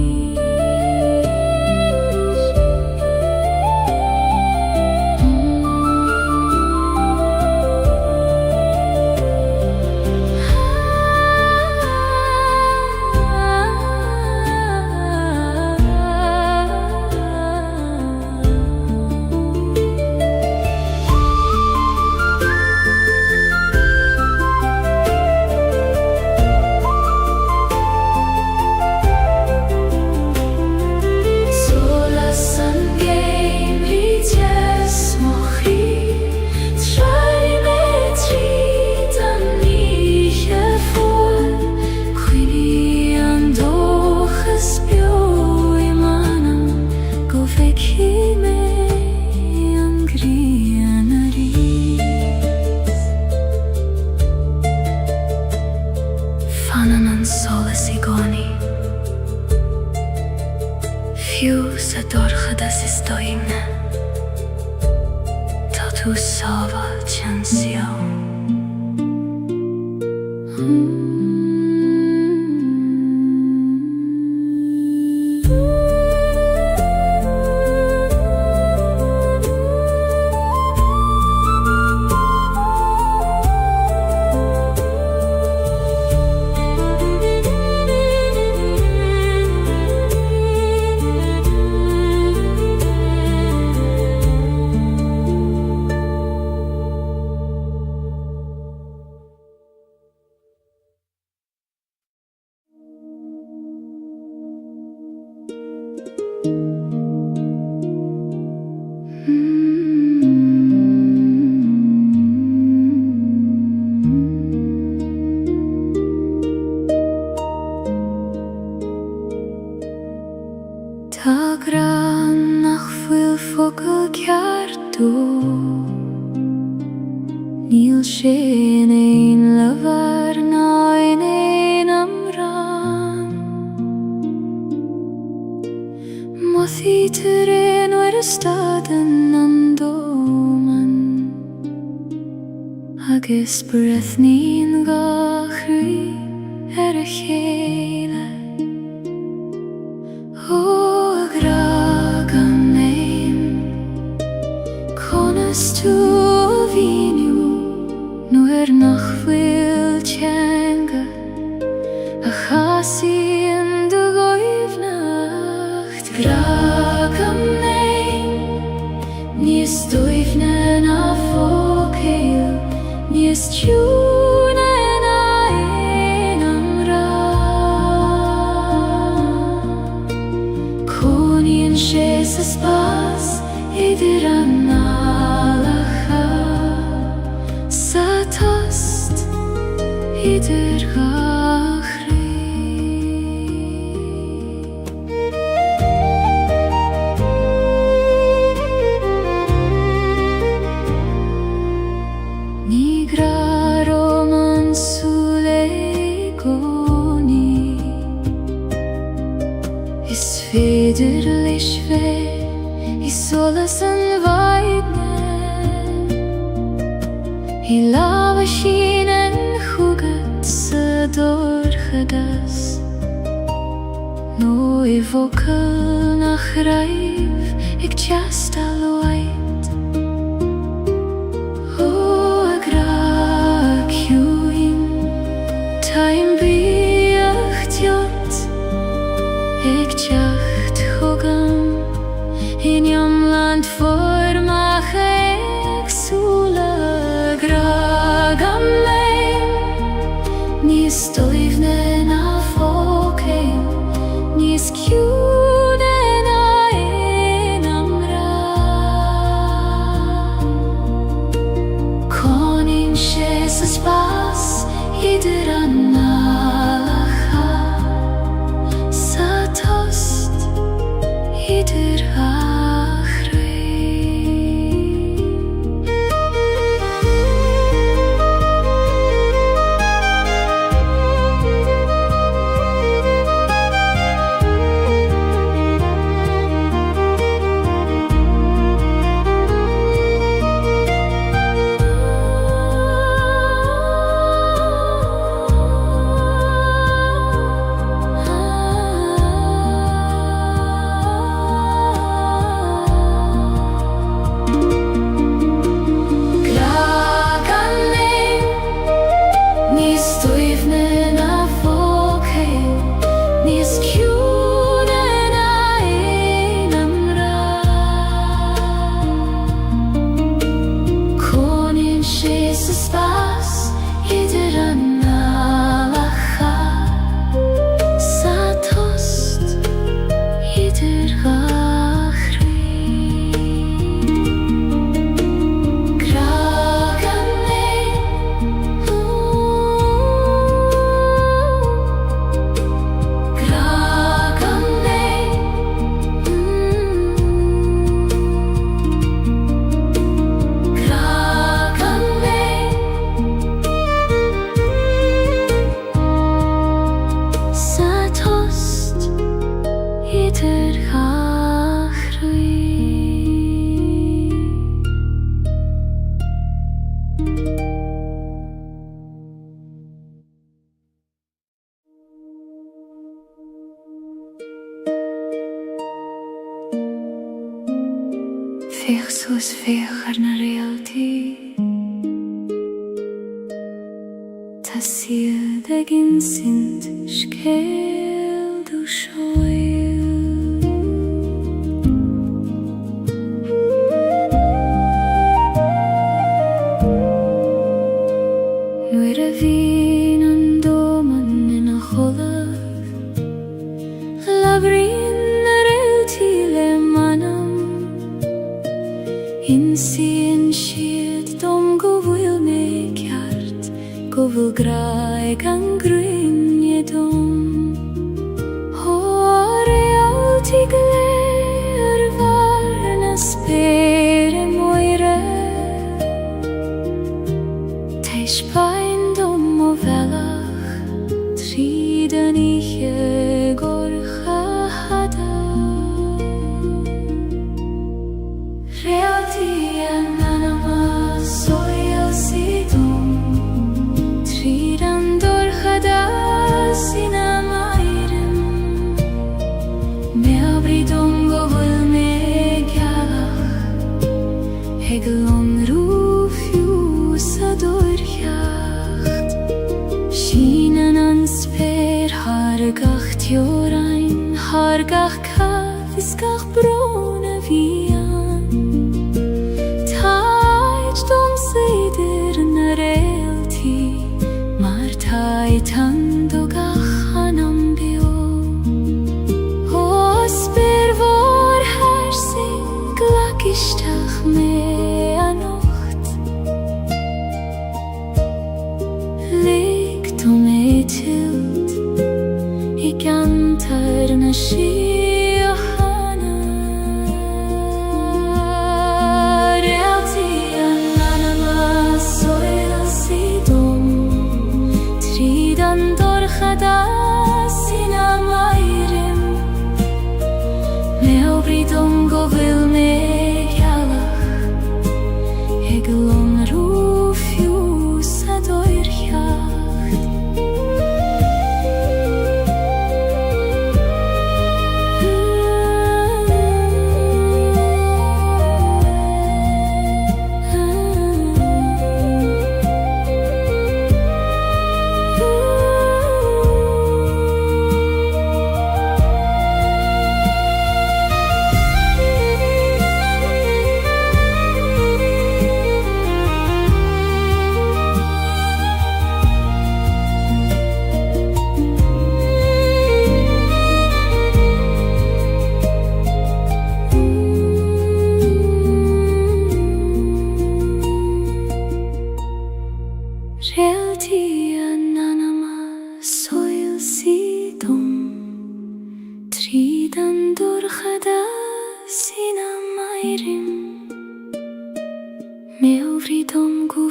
Fiú sa dorchadas is doimne Tá tú sábal chansio Tá gran nach fuil focail ceartú Níl sin ein levar ná ein amran Mossy terrain o'r staden an doman Agus breth ní'n gachri a chéile Tú víniu nuair nach bhfuil teanga a chasaíonn do goibhneacht Gragam néin níos dóibhne ná fócail níos tiúna ná ein amrán Cónaíonn sé sa spás idir an idir gachri Ní graro man súle goni Is féidir leis fé Is solas an bhaidne I lava sínen chugad sa dorchadas No I vocal nach raibh ag teastal waid O a gra ciúin Taim bíach tiot ag teacht chugam In yom land for Ní stoivne na fokeim, ní skjune na enam ra. Konin Jesus pas idran nalacha, sa tost idir Fech soos fech na realty, ta siad agin sint scéal do sjoil. Nuair a bhíonn an dóman ina choladh, labhraíonn na realty le manam. Insíonn siad dom go bhfuil mé ceart, go bhfuil graig an grinne dom. Ó realty go léir bhar na spéire moire, teis bain dom ó bhealach, tríd an ihe gorcha hada. Realty an anama soil si dom, tríd an dorchada sin am airim. Me abri dom go bhfuil me gealach, ag lon rúfiú sa dorcheacht. Sínan an spéir hargach teorain, hargach caf is gach brona bhían. Dom seidir na realty, mar taitan do gachanam bio. O spyr vor hersing glakistach me anocht. Ligt om me tilt, I gantar na dom go bhfuil me gealach, ag lon rúfiú sa dorcheacht.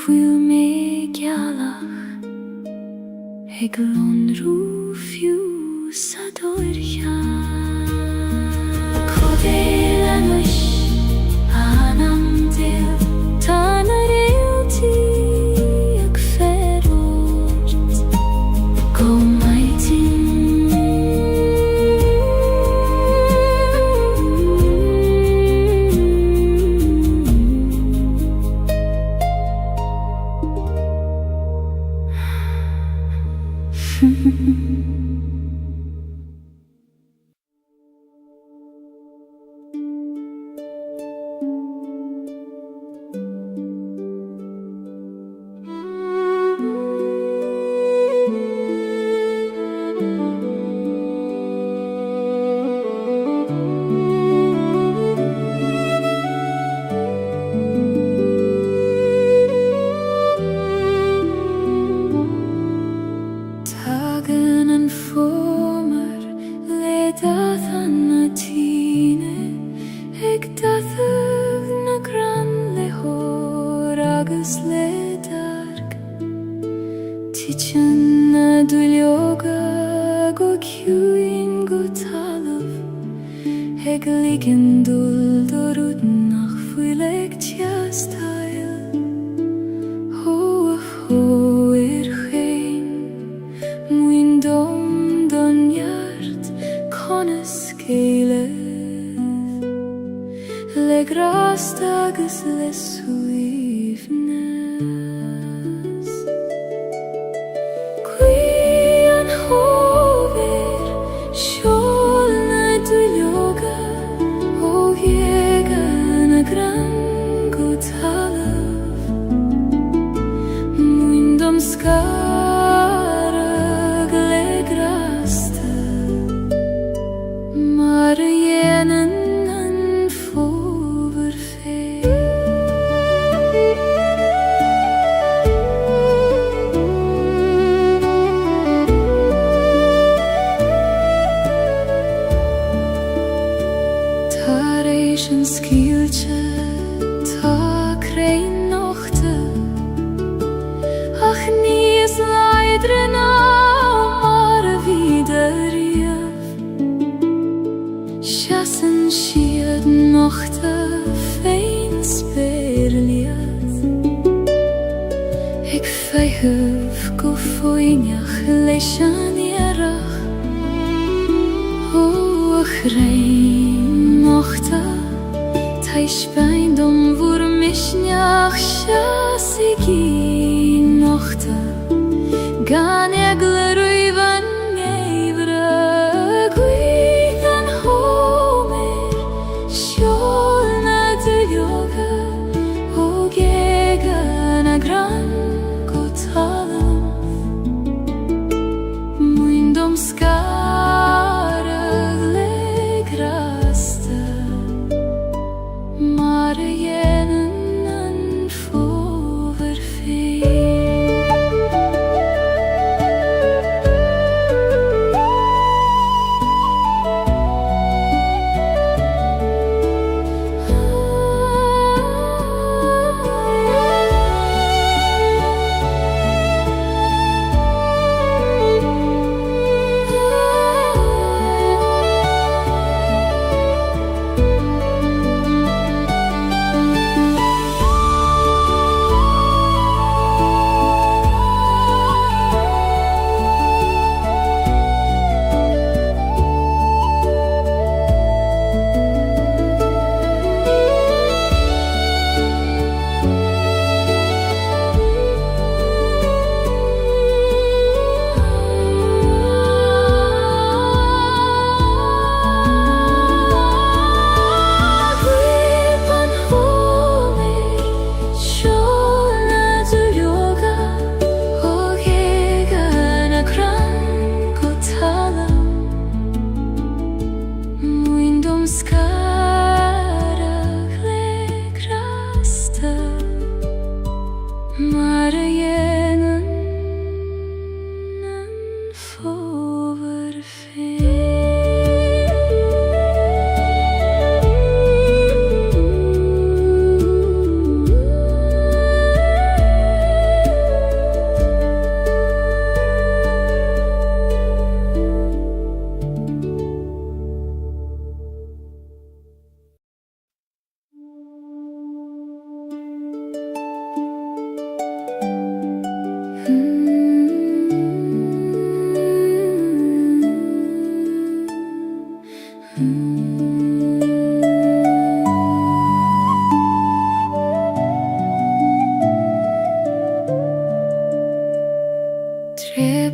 fuil me gealach ag lonrú fiú sa dúircha. Codéil anois anam déil tá na réaltaí ag feróirt go maitin.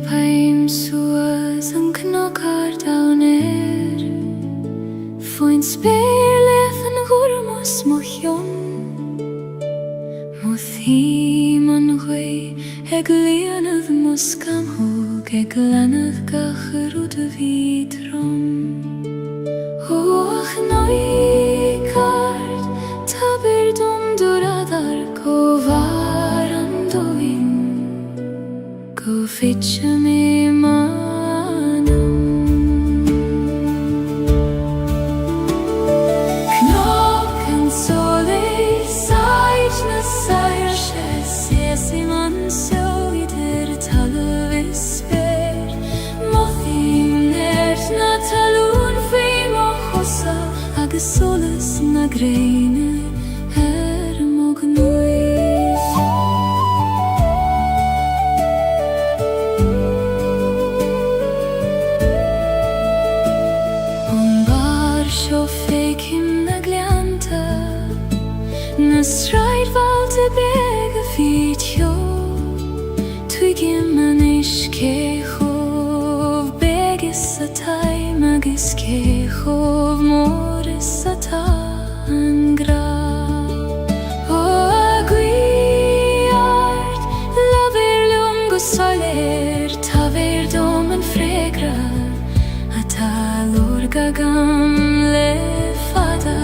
paim suas an knokar down Foin speerleth an gurmus mochion Mothi man gwe eg lianad muskam hog eg lanad gachru de vitrom Och noi kart taber dom duradar kovar andoin Go fitcha me manam Knocken sole seit na sair se man so ider talvisper Mothim nert na talun fei mochosa Agus solas na greine mognuis Nasraid valte bega fitjo Twigim an iskechov Begis atai magis kechov Moris ata angra O aguiart Laver lungo soler Taver dom en fregra Ata lorga gamle fada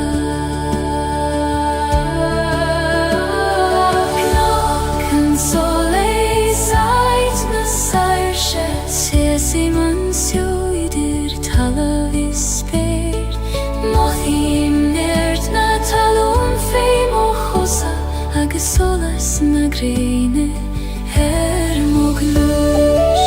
Solas na greine mognuis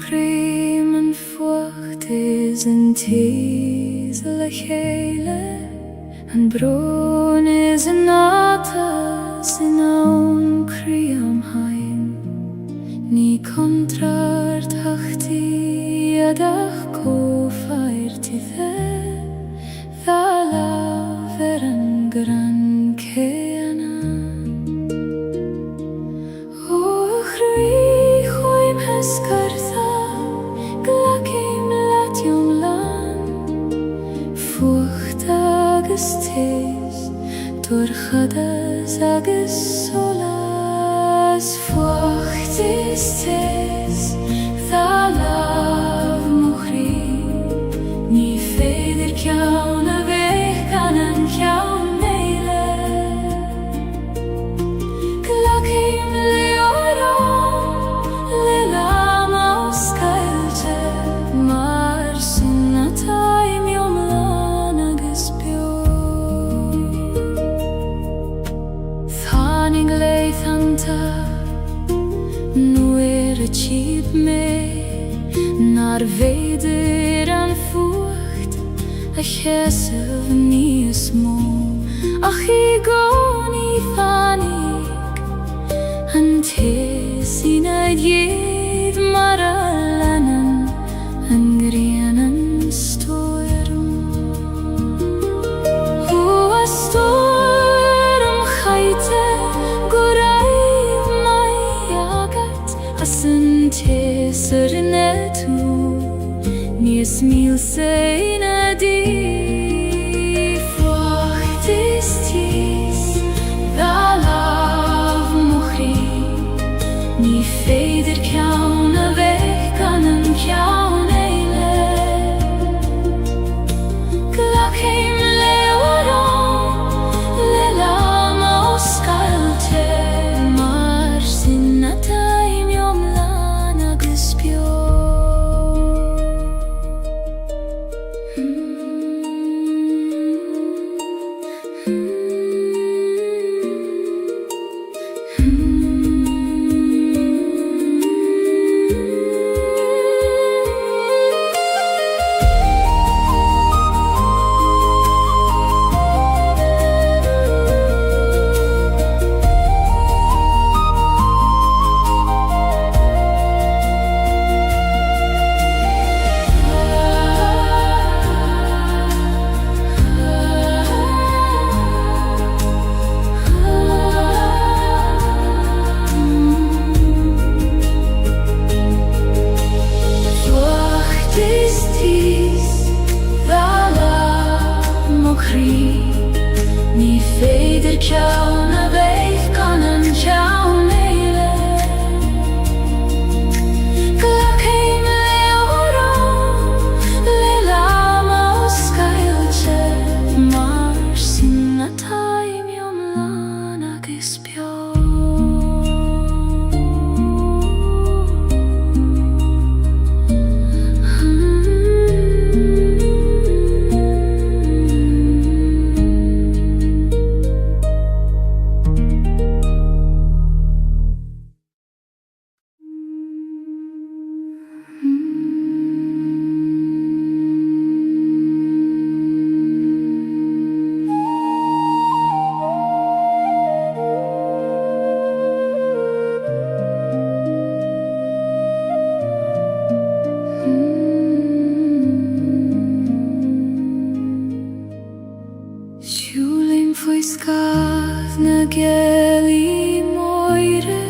Primen fwacht is een teasele gele En bron is een natas in aun kriam hain Ni contrart hachti adach ko fairti Thala veran gran keana Och rui choim heskartha Door chadas agus solas Fwacht is tis Tha lav mochri Ni feder kiaun a vech gan an kiaun neile Glakim leoram Le lama os Gaeilge Mar sunnatai miomlan agus bio Thanig leith an ta nuer chit me nar veder an fucht a chesev ni smó ach I goni fanig an te sinad jed mar alanan an grianan storm hu a storm chayte gorayv mai agat asan te sernetu nis mil seina di Feder kjauna vekkan en kjauna eile Glak heim leoron Le lama og skalte Mar sinna taim jom lana guspjo Ni feder kjauna vekkan en kjauna eile Glak heim leoron Le lama og skalte Mar sinna taim jom lana guspjo Foi skaf na Gaeilge moire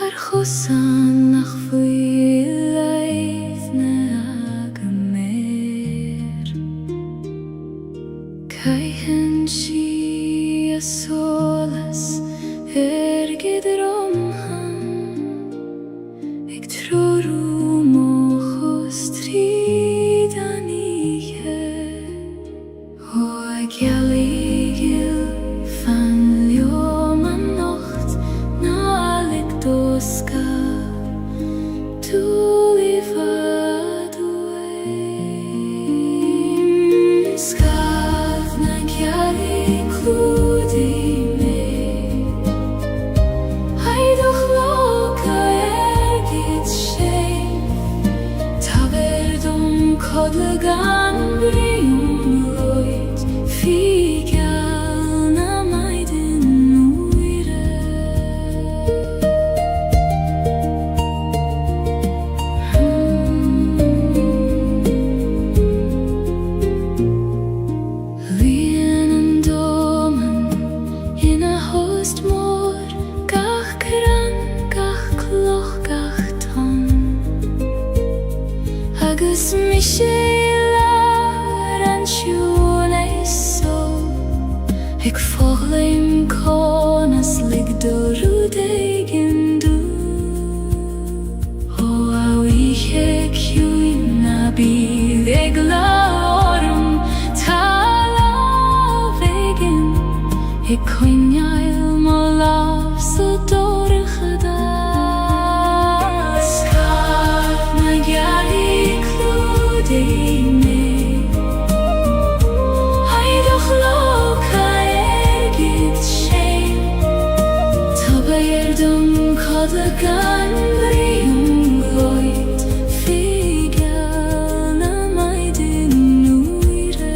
Ar chosan nach foi leith na agamer Caihen si a solas gidrom han Eg troru mochos tridan ihe Gaeilge fan ljóma nótt nálig doska tulivadu Skaf na Gaeilge kludi me Heiduch loka git shame Ta verdum kodlegan brium Figal na maiden uire Lienen domen in a host mor Gach kran, gach kloch, gach ton Agus Michela ranchune Ik volgleim konas lig dorudegen du O au ich juina bileg laorum tala vegen Ik koinjail molav so dorgeda Skaf na Gaeilge kludi Taverdım kalgan riyum loit Figel namaydin uire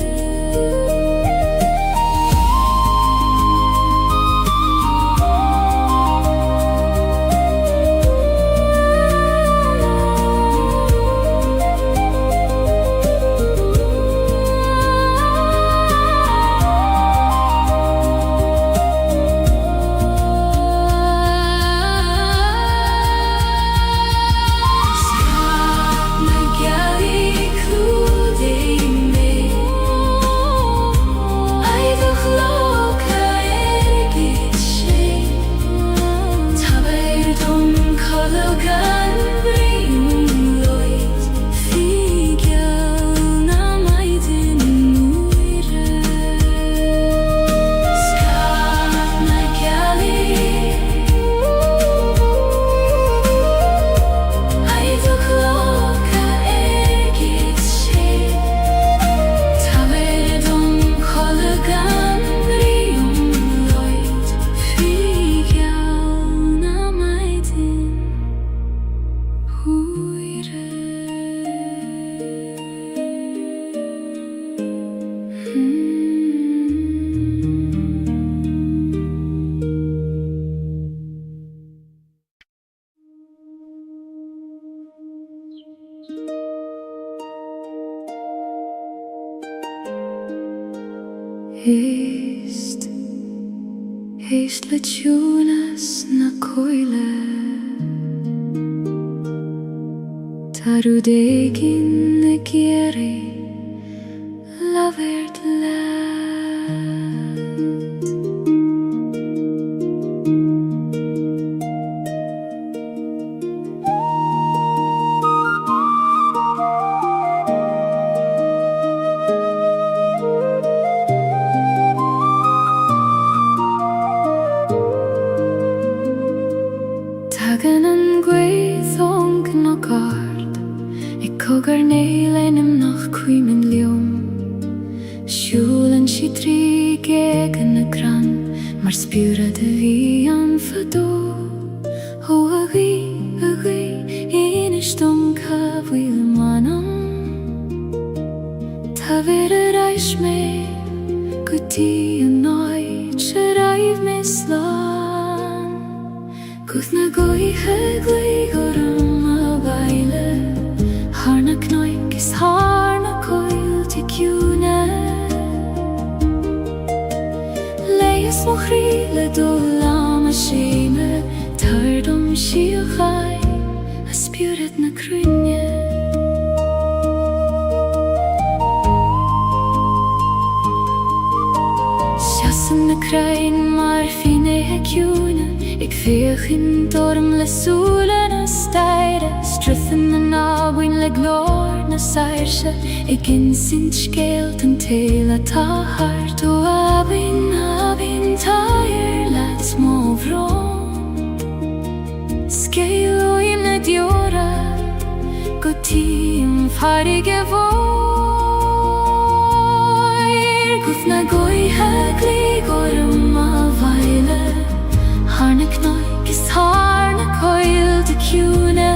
Heist lechunas na coile Tarudegin ne quiere la verdad Tagan gweithong na gard Cogar neilenim nach cuimen liom Shulen si tri gegen na gran Mar spura de vi an fado Ho agi Inistum ka vil manam Ta vera reis me Guti an noi Charaif me slan Guth na goi hegli gorum a baile Harna knoik is harna coil tikune Leis mochrile do lama shime Tardom shiachai A spirit na krunye Sjassen na krain mar fine hekjune Ik veeg in dorm le solen a steire Struthen na nabwin le glor na sairse Ik in sin skelt an tela ta hart O abin tair lat små vrom Skeil o im na diora Gotim farige voir Guth na goi hagli gorum a vaile Harna knoik is harna coil de cune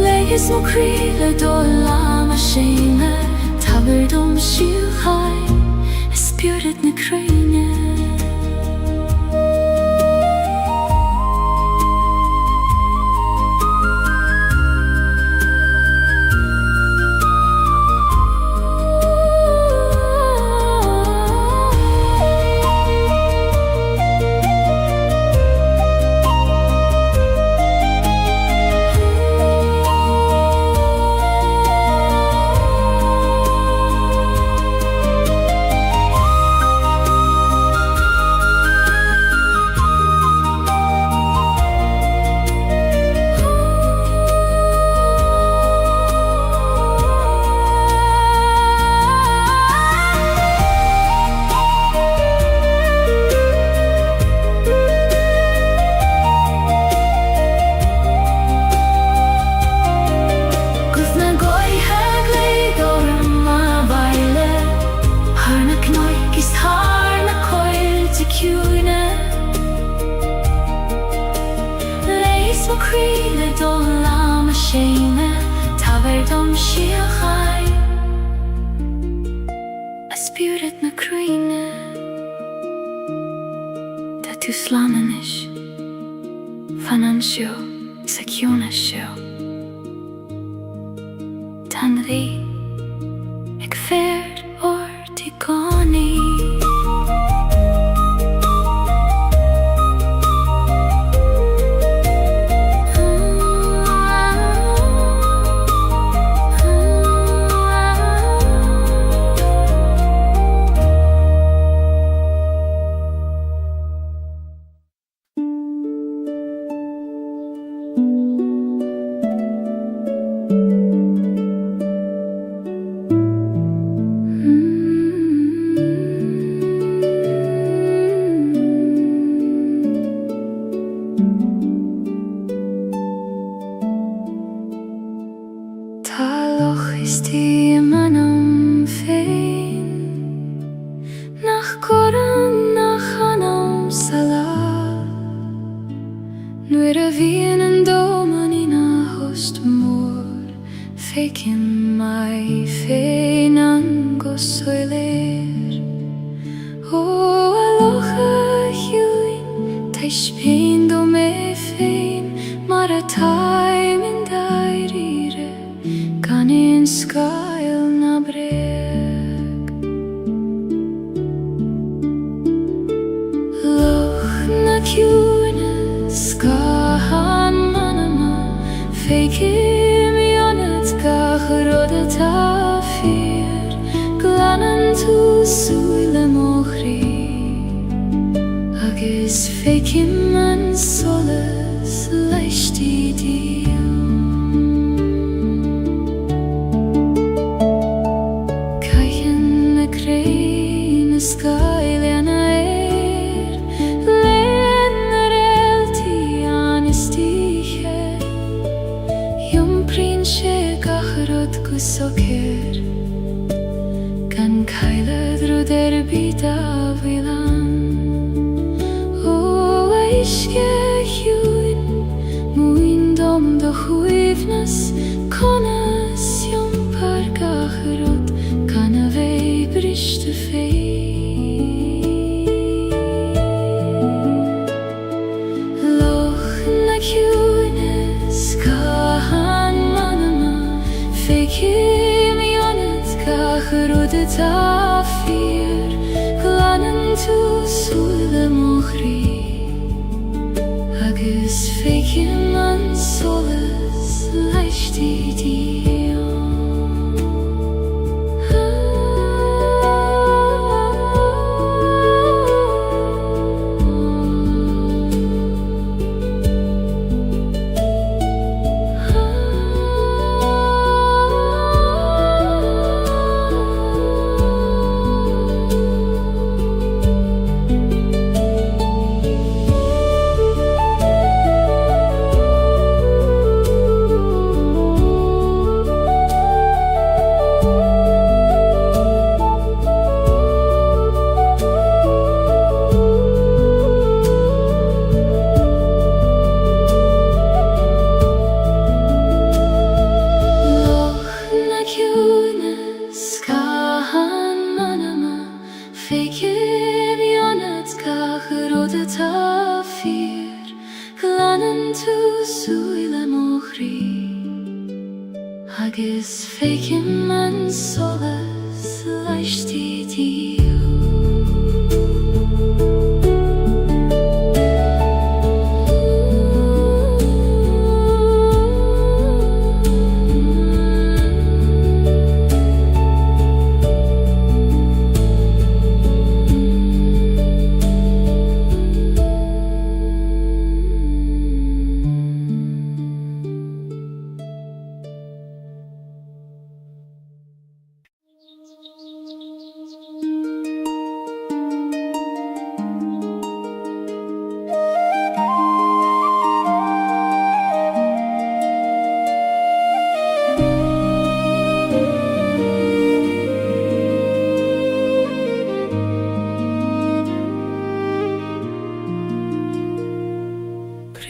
Leis mo krile do lama shame Taberdom shiachai A spirit na krine mo creile do lama shame taverdom shiachai a spirit na creine da tu slananish financial security tan ri ek fer or tikoni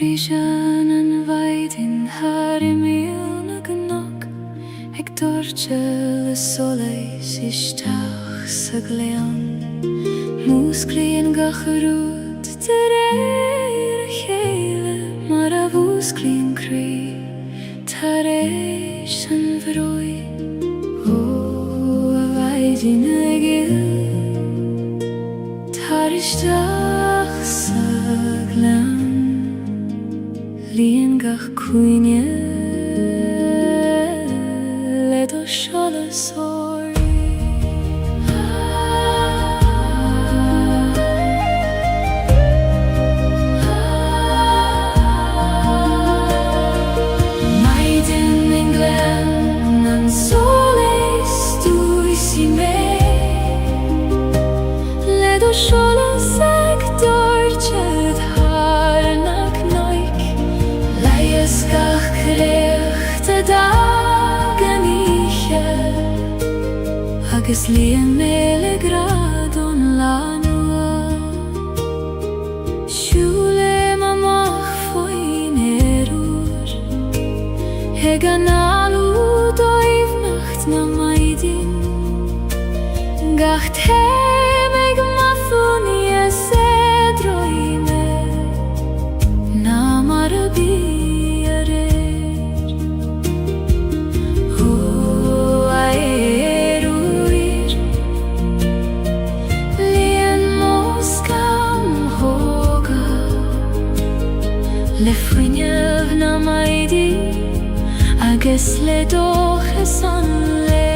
Vision and haar mil na gnog ag dúirte le soléis isteach sa glean. Músclíonn gacharút de réir a chéile mar a bhúsclíonn crí tar éis an bhrói. Ó a bhaidín a gil tar isteach sa glean. Líon gach cuine le do seolas óirí. Maidin in glen an soléis dúisi mé le do seolas ag dúirte gach creachta dagan ihe agus líon méle grad ón lánua. Siúlem amach foin úr ag an alú dóibhnacht na maidin gach téim ag mathúni a sédroime na mar a bí. Le fuinneamh na maidí agus le dóchas an le.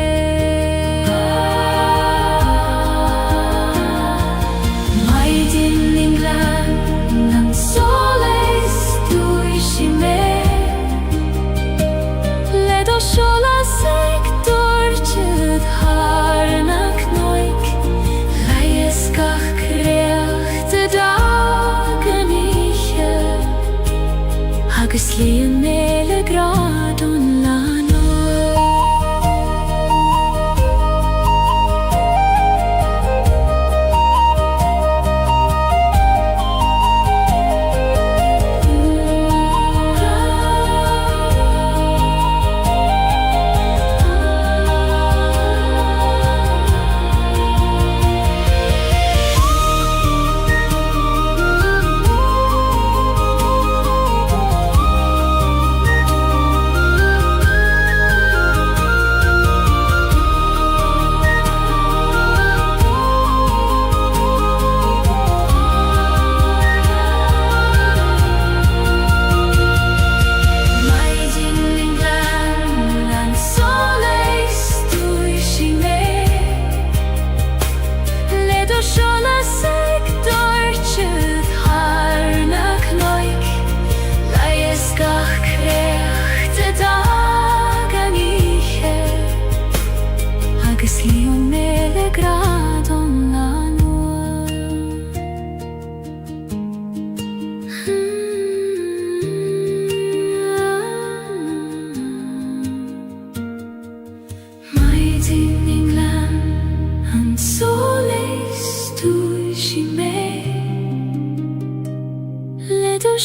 Maidin in glan an soléis dúisi mé le do seolas ag dúirte thar na cnoig leighis gach creachta dagan ihe agus líon méle grad ón lánua.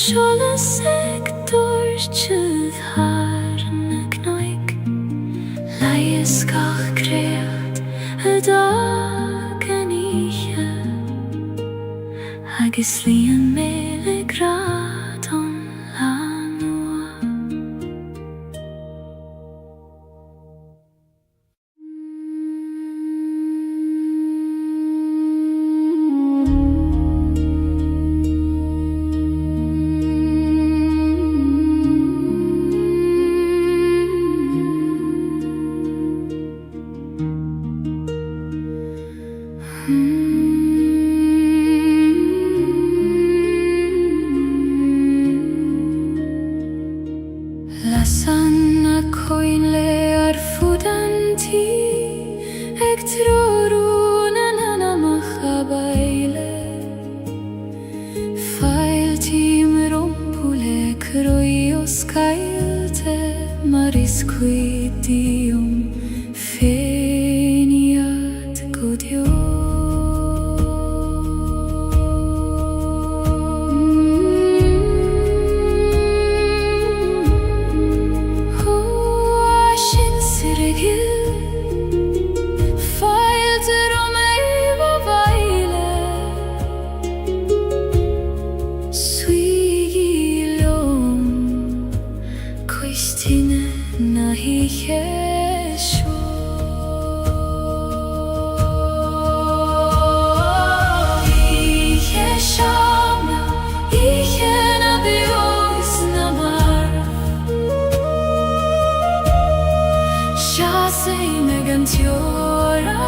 Seolas ag dúirte thar na cnoig leighis gach creacht a dagan ihe agus líon méle grad ón lánua. Lasan a coin le ar fudanti ag trorún an anamach a baile Failtím rompule croi os Gaeilge maris cuidium féniad godio. Suigilom Koistine nahihesho Iheshamna Ihena beos namar Shasei megantiora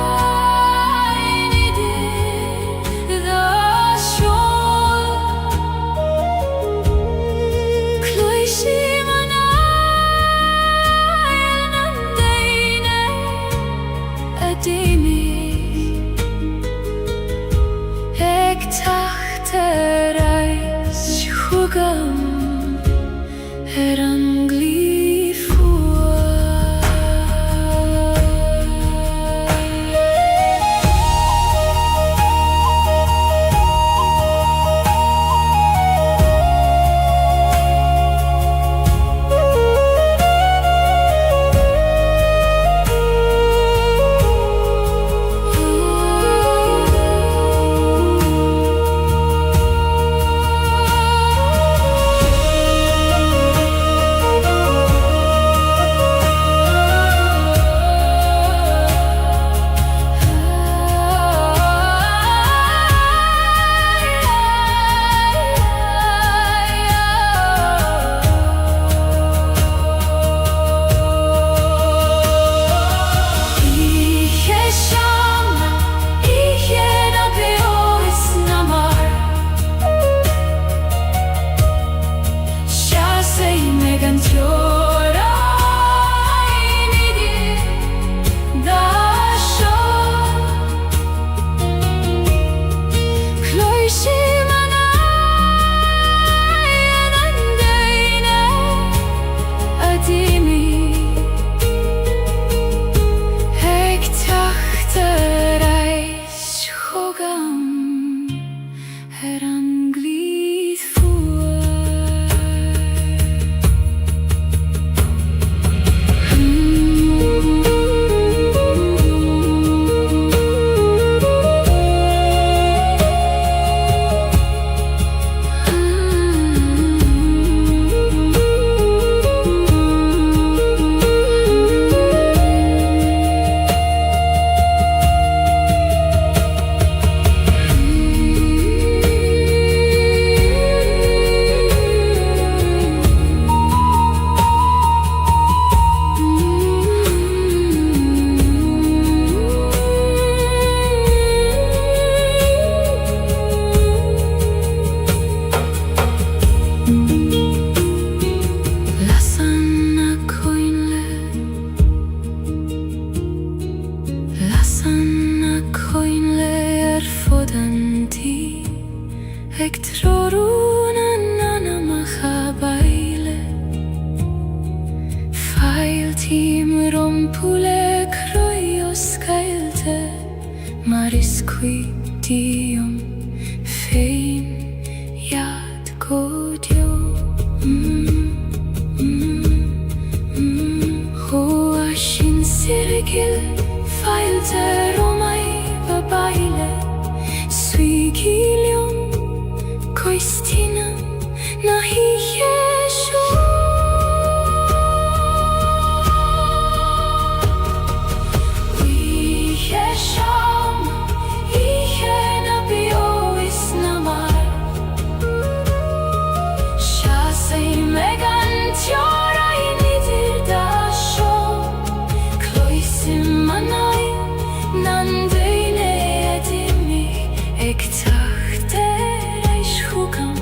Ik dacht er is goed kan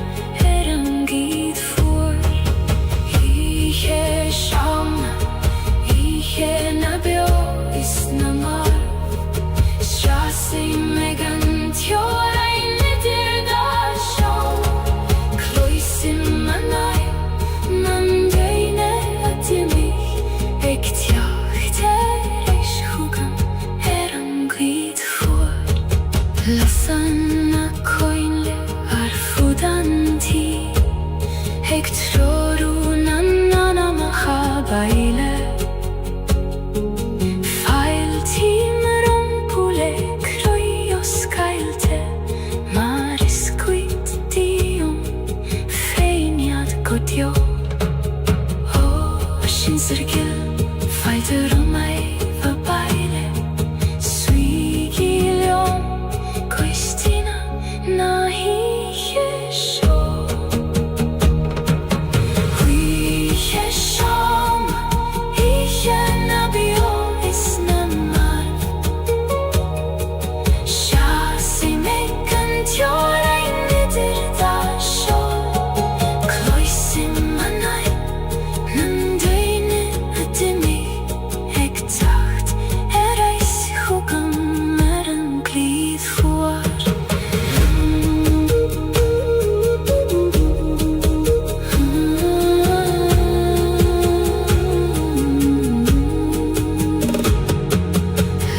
er een giet voor godeo. Oh, sin cirkel, fighter on my vabaile. Sui gilion, Christina, na hiche show. Hiche show, hiche na bio is na mar. Shasi mekan tjora in mitter da show. Kloisim manai, nanduine atimi. Hektacht, reis hugam meren glid fuar.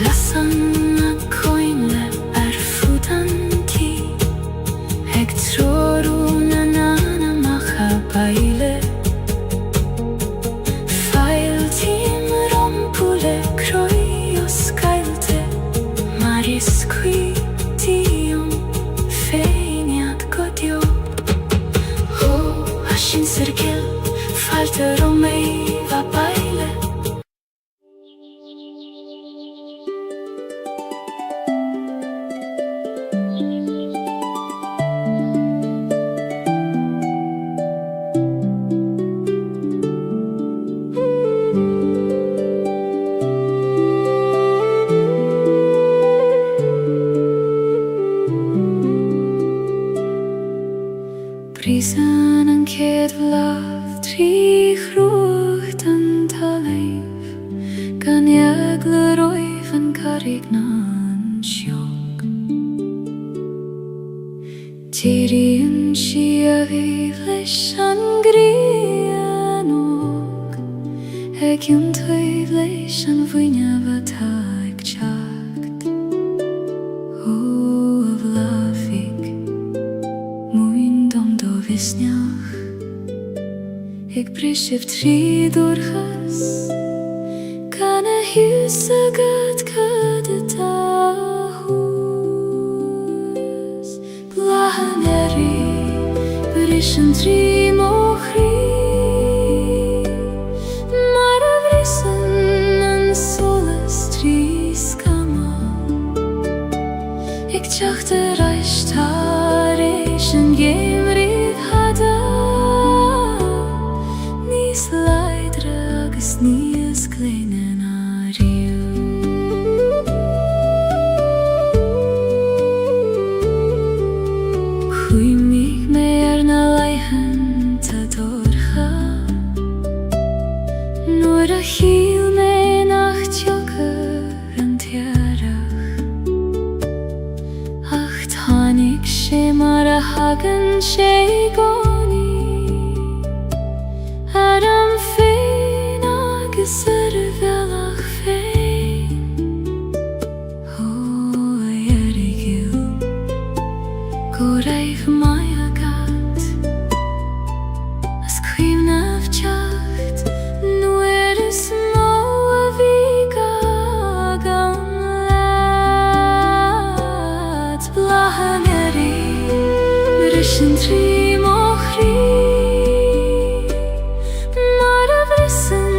Lasana koinle futanti. Hektroru nanana macha baile. Fail team rompule kroios kailte. Maris qui tium feiniat godeo. Oh, ashin cirkel, falter romei va baile. Brisen en kedlav, tri chrucht en talev. Gan jagler oif en karignan sjok. Tiri en shia vivlesh an grien og. Eg jun tøyvlesh an vunya vataik chakt. O av lafik, muin dom do visnjach. Ik prisjev tri durchas. Kan husa gat kadeta hus. Blahaneri, brishen tri mochri. Maravrisen en solas tri skama. Ik tjachte reist harish en gemriv hada. Nis leidre agus nies klenen ariu. Hui mig mer na leihen ta dorcha. Nor a hil me nacht joker en tjerach. Acht hanik she mar a hagen she goni. Adam fein agus velach fein. Oh, erigil, goreich maya gat. As queen of jacht, nu is mo a viga gamlat. Blahaneri, brishen tri mochri. Maravrisen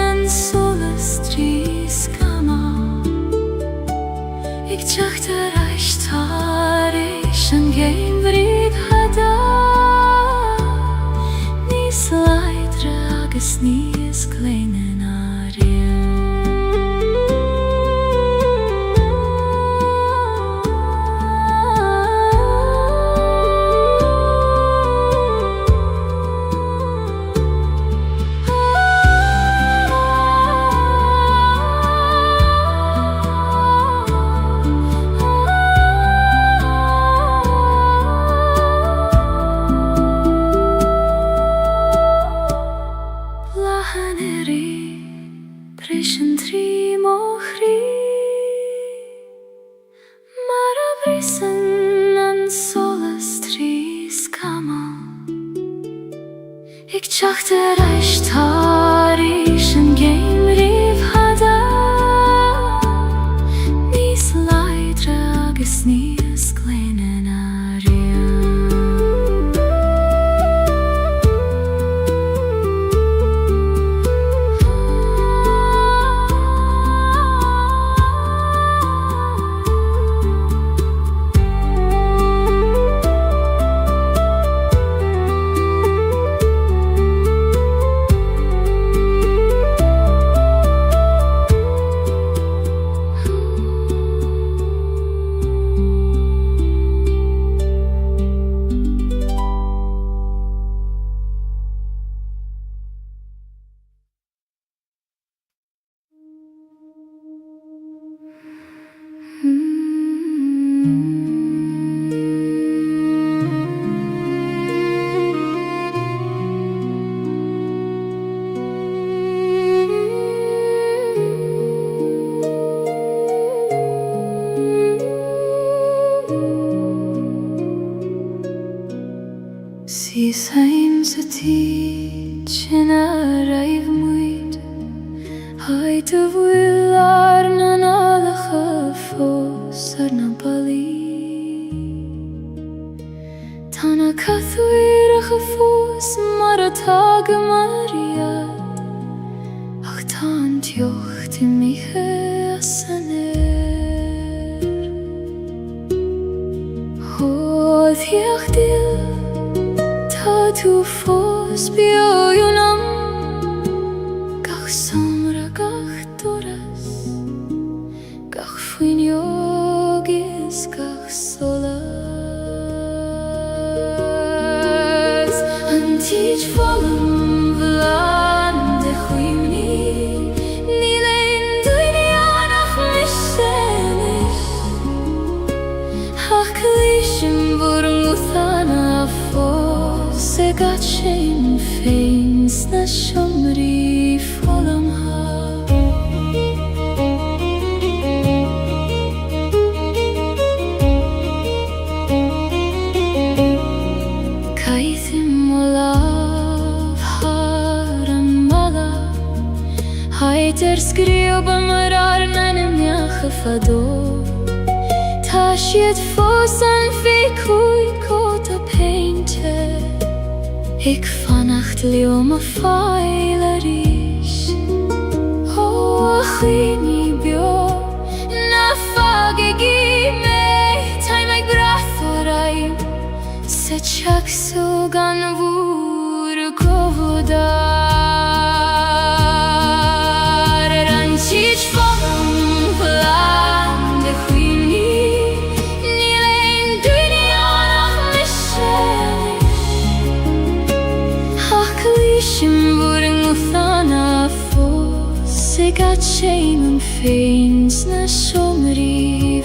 en solas tri skama. Ik tjachte reist harish en gemriv hada. Nis leidre agus nies klenen ariu. Blahaneri, brishen tri mochri. Maravrisen en solas tri skama. Ik tjachte reist harish en gemriv hada. Nis leidre agus nies klenen ariu. Sís heim sa tí sin a raibh muid Haid a bhfuil ar na nálacha fós ar na balí Tá na cathúireacha fós mar atá go mariad Ach tá an teocht I míthe a san air Thíoch díl Tá tú fós bio yunam Gach somra gach doras Gach fuin yogis gach solas An tíd volum vlan de chuimni Ní lein duine anach misenis Ach calishim vorm uthana fós Se gat sin féin sna siomri fólam ha Caithim o laf har an mala Haid skriob mar ar neach a fadó Tá siad fós an fi cúig cót a peinte Ik fannacht leo ma fáil a ríis Ó a chuoine bio Na fágaigí mé Táim ag brath ó raim Sa teach sú gan bhúr gohdar An tíd fólam bhlan de chuoine Ní lein duine anach miselis Ach calishim vorm uthana fós Se gat sin an féin sna siomri